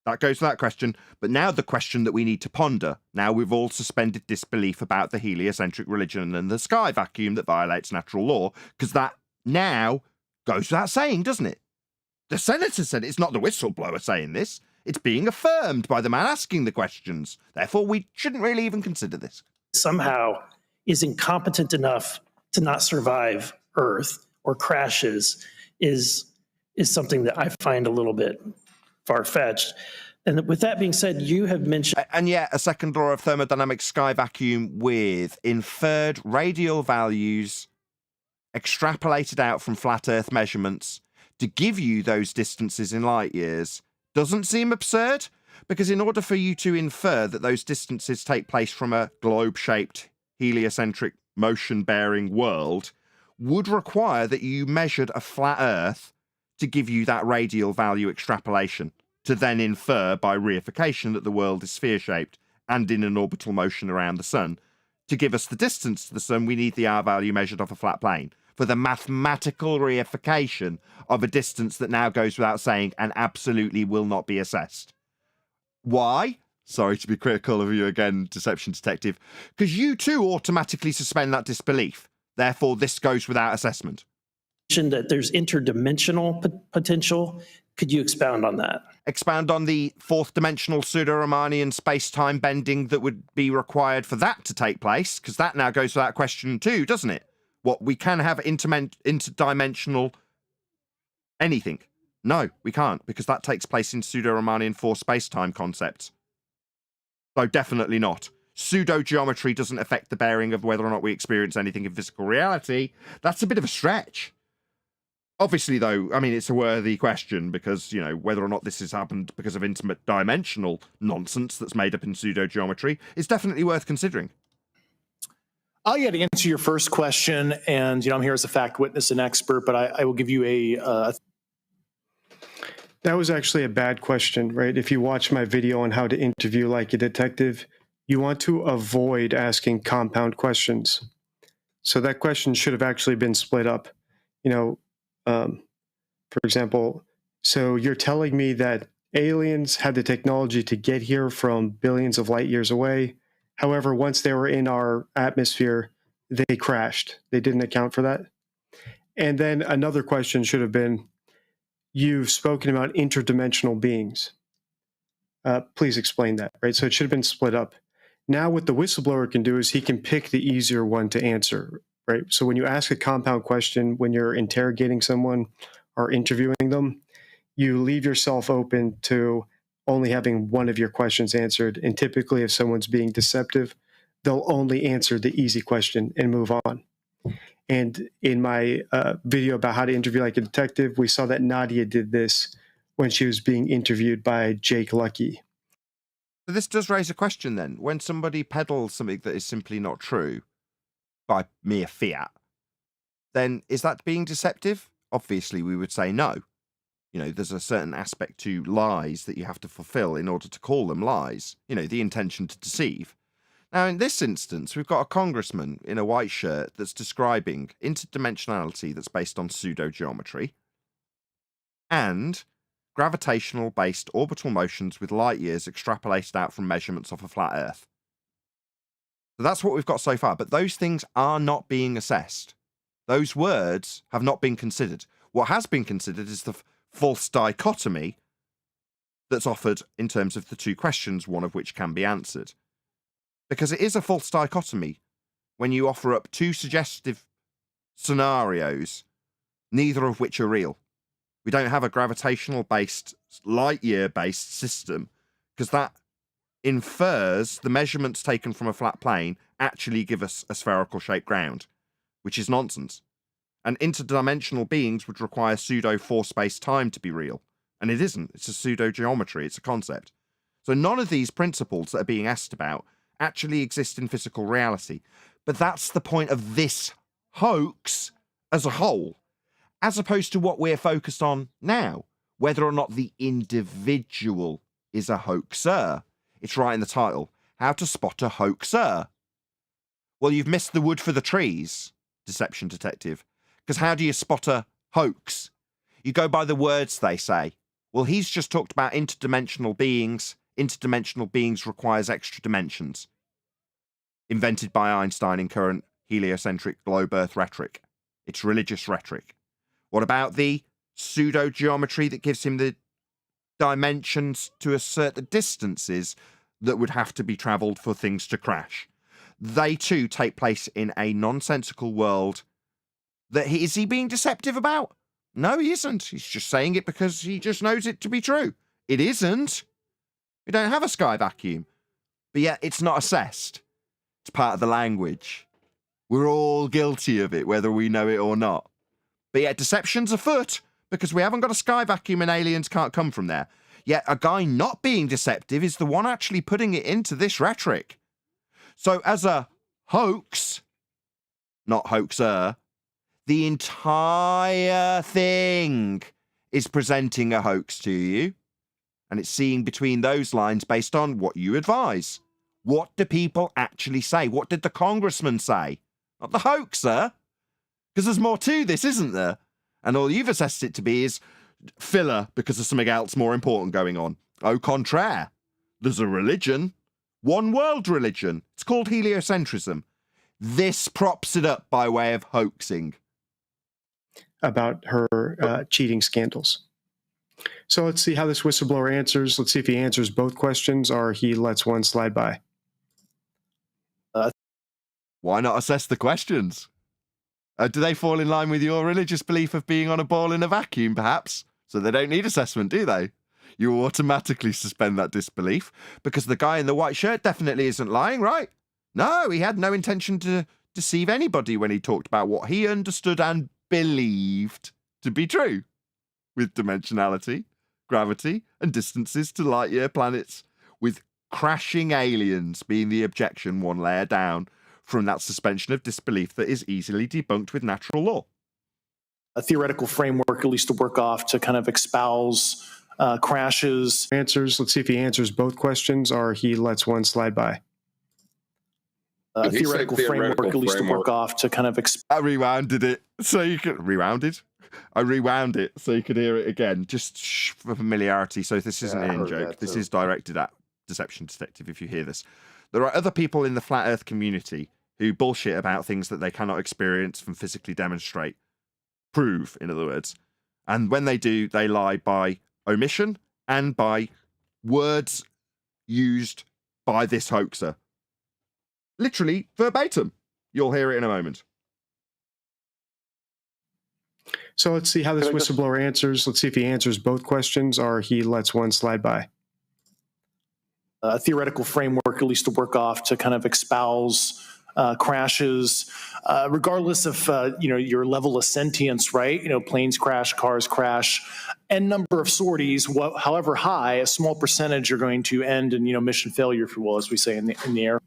S1: That goes without question. But now the question that we need to ponder, now we've all suspended disbelief about the heliocentric religion and the sky vacuum that violates natural law, because that now goes without saying, doesn't it? The senator said it's not the whistleblower saying this. It's being affirmed by the man asking the questions. Therefore, we shouldn't really even consider this.
S14: Somehow is incompetent enough to not survive Earth or crashes is something that I find a little bit far-fetched. And with that being said, you have mentioned...
S1: And yet, a second law of thermodynamics sky vacuum with inferred radial values extrapolated out from flat Earth measurements to give you those distances in light years doesn't seem absurd, because in order for you to infer that those distances take place from a globe-shaped, heliocentric, motion-bearing world would require that you measured a flat Earth to give you that radial value extrapolation, to then infer by reification that the world is sphere-shaped and in an orbital motion around the sun. To give us the distance to the sun, we need the R value measured off a flat plane, for the mathematical reification of a distance that now goes without saying and absolutely will not be assessed. Why? Sorry to be critical of you again, Deception Detective, because you too automatically suspend that disbelief. Therefore, this goes without assessment.
S14: That there's interdimensional potential. Could you expound on that?
S1: Expound on the fourth dimensional pseudo-Riemannian space-time bending that would be required for that to take place, because that now goes without question too, doesn't it? What, we can have interdimensional anything? No, we can't, because that takes place in pseudo-Riemannian 4 space-time concepts. So definitely not. Pseudo-geometry doesn't affect the bearing of whether or not we experience anything in physical reality. That's a bit of a stretch. Obviously, though, I mean, it's a worthy question because, you know, whether or not this has happened because of dimensional nonsense that's made up in pseudo-geometry is definitely worth considering.
S15: Yeah, to answer your first question, and, you know, I'm here as a fact witness and expert, but I will give you a...
S13: That was actually a bad question, right? If you watch my video on how to interview like a detective, you want to avoid asking compound questions. So that question should have actually been split up. You know, for example, so you're telling me that aliens had the technology to get here from billions of light years away. However, once they were in our atmosphere, they crashed. They didn't account for that. And then another question should have been, you've spoken about interdimensional beings. Please explain that, right? So it should have been split up. Now what the whistleblower can do is he can pick the easier one to answer, right? So when you ask a compound question, when you're interrogating someone or interviewing them, you leave yourself open to only having one of your questions answered. And typically if someone's being deceptive, they'll only answer the easy question and move on. And in my video about how to interview like a detective, we saw that Nadia did this when she was being interviewed by Jake Lucky.
S1: But this does raise a question then. When somebody peddles something that is simply not true by mere fiat, then is that being deceptive? Obviously, we would say no. You know, there's a certain aspect to lies that you have to fulfill in order to call them lies. You know, the intention to deceive. Now, in this instance, we've got a congressman in a white shirt that's describing interdimensionality that's based on pseudo-geometry and gravitational-based orbital motions with light years extrapolated out from measurements of a flat Earth. So that's what we've got so far, but those things are not being assessed. Those words have not been considered. What has been considered is the false dichotomy that's offered in terms of the two questions, one of which can be answered. Because it is a false dichotomy when you offer up two suggestive scenarios, neither of which are real. We don't have a gravitational-based, light-year-based system, because that infers the measurements taken from a flat plane actually give us a spherical shaped ground, which is nonsense. And interdimensional beings would require pseudo four space time to be real. And it isn't. It's a pseudo geometry. It's a concept. So none of these principles that are being asked about actually exist in physical reality. But that's the point of this hoax as a whole, as opposed to what we're focused on now, whether or not the individual is a hoaxer. It's right in the title. How to spot a hoaxer. Well, you've missed the wood for the trees, Deception Detective. Because how do you spot a hoax? You go by the words they say. Well, he's just talked about interdimensional beings. Interdimensional beings requires extra dimensions. Invented by Einstein in current heliocentric globe Earth rhetoric. It's religious rhetoric. What about the pseudo-geometry that gives him the dimensions to assert the distances that would have to be travelled for things to crash? They too take place in a nonsensical world. Is he being deceptive about? No, he isn't. He's just saying it because he just knows it to be true. It isn't. We don't have a sky vacuum. But yet it's not assessed. It's part of the language. We're all guilty of it, whether we know it or not. But yet deception's afoot, because we haven't got a sky vacuum and aliens can't come from there. Yet a guy not being deceptive is the one actually putting it into this rhetoric. So as a hoax, not hoaxer, the entire thing is presenting a hoax to you. And it's seeing between those lines based on what you advise. What do people actually say? What did the congressman say? Not the hoaxer. Because there's more to this, isn't there? And all you've assessed it to be is filler because there's something else more important going on. Au contraire. There's a religion. One world religion. It's called heliocentrism. This props it up by way of hoaxing.
S13: About her cheating scandals. So let's see how this whistleblower answers. Let's see if he answers both questions or he lets one slide by.
S1: Why not assess the questions? Do they fall in line with your religious belief of being on a ball in a vacuum, perhaps? So they don't need assessment, do they? You automatically suspend that disbelief because the guy in the white shirt definitely isn't lying, right? No, he had no intention to deceive anybody when he talked about what he understood and believed to be true, with dimensionality, gravity, and distances to light-year planets, with crashing aliens being the objection one layer down from that suspension of disbelief that is easily debunked with natural law.
S15: A theoretical framework, at least to work off, to kind of espouse crashes.
S13: Answers. Let's see if he answers both questions or he lets one slide by.
S15: A theoretical framework, at least to work off, to kind of
S1: I rewounded it so you could... Rewounded? I rewound it so you could hear it again, just for familiarity. So this isn't an in-joke. This is directed at Deception Detective, if you hear this. There are other people in the Flat Earth community who bullshit about things that they cannot experience and physically demonstrate. Prove, in other words. And when they do, they lie by omission and by words used by this hoaxer. Literally verbatim. You'll hear it in a moment.
S13: So let's see how this whistleblower answers. Let's see if he answers both questions or he lets one slide by.
S15: A theoretical framework, at least to work off, to kind of espouse crashes, regardless of your level of sentience, right? Planes crash, cars crash, n number of sorties, however high, a small percentage are going to end in mission failure, if you will, as we say in the air.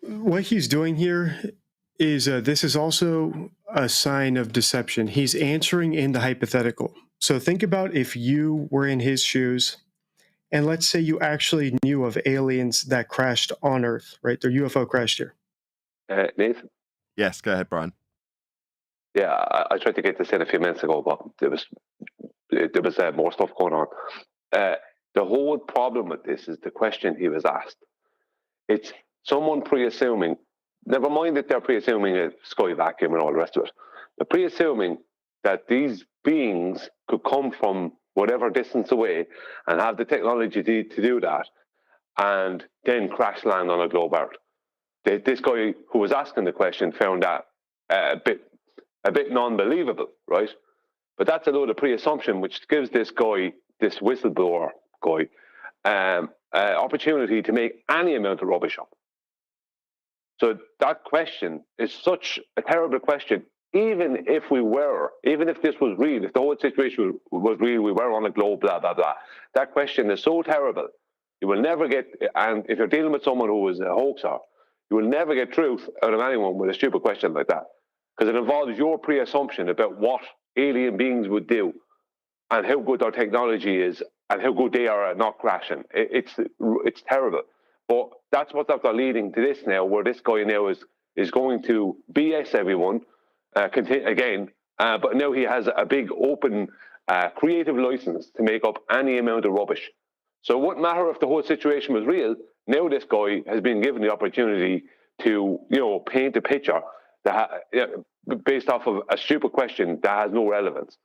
S13: What he's doing here is this is also a sign of deception. He's answering in the hypothetical. So think about if you were in his shoes, and let's say you actually knew of aliens that crashed on Earth, right? Their UFO crashed here.
S18: Nathan?
S1: Yes, go ahead, Brian.
S18: Yeah, I tried to get this in a few minutes ago, but there was more stuff going on. The whole problem with this is the question he was asked. It's someone pre-assuming, never mind that they're pre-assuming a sky vacuum and all the rest of it, they're pre-assuming that these beings could come from whatever distance away and have the technology to do that and then crash land on a globe Earth. This guy who was asking the question found that a bit non-believable, right? But that's a load of pre-assumption, which gives this guy, this whistleblower guy, opportunity to make any amount of rubbish up. So that question is such a terrible question. Even if this was real, if the whole situation was real, we were on a globe, blah, blah, blah. That question is so terrible. You will never get, and if you're dealing with someone who is a hoaxer, you will never get truth out of anyone with a stupid question like that. Because it involves your pre-assumption about what alien beings would do and how good our technology is and how good they are at not crashing. It's terrible. But that's what's after leading to this now, where this guy now is going to BS everyone again, but now he has a big open creative license to make up any amount of rubbish. So it wouldn't matter if the whole situation was real. Now this guy has been given the opportunity to, paint a picture that based off of a stupid question that has no relevance.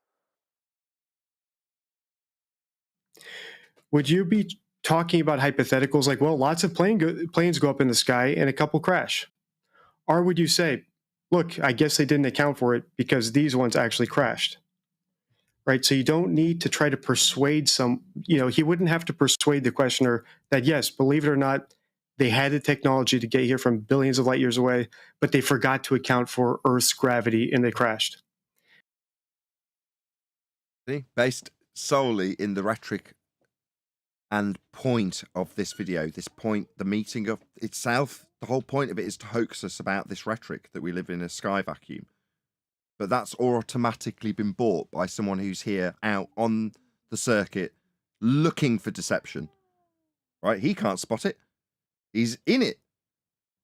S13: Would you be talking about hypotheticals like, well, lots of planes go up in the sky and a couple crash? Or would you say, look, I guess they didn't account for it because these ones actually crashed, right? So you don't need to try to persuade he wouldn't have to persuade the questioner that, yes, believe it or not, they had the technology to get here from billions of light years away, but they forgot to account for Earth's gravity and they crashed.
S1: Based solely in the rhetoric and point of this video, the meeting of itself, the whole point of it is to hoax us about this rhetoric that we live in a sky vacuum. But that's automatically been bought by someone who's here out on the circuit looking for deception, right? He can't spot it. He's in it.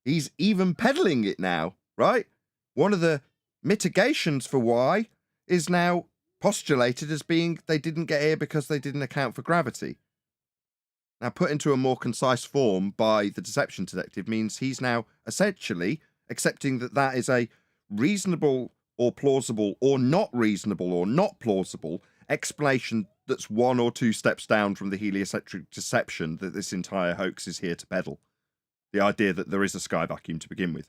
S1: He's even peddling it now, right? One of the mitigations for why is now postulated as being they didn't get here because they didn't account for gravity. Now, put into a more concise form by the deception detective means he's now essentially accepting that that is a reasonable or plausible or not reasonable or not plausible explanation that's one or two steps down from the heliocentric deception that this entire hoax is here to peddle. The idea that there is a sky vacuum to begin with.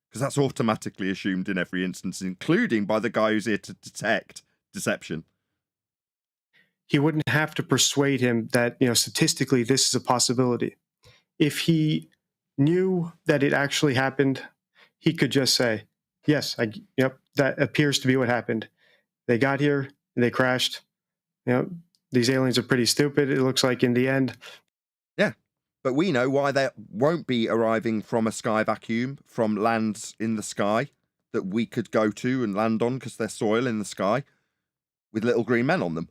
S1: Because that's automatically assumed in every instance, including by the guy who's here to detect deception.
S13: He wouldn't have to persuade him that, statistically, this is a possibility. If he knew that it actually happened, he could just say, yes, that appears to be what happened. They got here, they crashed. These aliens are pretty stupid, it looks like, in the end.
S1: Yeah, but we know why they won't be arriving from a sky vacuum, from lands in the sky that we could go to and land on because they're soil in the sky with little green men on them.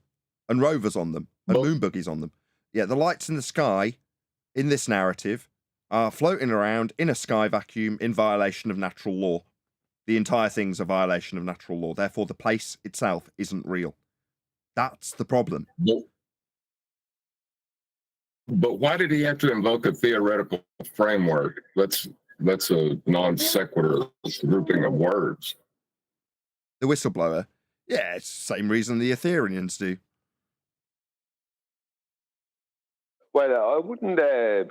S1: And rovers on them, and moon buggies on them. Yeah, the lights in the sky, in this narrative, are floating around in a sky vacuum in violation of natural law. The entire thing's a violation of natural law. Therefore, the place itself isn't real. That's the problem.
S12: But why did he have to invoke a theoretical framework? That's a non sequitur grouping of words.
S1: The whistleblower? Yeah, it's the same reason the Ethereans do.
S18: Well, I wouldn't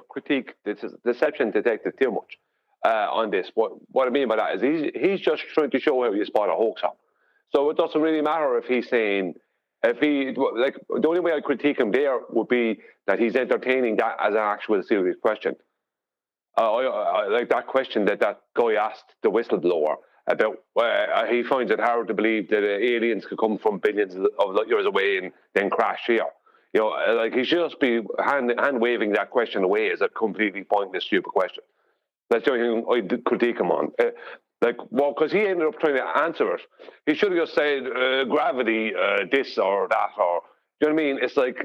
S18: critique the deception detective too much on this. What I mean by that is he's just trying to show how you spot a hoaxer. So it doesn't really matter if he's saying, the only way I critique him there would be that he's entertaining that as an actual serious question. I like that question that guy asked the whistleblower about he finds it hard to believe that aliens could come from billions of light years away and then crash here. He should just be hand waving that question away as a completely pointless, stupid question. That's the only thing I critique him on. Because he ended up trying to answer it. He should have just said gravity, this or that, or you know what I mean? It's like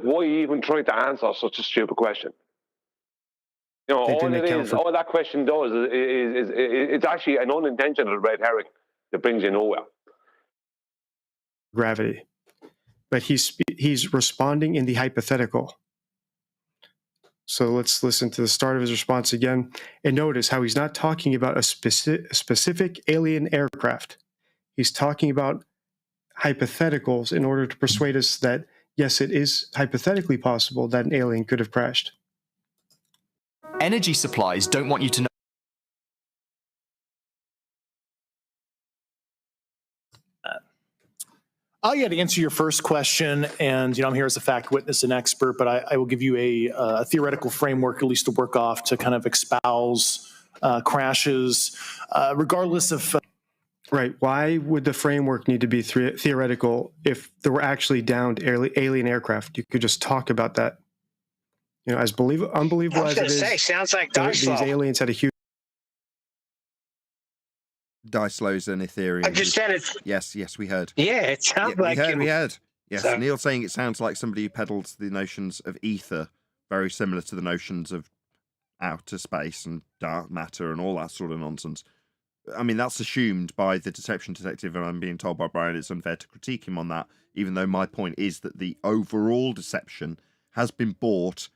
S18: why are you even trying to answer such a stupid question? All that question does is it's actually an unintentional red herring that brings you nowhere.
S13: Gravity. But he's responding in the hypothetical. So let's listen to the start of his response again. And notice how he's not talking about a specific alien aircraft. He's talking about hypotheticals in order to persuade us that, yes, it is hypothetically possible that an alien could have crashed.
S20: Energy supplies don't want you to know.
S15: Yeah, to answer your first question, and I'm here as a fact witness and expert, but I will give you a theoretical framework, at least to work off, to kind of espouse crashes, regardless of.
S13: Right. Why would the framework need to be theoretical if there were actually downed alien aircraft? You could just talk about that. As unbelievable as it is.
S4: Sounds like
S13: these aliens had a huge.
S1: Dice Low's an Ethereum.
S4: I just said it.
S1: Yes, we heard.
S4: Yeah, it sounds like
S1: we heard. Yes,
S4: So-
S1: Neil saying it sounds like somebody who peddles the notions of ether, very similar to the notions of outer space and dark matter and all that sort of nonsense. I mean, that's assumed by the deception detective, and I'm being told by Brian it's unfair to critique him on that, even though my point is that the overall deception has been bought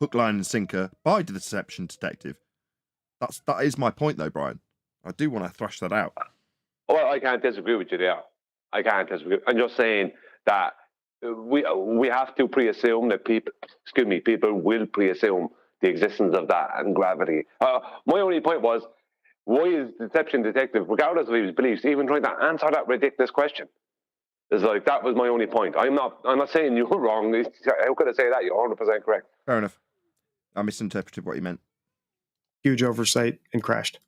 S1: hook, line, and sinker by the deception detective. That is my point, though, Brian. I do want to thrash that out.
S18: Well, I can't disagree with you there. I can't disagree. I'm just saying that we have to pre-assume that people will pre-assume the existence of that and gravity. My only point was, why is the deception detective, regardless of his beliefs, even trying to answer that ridiculous question? It's like, that was my only point. I'm not saying you're wrong. How could I say that? You're 100% correct.
S1: Fair enough. I misinterpreted what you meant.
S13: Huge oversight and crashed.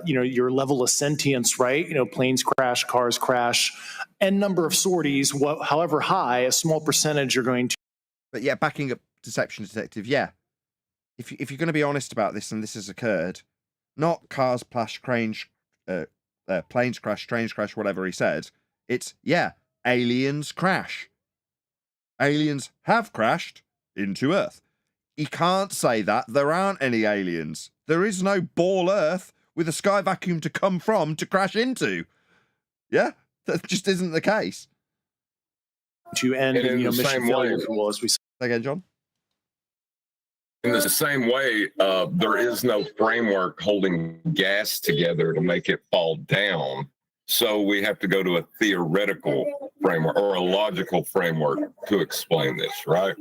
S15: Your level of sentience, right? Planes crash, cars crash, n number of sorties, however high, a small percentage are going to.
S1: But yeah, backing up deception detective, yeah. If you're going to be honest about this, and this has occurred, not cars plash, planes crash, trains crash, whatever he said. It's, aliens crash. Aliens have crashed into Earth. He can't say that there aren't any aliens. There is no ball Earth with a sky vacuum to come from to crash into. Yeah, that just isn't the case.
S15: To end in
S12: the same way,
S15: as we say.
S1: Again, John?
S12: In the same way, there is no framework holding gas together to make it fall down. So we have to go to a theoretical framework or a logical framework to explain this, right?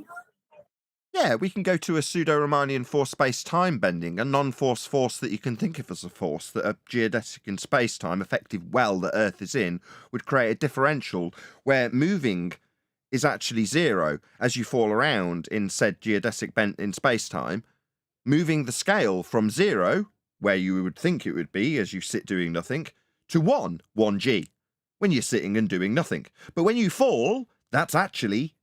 S1: Yeah, we can go to a pseudo-Riemannian force space-time bending, a non-force force that you can think of as a force that a geodesic in space-time, effective well that Earth is in, would create a differential where moving is actually zero as you fall around in said geodesic bent in space-time, moving the scale from 0, where you would think it would be as you sit doing nothing, to 1g, when you're sitting and doing nothing. But when you fall, that's actually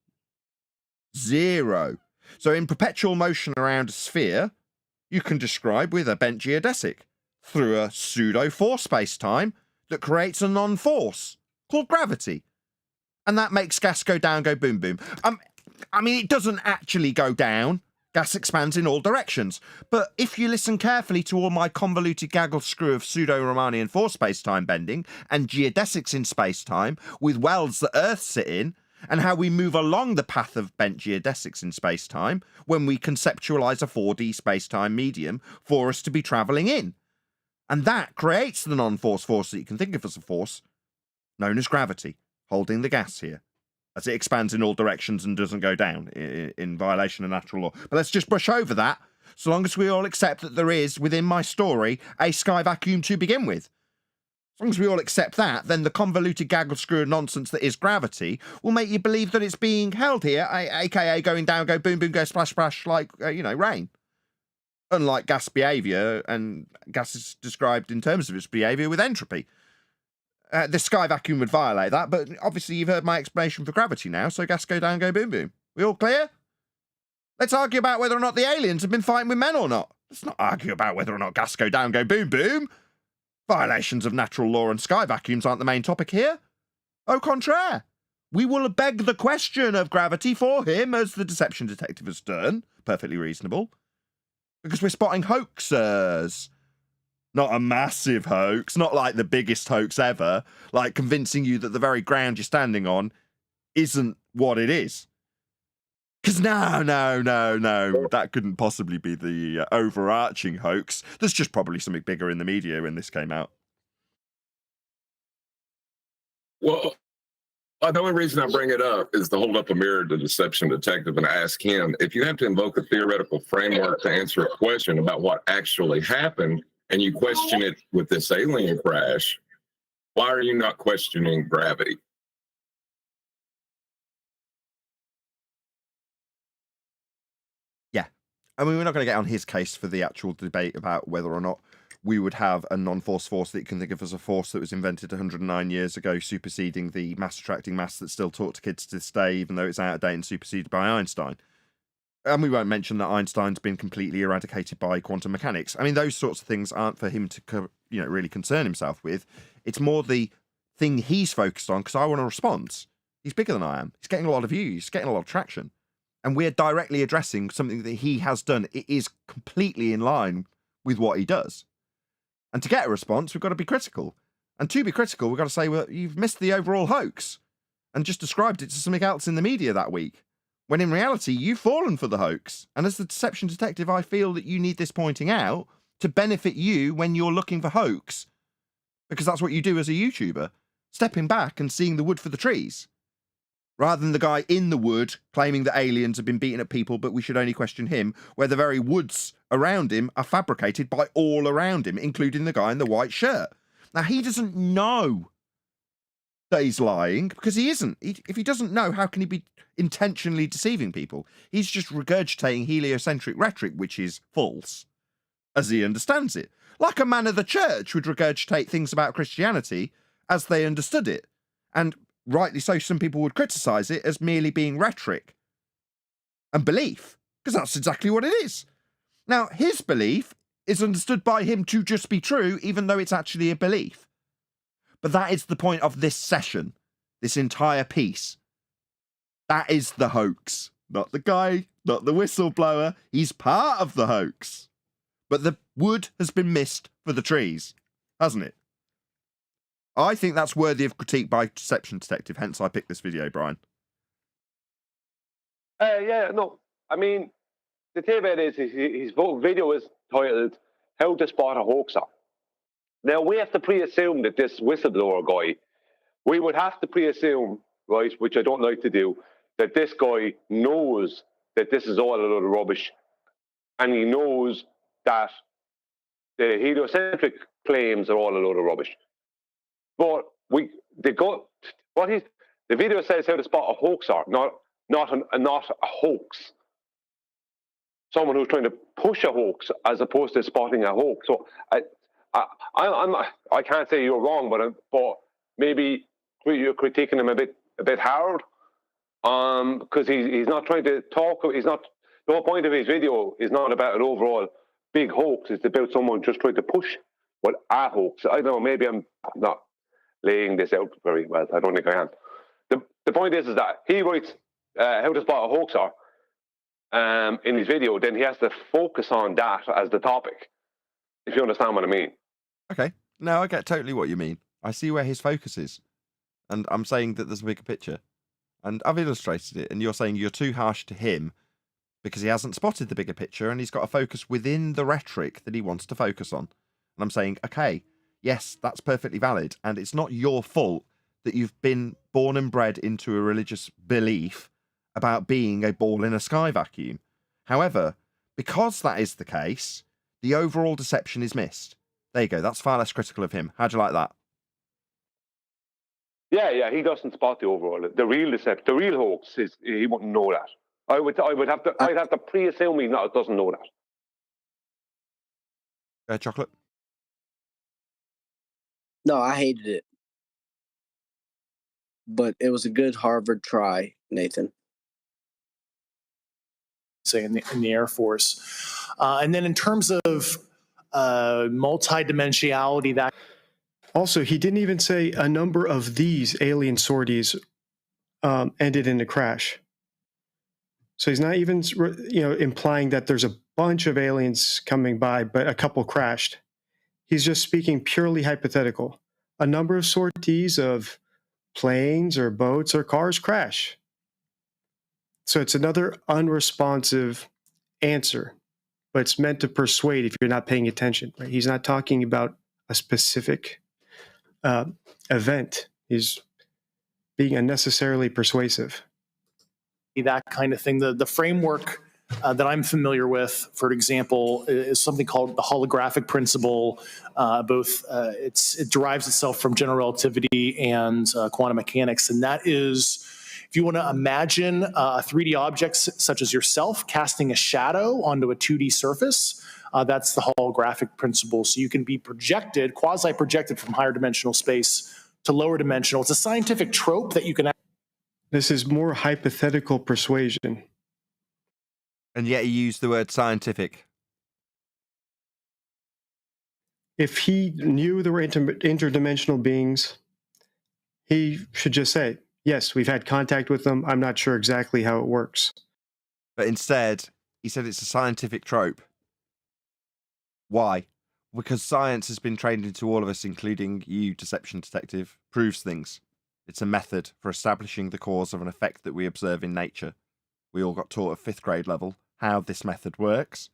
S1: 0. So in perpetual motion around a sphere, you can describe with a bent geodesic through a pseudo-force space-time that creates a non-force called gravity. And that makes gas go down, go boom, boom. I mean, it doesn't actually go down. Gas expands in all directions. But if you listen carefully to all my convoluted gaggle screw of pseudo-Riemannian force space-time bending and geodesics in space-time with wells that Earth sit in, and how we move along the path of bent geodesics in space-time when we conceptualize a 4D space-time medium for us to be travelling in. And that creates the non-force force that you can think of as a force, known as gravity, holding the gas here, as it expands in all directions and doesn't go down in violation of natural law. But let's just brush over that, so long as we all accept that there is, within my story, a sky vacuum to begin with. As long as we all accept that, then the convoluted gaggle screw of nonsense that is gravity will make you believe that it's being held here, aka going down, go boom, boom, go splash, splash, like, rain. Unlike gas behaviour, and gas is described in terms of its behaviour with entropy. The sky vacuum would violate that, but obviously you've heard my explanation for gravity now, so gas go down, go boom, boom. We all clear? Let's argue about whether or not the aliens have been fighting with men or not. Let's not argue about whether or not gas go down, go boom, boom. Violations of natural law and sky vacuums aren't the main topic here. Au contraire. We will beg the question of gravity for him, as the deception detective has done. Perfectly reasonable. Because we're spotting hoaxers. Not a massive hoax, not like the biggest hoax ever, like convincing you that the very ground you're standing on isn't what it is. Because no, that couldn't possibly be the overarching hoax. There's just probably something bigger in the media when this came out.
S12: Well, the only reason I bring it up is to hold up a mirror to deception detective and ask him, if you have to invoke a theoretical framework to answer a question about what actually happened, and you question it with this alien crash, why are you not questioning gravity?
S1: I mean, we're not going to get on his case for the actual debate about whether or not we would have a non-force force that you can think of as a force that was invented 109 years ago, superseding the mass-attracting mass that's still taught to kids to this day, even though it's out of date and superseded by Einstein. And we won't mention that Einstein's been completely eradicated by quantum mechanics. I mean, those sorts of things aren't for him to, really concern himself with. It's more the thing he's focused on, because I want a response. He's bigger than I am. He's getting a lot of views. He's getting a lot of traction. And we're directly addressing something that he has done. It is completely in line with what he does. And to get a response, we've got to be critical. And to be critical, we've got to say, well, you've missed the overall hoax and just described it to something else in the media that week. When in reality, you've fallen for the hoax. And as the deception detective, I feel that you need this pointing out to benefit you when you're looking for hoax. Because that's what you do as a YouTuber. Stepping back and seeing the wood for the trees. Rather than the guy in the wood claiming that aliens have been beating at people, but we should only question him, where the very woods around him are fabricated by all around him, including the guy in the white shirt. Now, he doesn't know that he's lying, because he isn't. If he doesn't know, how can he be intentionally deceiving people? He's just regurgitating heliocentric rhetoric, which is false, as he understands it. Like a man of the church would regurgitate things about Christianity as they understood it. And rightly so, some people would criticise it as merely being rhetoric and belief, because that's exactly what it is. Now, his belief is understood by him to just be true, even though it's actually a belief. But that is the point of this session, this entire piece. That is the hoax. Not the guy, not the whistleblower. He's part of the hoax. But the wood has been missed for the trees, hasn't it? I think that's worthy of critique by Deception Detective, hence I picked this video, Brian.
S18: Yeah, no. I mean, the thing about it is his video is titled How to Spot a Hoaxer. Now, we have to pre-assume that this whistleblower guy, we would have to pre-assume, right, which I don't like to do, that this guy knows that this is all a load of rubbish, and he knows that the heliocentric claims are all a load of rubbish. But the video says how to spot a hoaxer, not a hoax. Someone who's trying to push a hoax as opposed to spotting a hoax. So I can't say you're wrong, but maybe you're critiquing him a bit hard, because he's not trying to talk. The whole point of his video is not about an overall big hoax. It's about someone just trying to push a hoax. I don't know. Maybe I'm not laying this out very well. I don't think I am. The point is that he writes how to spot a hoaxer in his video, then he has to focus on that as the topic, if you understand what I mean.
S1: Okay. No, I get totally what you mean. I see where his focus is. And I'm saying that there's a bigger picture. And I've illustrated it, and you're saying you're too harsh to him because he hasn't spotted the bigger picture and he's got to focus within the rhetoric that he wants to focus on. And I'm saying, okay, yes, that's perfectly valid. And it's not your fault that you've been born and bred into a religious belief about being a ball in a sky vacuum. However, because that is the case, the overall deception is missed. There you go. That's far less critical of him. How'd you like that?
S18: Yeah, he doesn't spot the overall. The real deception, the real hoax is he wouldn't know that. I'd have to pre-assume he doesn't know that.
S1: Chocolate?
S3: No, I hated it. But it was a good Harvard try, Nathan.
S15: Say in the Air Force. And then in terms of multidimensionality, that
S13: also, he didn't even say a number of these alien sorties ended in a crash. So he's not even, implying that there's a bunch of aliens coming by, but a couple crashed. He's just speaking purely hypothetical. A number of sorties of planes or boats or cars crash. So it's another unresponsive answer, but it's meant to persuade if you're not paying attention. Right? He's not talking about a specific event. He's being unnecessarily persuasive.
S15: That kind of thing. The framework that I'm familiar with, for example, is something called the holographic principle. It derives itself from general relativity and quantum mechanics, and that is If you want to imagine a 3D object such as yourself casting a shadow onto a 2D surface, that's the holographic principle. So you can be projected, quasi-projected from higher dimensional space to lower dimensional. It's a scientific trope that you can...
S13: This is more hypothetical persuasion.
S1: And yet he used the word scientific.
S13: If he knew there were interdimensional beings, he should just say, yes, we've had contact with them. I'm not sure exactly how it works.
S1: But instead, he said it's a scientific trope. Why? Because science has been trained into all of us, including you, Deception Detective, proves things. It's a method for establishing the cause of an effect that we observe in nature. We all got taught at 5th grade level how this method works,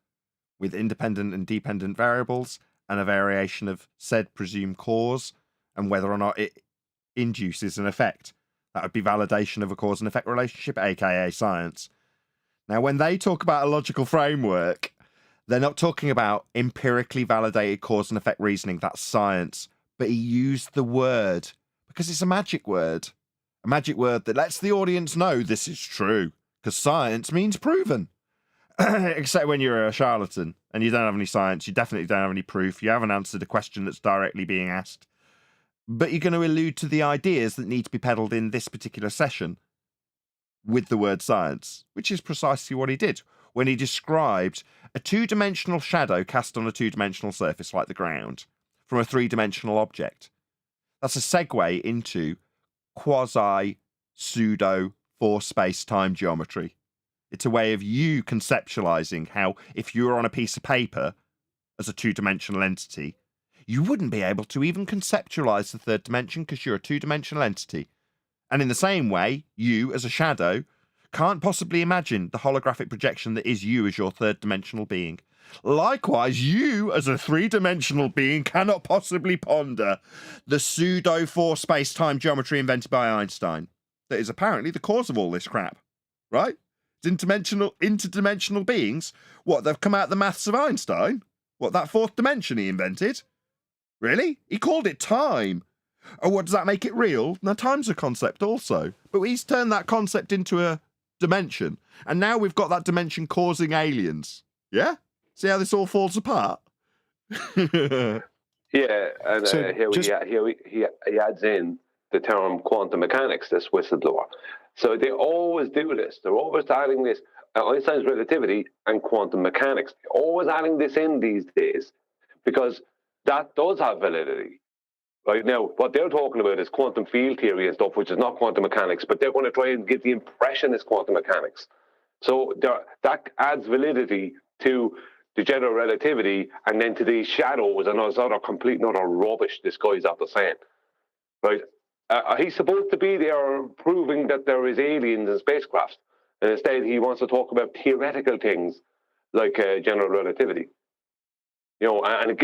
S1: with independent and dependent variables, and a variation of said presumed cause, and whether or not it induces an effect. That would be validation of a cause and effect relationship, aka science. Now, when they talk about a logical framework, they're not talking about empirically validated cause and effect reasoning. That's science. But he used the word because it's a magic word. A magic word that lets the audience know this is true, because science means proven. Except when you're a charlatan and you don't have any science, you definitely don't have any proof, you haven't answered a question that's directly being asked. But you're going to allude to the ideas that need to be peddled in this particular session with the word science, which is precisely what he did when he described a 2-dimensional shadow cast on a 2-dimensional surface like the ground from a 3-dimensional object. That's a segue into quasi-pseudo four-space-time geometry. It's a way of you conceptualizing how, if you were on a piece of paper as a 2-dimensional entity, you wouldn't be able to even conceptualize the 3rd dimension because you're a 2-dimensional entity. And in the same way, you, as a shadow, can't possibly imagine the holographic projection that is you as your 3rd dimensional being. Likewise, you, as a 3-dimensional being, cannot possibly ponder the pseudo four-space-time geometry invented by Einstein that is apparently the cause of all this crap, right? Interdimensional beings? What, they've come out of the maths of Einstein? What, that 4th dimension he invented? Really? He called it time. Oh, what, does that make it real? Now, time's a concept also. But he's turned that concept into a dimension. And now we've got that dimension causing aliens. Yeah? See how this all falls apart?
S18: Yeah, and
S13: So
S18: he adds in the term quantum mechanics, this whistleblower. So they always do this. They're always adding this, Einstein's relativity and quantum mechanics. They're always adding this in these days because that does have validity. Right now, what they're talking about is quantum field theory and stuff, which is not quantum mechanics, but they're going to try and give the impression it's quantum mechanics. So that adds validity to the general relativity and then to these shadows and those other complete and utter rubbish this guy's after saying. Right? He's supposed to be there proving that there is aliens in spacecraft. And instead, he wants to talk about theoretical things like general relativity. You know, and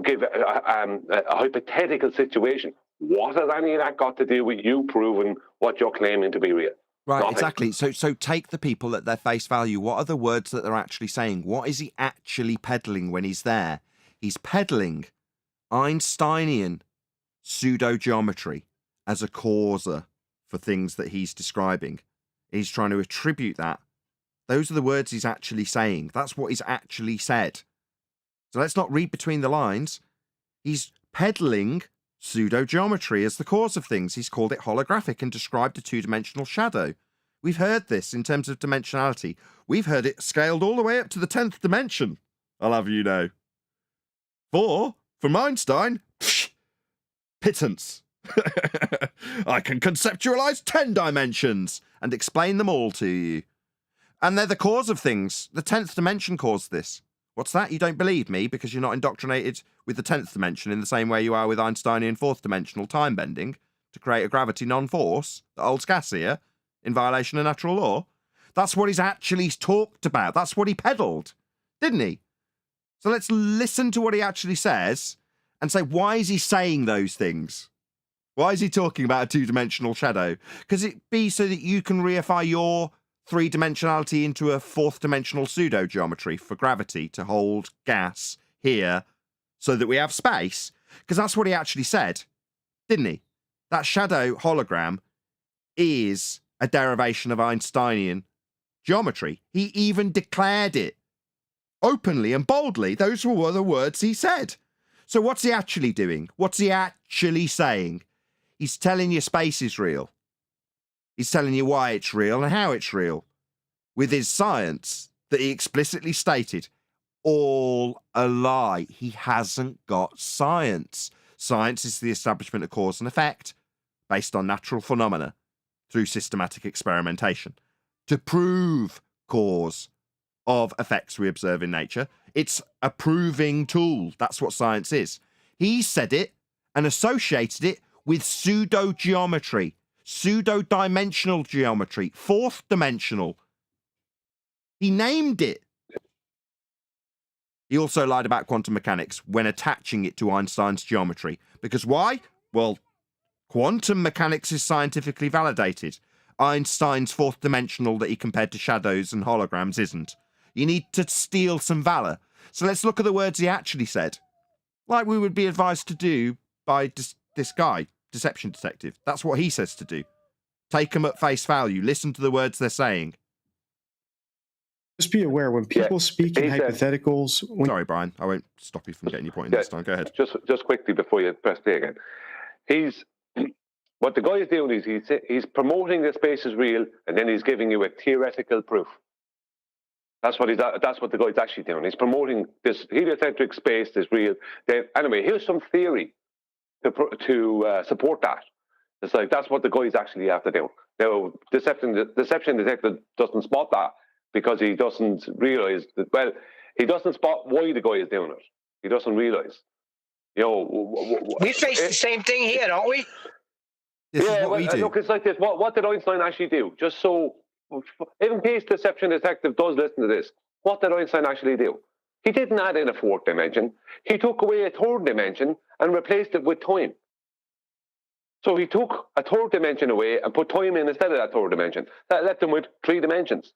S18: give a hypothetical situation. What has any of that got to do with you proving what you're claiming to be real?
S1: Right,
S18: Nothing.
S1: exactly. So take the people at their face value. What are the words that they're actually saying? What is he actually peddling when he's there? He's peddling Einsteinian pseudo-geometry as a causer for things that he's describing. He's trying to attribute that. Those are the words he's actually saying. That's what he's actually said. So let's not read between the lines. He's peddling pseudo-geometry as the cause of things. He's called it holographic and described a 2-dimensional shadow. We've heard this in terms of dimensionality. We've heard it scaled all the way up to the 10th dimension, I'll have you know. From Einstein, pittance. I can conceptualize 10 dimensions and explain them all to you. And they're the cause of things. The 10th dimension caused this. What's that? You don't believe me because you're not indoctrinated with the 10th dimension in the same way you are with Einsteinian 4th dimensional time bending to create a gravity non-force that holds gas here in violation of natural law? That's what he's actually talked about. That's what he peddled, didn't he? So let's listen to what he actually says and say, why is he saying those things? Why is he talking about a 2-dimensional shadow? Because it be so that you can reify your 3-dimensionality into a 4th dimensional pseudo-geometry for gravity to hold gas here so that we have space? Because that's what he actually said, didn't he? That shadow hologram is a derivation of Einsteinian geometry. He even declared it openly and boldly. Those were the words he said. So what's he actually doing? What's he actually saying? He's telling you space is real. He's telling you why it's real and how it's real. With his science that he explicitly stated, all a lie. He hasn't got science. Science is the establishment of cause and effect based on natural phenomena through systematic experimentation to prove cause of effects we observe in nature. It's a proving tool. That's what science is. He said it and associated it with pseudo-geometry, pseudo-dimensional geometry, fourth dimensional. He named it. He also lied about quantum mechanics when attaching it to Einstein's geometry. Because why? Well, quantum mechanics is scientifically validated. Einstein's fourth dimensional that he compared to shadows and holograms isn't. You need to steal some valor. So let's look at the words he actually said. Like we would be advised to do by this guy, Deception Detective. That's what he says to do. Take them at face value. Listen to the words they're saying.
S13: Just be aware when people speak in hypotheticals.
S1: Sorry, Brian. I won't stop you from getting your point in this time. Go ahead.
S18: Just quickly before you press play again. What the guy is doing is he's promoting that space is real, and then he's giving you a theoretical proof. That's what the guy's actually doing. He's promoting this heliocentric space is real. Then anyway, here's some theory to support that. It's like that's what the guy's actually after doing. Now, deception detective doesn't spot that because he doesn't realize that. Well, he doesn't spot why the guy is doing it. He doesn't realize. You know,
S4: we face the same thing here, don't we?
S18: Look, it's like this. What did Einstein actually do? Just so, in case deception detective does listen to this, what did Einstein actually do? He didn't add in a fourth dimension. He took away a third dimension and replaced it with time. So he took a third dimension away and put time in instead of that third dimension. That left him with 3 dimensions.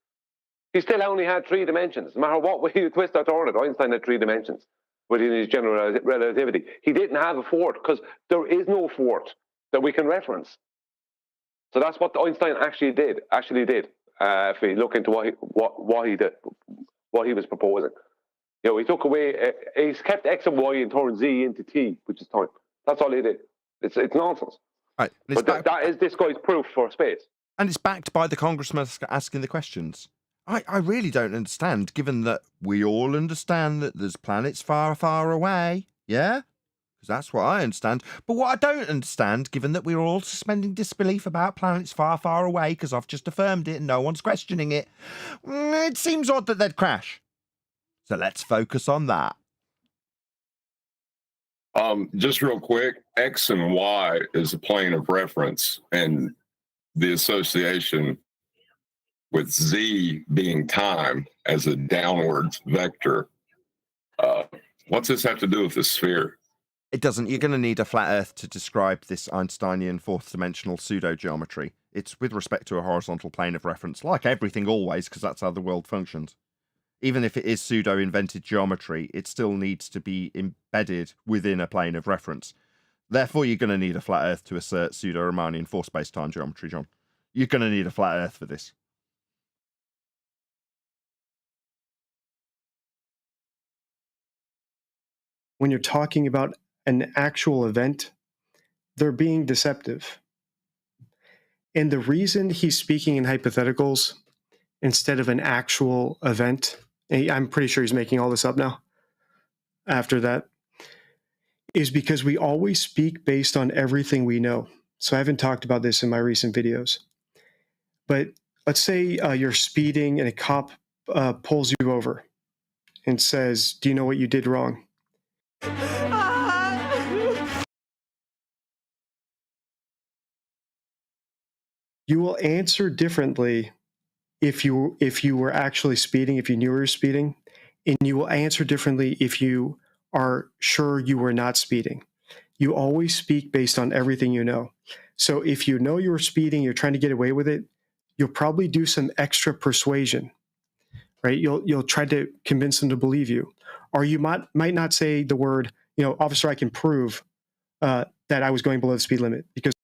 S18: He still only had 3 dimensions. No matter what way you twist or turn it, Einstein had 3 dimensions within his general relativity. He didn't have a fourth because there is no fourth that we can reference. So that's what Einstein actually did. If we look into what he did, what he was proposing. You know, he took away. He's kept X and Y and turned Z into T, which is time. That's all he did. It's nonsense.
S1: Right,
S18: but that is this guy's proof for space.
S1: And it's backed by the congressman asking the questions. I really don't understand, given that we all understand that there's planets far, far away. Yeah? Because that's what I understand. But what I don't understand, given that we're all suspending disbelief about planets far, far away, because I've just affirmed it and no one's questioning it, it seems odd that they'd crash. So let's focus on that.
S12: Just real quick, X and Y is a plane of reference, and the association with Z being time as a downward vector. What's this have to do with the sphere?
S1: It doesn't. You're going to need a flat Earth to describe this Einsteinian fourth dimensional pseudo-geometry. It's with respect to a horizontal plane of reference, like everything always, because that's how the world functions. Even if it is pseudo-invented geometry, it still needs to be embedded within a plane of reference. Therefore, you're going to need a flat Earth to assert pseudo-Riemannian four space-time geometry, John. You're going to need a flat Earth for this.
S13: When you're talking about an actual event, they're being deceptive. And the reason he's speaking in hypotheticals instead of an actual event, I'm pretty sure he's making all this up now, after that, is because we always speak based on everything we know. So I haven't talked about this in my recent videos. But let's say you're speeding and a cop pulls you over and says, "Do you know what you did wrong?" You will answer differently if you were actually speeding, if you knew you were speeding, and you will answer differently if you are sure you were not speeding. You always speak based on everything you know. So if you know you were speeding, you're trying to get away with it, you'll probably do some extra persuasion, right? You'll try to convince them to believe you. Or you might not say the word, "Officer, I can prove that I was going below the speed limit," because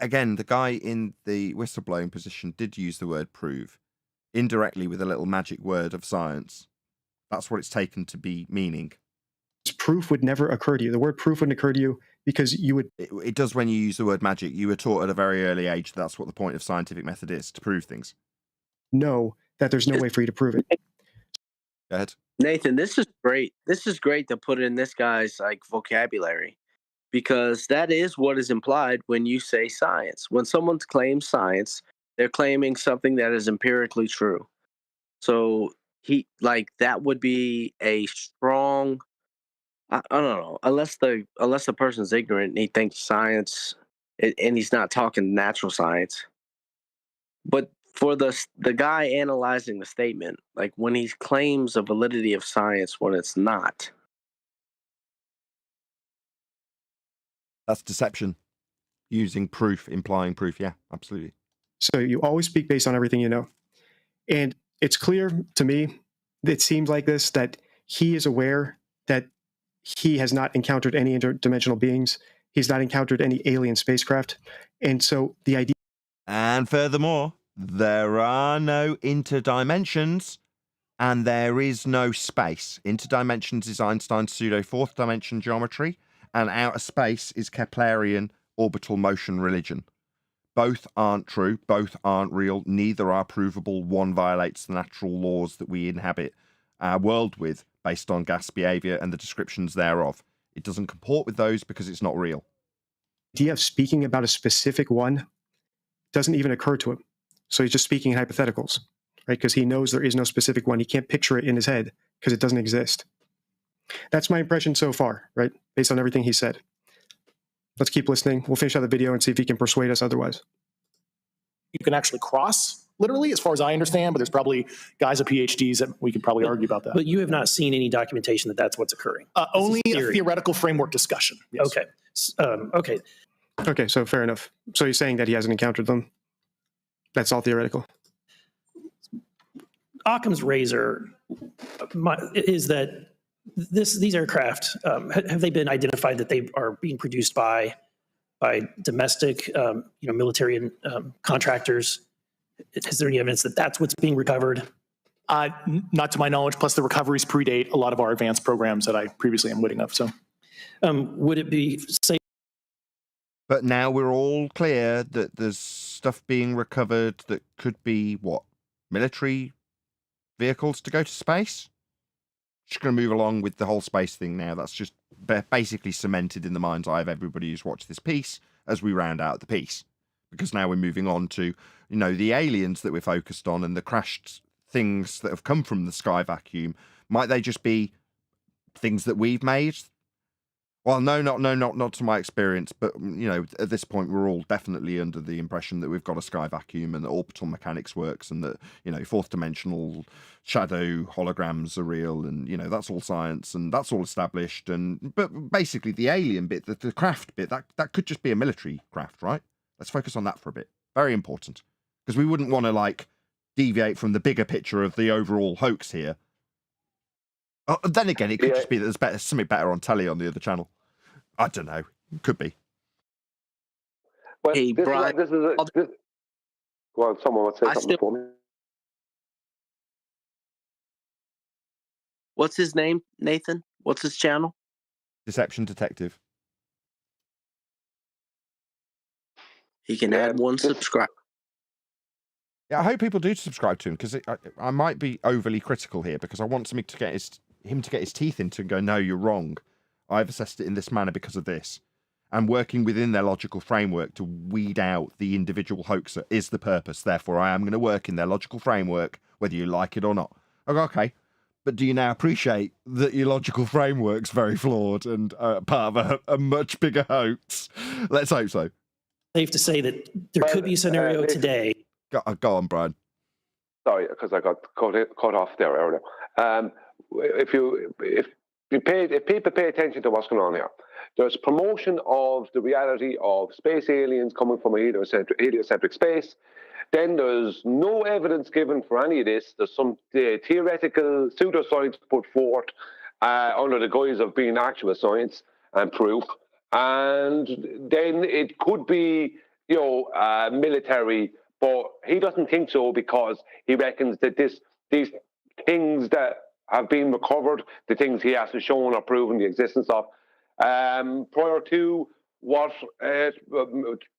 S1: again, the guy in the whistleblowing position did use the word prove indirectly with a little magic word of science. That's what it's taken to be meaning.
S13: Proof would never occur to you. The word proof wouldn't occur to you because you would.
S1: It does when you use the word magic. You were taught at a very early age that's what the point of scientific method is, to prove things.
S13: Know that there's no way for you to prove it.
S1: Go ahead.
S3: Nathan, this is great. This is great to put in this guy's like vocabulary, because that is what is implied when you say science. When someone claims science, they're claiming something that is empirically true. So that would be a strong. I don't know, unless the person's ignorant and he thinks science, and he's not talking natural science. But for the guy analyzing the statement, like when he claims a validity of science when it's not.
S1: That's deception. Using proof, implying proof. Yeah, absolutely.
S13: So you always speak based on everything you know. And it's clear to me, it seems like this, that he is aware that he has not encountered any interdimensional beings. He's not encountered any alien spacecraft. And so the idea...
S1: And furthermore, there are no interdimensions and there is no space. Interdimensions is Einstein's pseudo fourth dimension geometry, and outer space is Keplerian orbital motion religion. Both aren't true, both aren't real, neither are provable. One violates the natural laws that we inhabit our world with, based on gas behavior and the descriptions thereof. It doesn't comport with those because it's not real.
S13: The idea of speaking about a specific one doesn't even occur to him. So he's just speaking in hypotheticals, right? Because he knows there is no specific one. He can't picture it in his head because it doesn't exist. That's my impression so far, right? Based on everything he said. Let's keep listening. We'll finish out the video and see if he can persuade us otherwise.
S15: You can actually cross, literally, as far as I understand, but there's probably guys with PhDs that we could probably argue about that.
S14: But you have not seen any documentation that that's what's occurring.
S15: Only a theoretical framework discussion. Yes.
S14: Okay. Okay.
S13: Okay, so fair enough. So he's saying that he hasn't encountered them. That's all theoretical.
S14: Occam's razor is that these aircraft, have they been identified that they are being produced by domestic, military and contractors? Is there any evidence that that's what's being recovered?
S15: Not to my knowledge, plus the recoveries predate a lot of our advanced programs that I previously am witting of. So,
S14: would it be safe?
S1: But now we're all clear that there's stuff being recovered that could be, what, military vehicles to go to space? Just going to move along with the whole space thing now. That's just basically cemented in the mind's eye of everybody who's watched this piece as we round out the piece. Because now we're moving on to, the aliens that we're focused on and the crashed things that have come from the sky vacuum. Might they just be things that we've made? Well, no, not to my experience, but at this point we're all definitely under the impression that we've got a sky vacuum and that orbital mechanics works and that fourth dimensional shadow holograms are real and that's all science and that's all established. But basically the alien bit, the craft bit, that could just be a military craft, right? Let's focus on that for a bit. Very important, because we wouldn't want to deviate from the bigger picture of the overall hoax here. Then again, it could just be that there's something better on telly on the other channel. I don't know. Could be.
S18: Well,
S3: hey, Brian.
S18: Well, someone would say something for me.
S3: What's his name, Nathan? What's his channel?
S1: Deception Detective.
S3: He can add one subscriber.
S1: Yeah, I hope people do subscribe to him, because I might be overly critical here, because I want something to get him to get his teeth into and go, no, you're wrong. I've assessed it in this manner because of this. And working within their logical framework to weed out the individual hoaxer is the purpose. Therefore, I am going to work in their logical framework, whether you like it or not. I go, okay, but do you now appreciate that your logical framework's very flawed and part of a much bigger hoax? Let's hope so.
S14: Safe to say that there could be a scenario today.
S1: Go on, Brian.
S18: Sorry, because I got cut off there earlier. If people pay attention to what's going on here, there's promotion of the reality of space aliens coming from a heliocentric space. Then there's no evidence given for any of this. There's some theoretical pseudoscience put forth under the guise of being actual science and proof. And then it could be, military, but he doesn't think so because he reckons that these things that have been recovered, the things he has shown or proven the existence of, prior to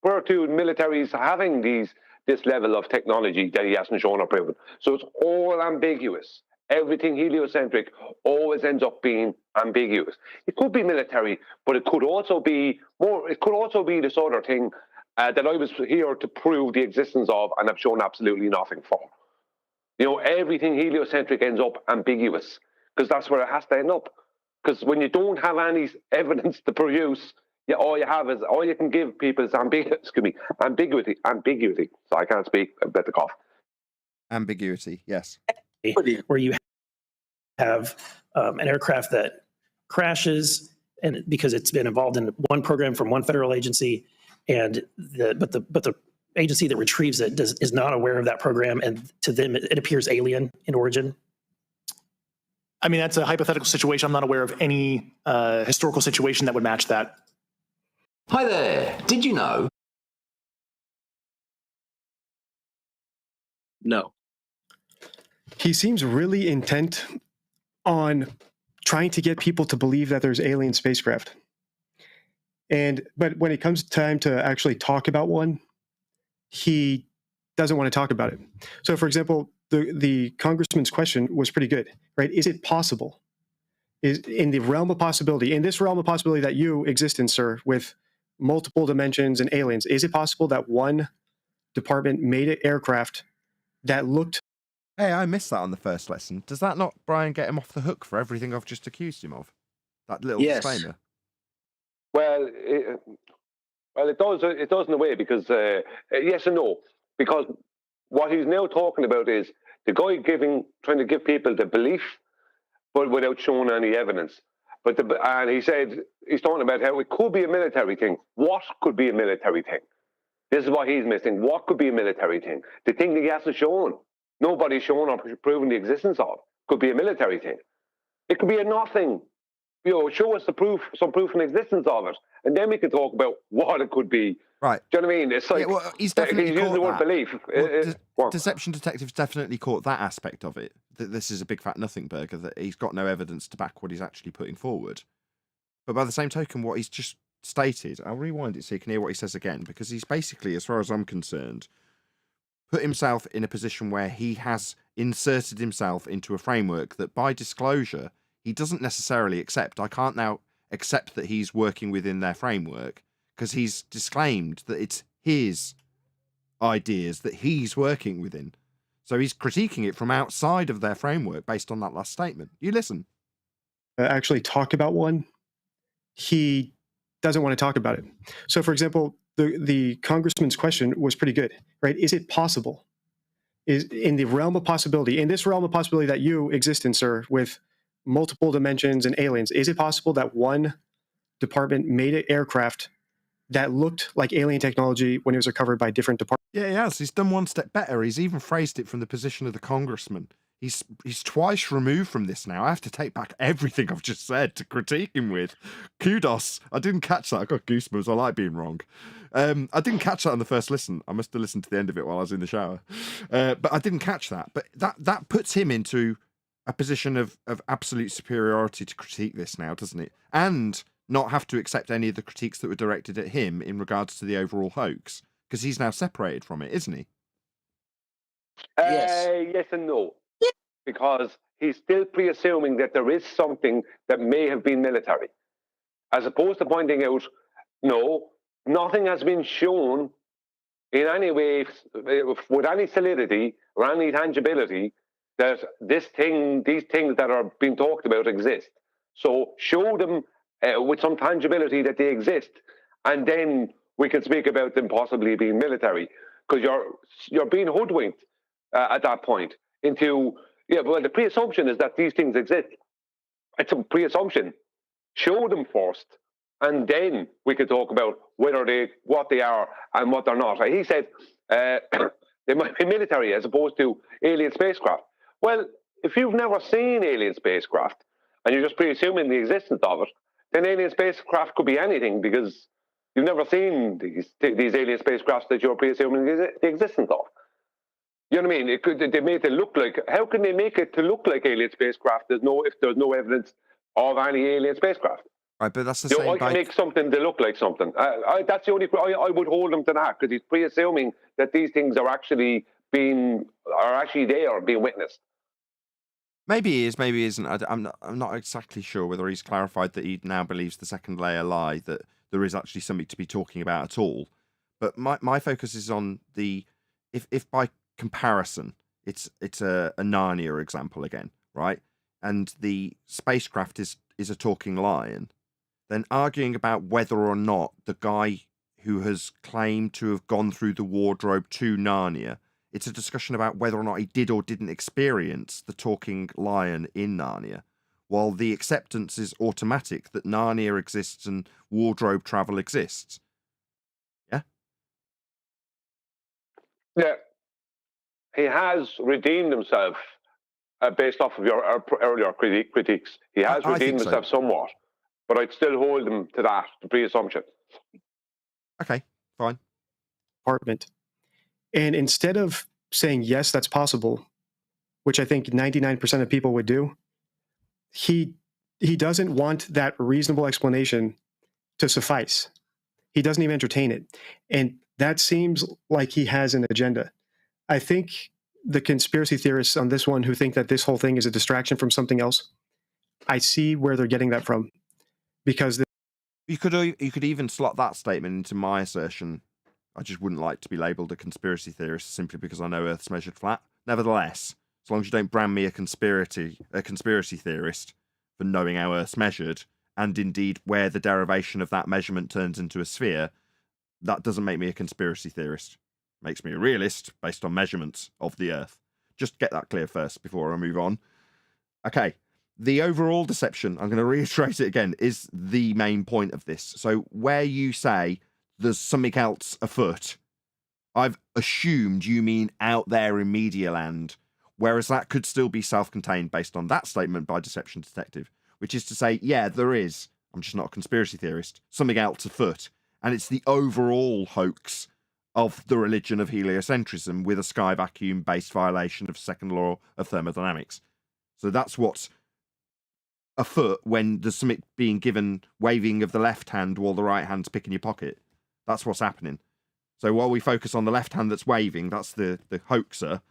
S18: militaries having this level of technology that he hasn't shown or proven. So it's all ambiguous. Everything heliocentric always ends up being ambiguous. It could be military, but it could also be more. It could also be this other thing that I was here to prove the existence of, and have shown absolutely nothing for. Everything heliocentric ends up ambiguous because that's where it has to end up. Because when you don't have any evidence to produce, all you can give people is ambiguity. So I can't speak. I bet the cough.
S1: Ambiguity, yes.
S14: Where you have an aircraft that crashes, and because it's been involved in one program from one federal agency, but the agency that retrieves it is not aware of that program, and to them it appears alien in origin.
S15: I mean, that's a hypothetical situation. I'm not aware of any historical situation that would match that.
S20: Hi there. Did you know?
S3: No.
S13: He seems really intent on trying to get people to believe that there's alien spacecraft. But when it comes time to actually talk about one, he doesn't want to talk about it. So, for example, the congressman's question was pretty good, right? Is it possible? Is in the realm of possibility, in this realm of possibility that you exist in, sir, with multiple dimensions and aliens, is it possible that one department made an aircraft that looked...
S1: Hey, I missed that on the first lesson. Does that not, Brian, get him off the hook for everything I've just accused him of? That little disclaimer.
S18: Well, it does. It does in a way because yes and no. Because what he's now talking about is the guy trying to give people the belief, but without showing any evidence. And he said he's talking about how it could be a military thing. What could be a military thing? This is what he's missing. What could be a military thing? The thing that he hasn't shown. Nobody's shown or proven the existence of. Could be a military thing. It could be a nothing. Show us some proof in existence of it, and then we can talk about what it could be.
S1: Right.
S18: Do you know what I mean? It's like
S1: he's definitely
S18: using the word
S1: that.
S18: belief.
S1: Deception detectives definitely caught that aspect of it. That this is a big fat nothing burger. That he's got no evidence to back what he's actually putting forward. But by the same token, what he's just stated, I'll rewind it so you can hear what he says again, because he's basically, as far as I'm concerned, put himself in a position where he has inserted himself into a framework that, by disclosure, he doesn't necessarily accept. I can't now accept that he's working within their framework because he's disclaimed that it's his ideas that he's working within. So he's critiquing it from outside of their framework based on that last statement. You listen.
S13: Actually talk about one, he doesn't want to talk about it. So, for example, the congressman's question was pretty good, right? Is it possible? Is in the realm of possibility, in this realm of possibility that you exist in, sir, with multiple dimensions and aliens, is it possible that one department made an aircraft that looked like alien technology when it was recovered by different departments?
S1: Yeah, he has. He's done one step better. He's even phrased it from the position of the congressman. He's twice removed from this now. I have to take back everything I've just said to critique him with. Kudos. I didn't catch that. I got goosebumps. I like being wrong. I didn't catch that on the first listen. I must have listened to the end of it while I was in the shower. But I didn't catch that. But that puts him into a position of absolute superiority to critique this now, doesn't it? And not have to accept any of the critiques that were directed at him in regards to the overall hoax, because he's now separated from it, isn't he?
S18: Yes and no. Because he's still pre-assuming that there is something that may have been military, as opposed to pointing out, no, nothing has been shown in any way with any solidity or any tangibility that these things that are being talked about exist. So show them with some tangibility that they exist, and then we can speak about them possibly being military, because you're being hoodwinked at that point into... Yeah, well, the pre-assumption is that these things exist. It's a pre-assumption. Show them first, and then we can talk about what they are and what they're not. He said they might be military as opposed to alien spacecraft. Well, if you've never seen alien spacecraft and you're just pre-assuming the existence of it, then alien spacecraft could be anything, because You've never seen these alien spacecrafts that you're presuming the existence of. You know what I mean? They made it look like. How can they make it to look like alien spacecraft? If there's no evidence of any alien spacecraft.
S1: Right, but that's the same.
S18: I can make something to look like something. That's the only. I would hold him to that because he's pre-assuming that these things are actually there, being witnessed.
S1: Maybe he is, maybe he isn't. I'm not exactly sure whether he's clarified that he now believes the second layer lie, that there is actually something to be talking about at all. But my focus is on the if by comparison it's a Narnia example again, right? And the spacecraft is a talking lion, then arguing about whether or not the guy who has claimed to have gone through the wardrobe to Narnia, it's a discussion about whether or not he did or didn't experience the talking lion in Narnia, while the acceptance is automatic that Narnia exists and wardrobe travel exists. Yeah?
S18: Yeah. He has redeemed himself based off of your earlier critiques. He has redeemed himself somewhat, but I'd still hold him to that, the pre-assumption.
S1: Okay, fine.
S13: Apartment. And instead of saying, yes, that's possible, which I think 99% of people would do, he doesn't want that reasonable explanation to suffice. He doesn't even entertain it. And that seems like he has an agenda. I think the conspiracy theorists on this one who think that this whole thing is a distraction from something else, I see where they're getting that from. Because
S1: you could even slot that statement into my assertion. I just wouldn't like to be labelled a conspiracy theorist simply because I know Earth's measured flat. Nevertheless, as long as you don't brand me a conspiracy theorist for knowing how Earth's measured, and indeed where the derivation of that measurement turns into a sphere, that doesn't make me a conspiracy theorist. It makes me a realist based on measurements of the Earth. Just get that clear first before I move on. Okay. The overall deception, I'm going to reiterate it again, is the main point of this. So where you say there's something else afoot, I've assumed you mean out there in media land, whereas that could still be self-contained based on that statement by Deception Detective, which is to say, yeah, there is, I'm just not a conspiracy theorist, something else afoot. And it's the overall hoax of the religion of heliocentrism with a sky vacuum-based violation of second law of thermodynamics. So that's what's afoot when there's something being given, waving of the left hand while the right hand's picking your pocket. That's what's happening. So while we focus on the left hand that's waving, that's the hoaxer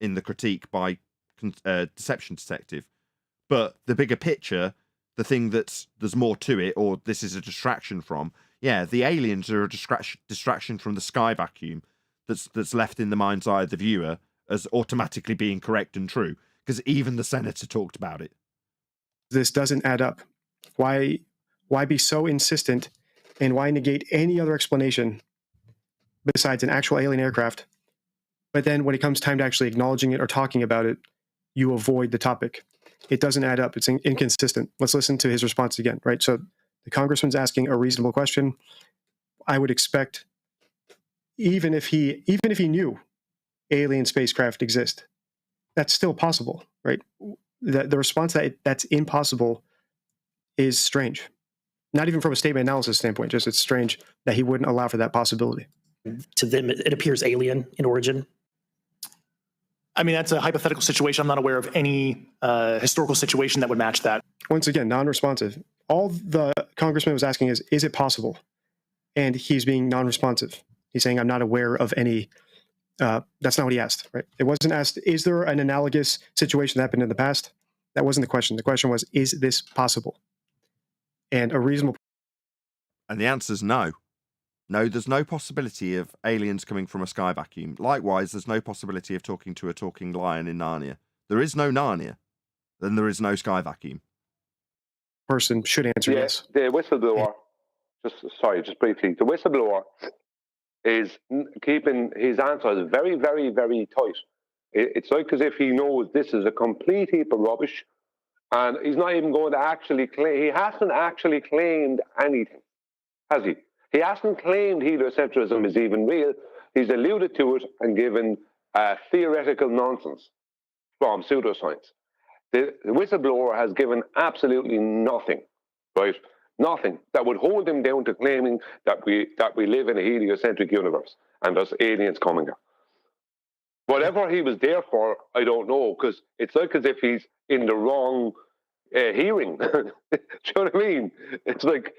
S1: in the critique by Deception Detective. But the bigger picture, the thing that's there's more to it, or this is a distraction from, yeah, the aliens are a distraction from the sky vacuum that's left in the mind's eye of the viewer as automatically being correct and true, because even the senator talked about it.
S13: This doesn't add up. Why be so insistent, and why negate any other explanation besides an actual alien aircraft? But then when it comes time to actually acknowledging it or talking about it, you avoid the topic. It doesn't add up. It's inconsistent. Let's listen to his response again, right? So the congressman's asking a reasonable question. I would expect, even if he knew alien spacecraft exist, that's still possible, right? The response that that's impossible is strange. Not even from a statement analysis standpoint, just it's strange that he wouldn't allow for that possibility.
S14: To them, it appears alien in origin.
S15: I mean, that's a hypothetical situation. I'm not aware of any historical situation that would match that.
S13: Once again, non-responsive. All the congressman was asking is it possible? And he's being non-responsive. He's saying, I'm not aware of any. That's not what he asked, right? It wasn't asked, is there an analogous situation that happened in the past? That wasn't the question. The question was, is this possible? And a reasonable.
S1: And the answer is no. No, there's no possibility of aliens coming from a sky vacuum. Likewise, there's no possibility of talking to a talking lion in Narnia. There is no Narnia. Then there is no sky vacuum.
S13: Person should answer yes.
S18: The whistleblower, just briefly, the whistleblower is keeping his answers very, very, very tight. It's like as if he knows this is a complete heap of rubbish, and he's not even going to actually claim. He hasn't actually claimed anything, has he? He hasn't claimed heliocentrism is even real. He's alluded to it and given theoretical nonsense from pseudoscience. The whistleblower has given absolutely nothing, right? nothing that would hold him down to claiming that we live in a heliocentric universe and there's aliens coming here. Whatever he was there for, I don't know, because it's like as if he's in the wrong hearing. Do you know what I mean? It's like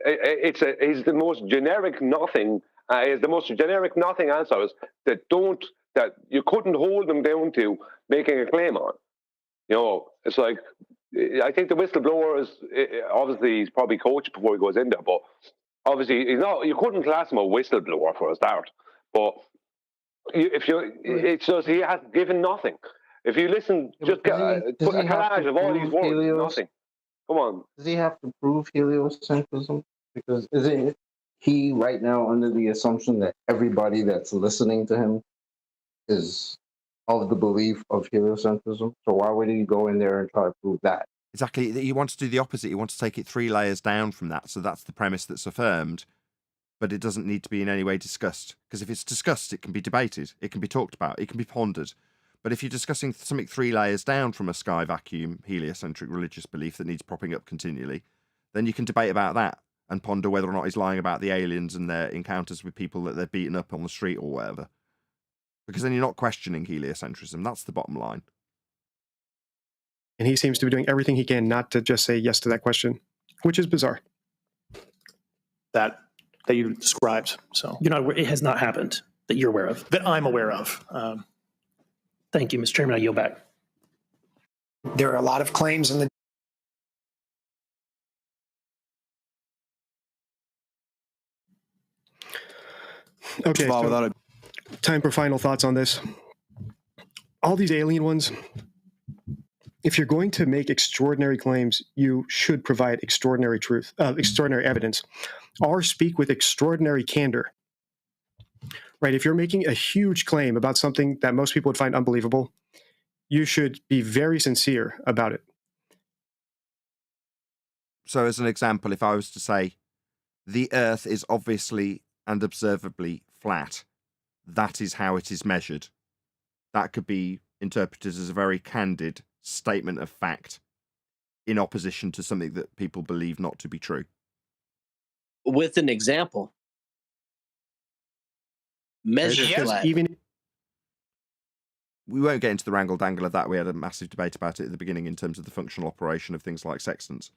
S18: he's the most generic nothing. Is the most generic nothing answers that you couldn't hold them down to making a claim on. You know, it's like I think the whistleblower is obviously he's probably coached before he goes in there, but obviously he's not. You couldn't class him a whistleblower for a start, but. It's just he has given nothing. If you listen, just put a collage of all these words, nothing. Come on.
S9: Does he have to prove heliocentrism? Because isn't he right now under the assumption that everybody that's listening to him is of the belief of heliocentrism? So why would he go in there and try to prove that?
S1: Exactly. He wants to do the opposite. He wants to take it 3 layers down from that. So that's the premise that's affirmed. But it doesn't need to be in any way discussed. Because if it's discussed, it can be debated, it can be talked about, it can be pondered. But if you're discussing something 3 layers down from a sky vacuum, heliocentric religious belief that needs propping up continually, then you can debate about that and ponder whether or not he's lying about the aliens and their encounters with people that they're beating up on the street or whatever. Because then you're not questioning heliocentrism. That's the bottom line.
S13: And he seems to be doing everything he can not to just say yes to that question, which is bizarre.
S15: That you described. So
S14: it has not happened that you're aware of.
S15: That I'm aware of.
S14: Thank you, Mr. Chairman. I yield back.
S21: There are a lot of claims in the
S13: Okay, so time for final thoughts on this. All these alien ones, if you're going to make extraordinary claims, you should provide extraordinary evidence, or speak with extraordinary candor. Right? If you're making a huge claim about something that most people would find unbelievable, you should be very sincere about it.
S1: So as an example, if I was to say, the Earth is obviously and observably flat, that is how it is measured. That could be interpreted as a very candid statement of fact in opposition to something that people believe not to be true.
S3: With an example. Measured flat.
S1: Even we won't get into the wrangle-dangle of that. We had a massive debate about it at the beginning in terms of the functional operation of things like sextants.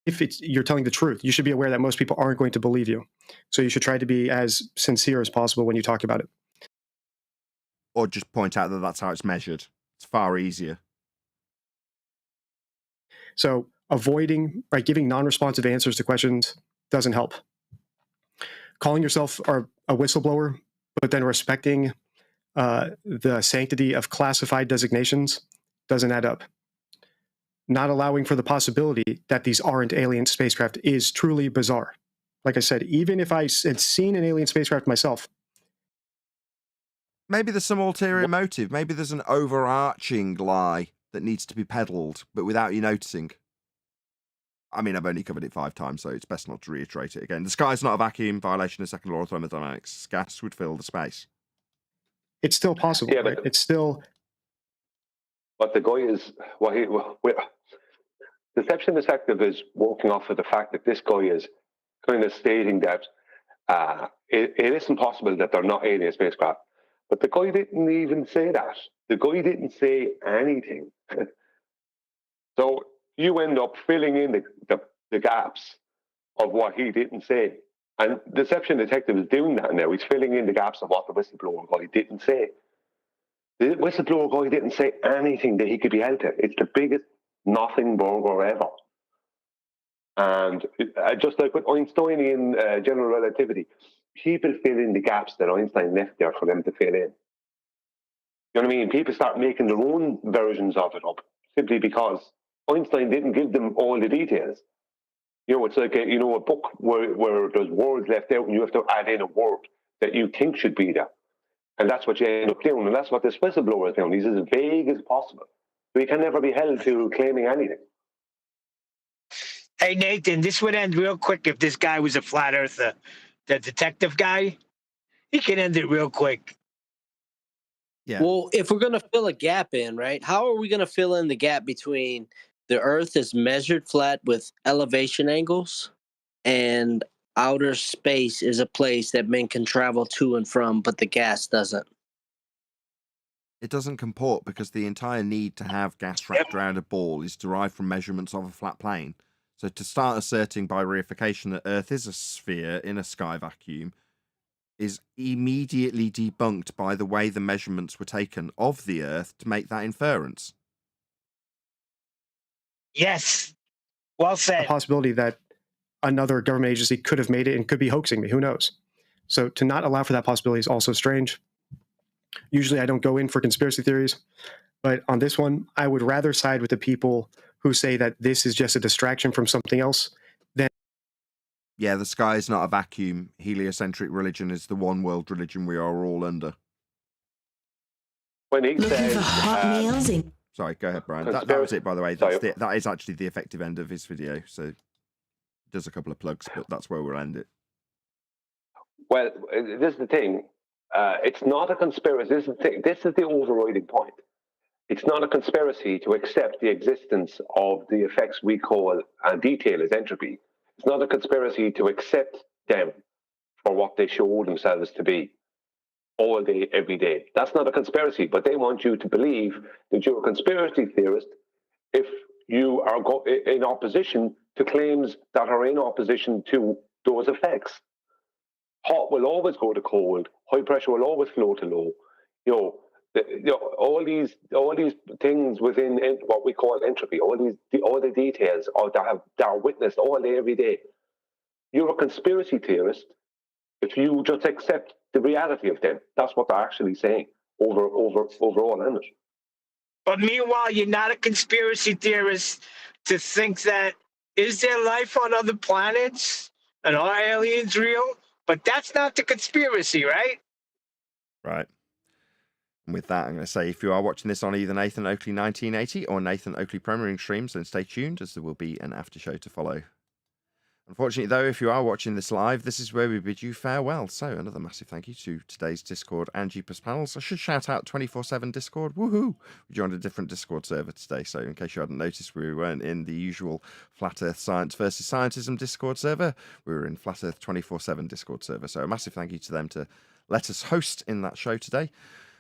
S13: If you're telling the truth, you should be aware that most people aren't going to believe you. So you should try to be as sincere as possible when you talk about it.
S1: Or just point out that that's how it's measured. It's far easier.
S13: So avoiding, giving non-responsive answers to questions doesn't help. Calling yourself a whistleblower, but then respecting the sanctity of classified designations doesn't add up. Not allowing for the possibility that these aren't alien spacecraft is truly bizarre. Like I said, even if I had seen an alien spacecraft myself.
S1: Maybe there's some ulterior motive. Maybe there's an overarching lie that needs to be peddled, but without you noticing. I mean, I've only covered it 5 times, so it's best not to reiterate it again. The sky's not a vacuum, violation of second law of thermodynamics. Gas would fill the space.
S13: It's still possible,
S18: Yeah,
S13: right? It's still...
S18: But the guy is... Deception Detective is working off of the fact that this guy is kind of stating that it isn't possible that they're not alien spacecraft. But the guy didn't even say that. The guy didn't say anything. So you end up filling in the gaps of what he didn't say. And Deception Detective is doing that now. He's filling in the gaps of what the whistleblower guy didn't say. The whistleblower guy didn't say anything that he could be held to. It's the biggest nothing burger ever. And just like with Einsteinian general relativity, people fill in the gaps that Einstein left there for them to fill in. You know what I mean? People start making their own versions of it up simply because Einstein didn't give them all the details. You know, it's like a book where there's words left out and you have to add in a word that you think should be there. And that's what you end up doing. And that's what this whistleblower is doing. He's as vague as possible. So he can never be held to claiming anything.
S4: Hey, Nathan, this would end real quick if this guy was a flat earther. The detective guy, he can end it real quick.
S1: Yeah.
S3: Well, if we're going to fill a gap in, right, how are we going to fill in the gap between the Earth is measured flat with elevation angles, and outer space is a place that men can travel to and from, but the gas doesn't.
S1: It doesn't comport because the entire need to have gas wrapped around a ball is derived from measurements of a flat plane. So to start asserting by reification that Earth is a sphere in a sky vacuum is immediately debunked by the way the measurements were taken of the Earth to make that inference.
S4: Yes. Well said.
S13: A possibility that another government agency could have made it and could be hoaxing me. Who knows? So to not allow for that possibility is also strange. Usually I don't go in for conspiracy theories, but on this one, I would rather side with the people who say that this is just a distraction from something else than...
S1: Yeah, the sky is not a vacuum. Heliocentric religion is the one world religion we are all under.
S18: When he says...
S1: Sorry, go ahead, Brian. That was it, by the way. That is actually the effective end of his video. So he does a couple of plugs, but that's where we'll end it.
S18: Well, this is the thing. It's not a conspiracy. This is the thing. This is the overriding point. It's not a conspiracy to accept the existence of the effects we call and detail as entropy. It's not a conspiracy to accept them for what they show themselves to be all day, every day. That's not a conspiracy, but they want you to believe that you're a conspiracy theorist if you are in opposition to claims that are in opposition to those effects. Hot will always go to cold. High pressure will always flow to low. All these things within what we call entropy, all the details that are witnessed all day, every day. You're a conspiracy theorist if you just accept the reality of them. That's what they're actually saying overall, isn't it?
S4: But meanwhile, you're not a conspiracy theorist to think that is there life on other planets and are aliens real? But that's not the conspiracy, right?
S1: Right. And with that, I'm going to say if you are watching this on either Nathan Oakley 1980 or Nathan Oakley premiering streams, then stay tuned as there will be an after show to follow. Unfortunately, though, if you are watching this live, this is where we bid you farewell. So another massive thank you to today's Discord and Jeepers panels. I should shout out 24/7 Discord. Woohoo! We joined a different Discord server today, so in case you hadn't noticed, we weren't in the usual Flat Earth Science versus Scientism Discord server. We were in Flat Earth 24/7 Discord server. So a massive thank you to them to let us host in that show today.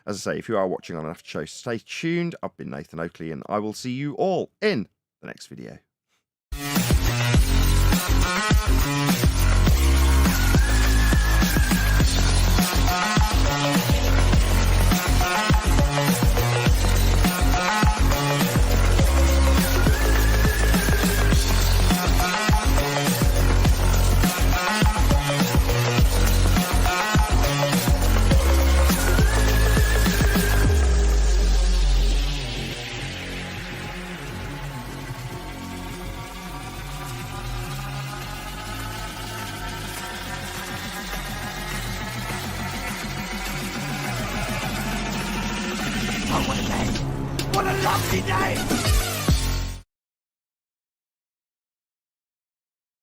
S1: As I say, if you are watching on an after show, stay tuned. I've been Nathan Oakley, and I will see you all in the next video.
S6: What a lovely day!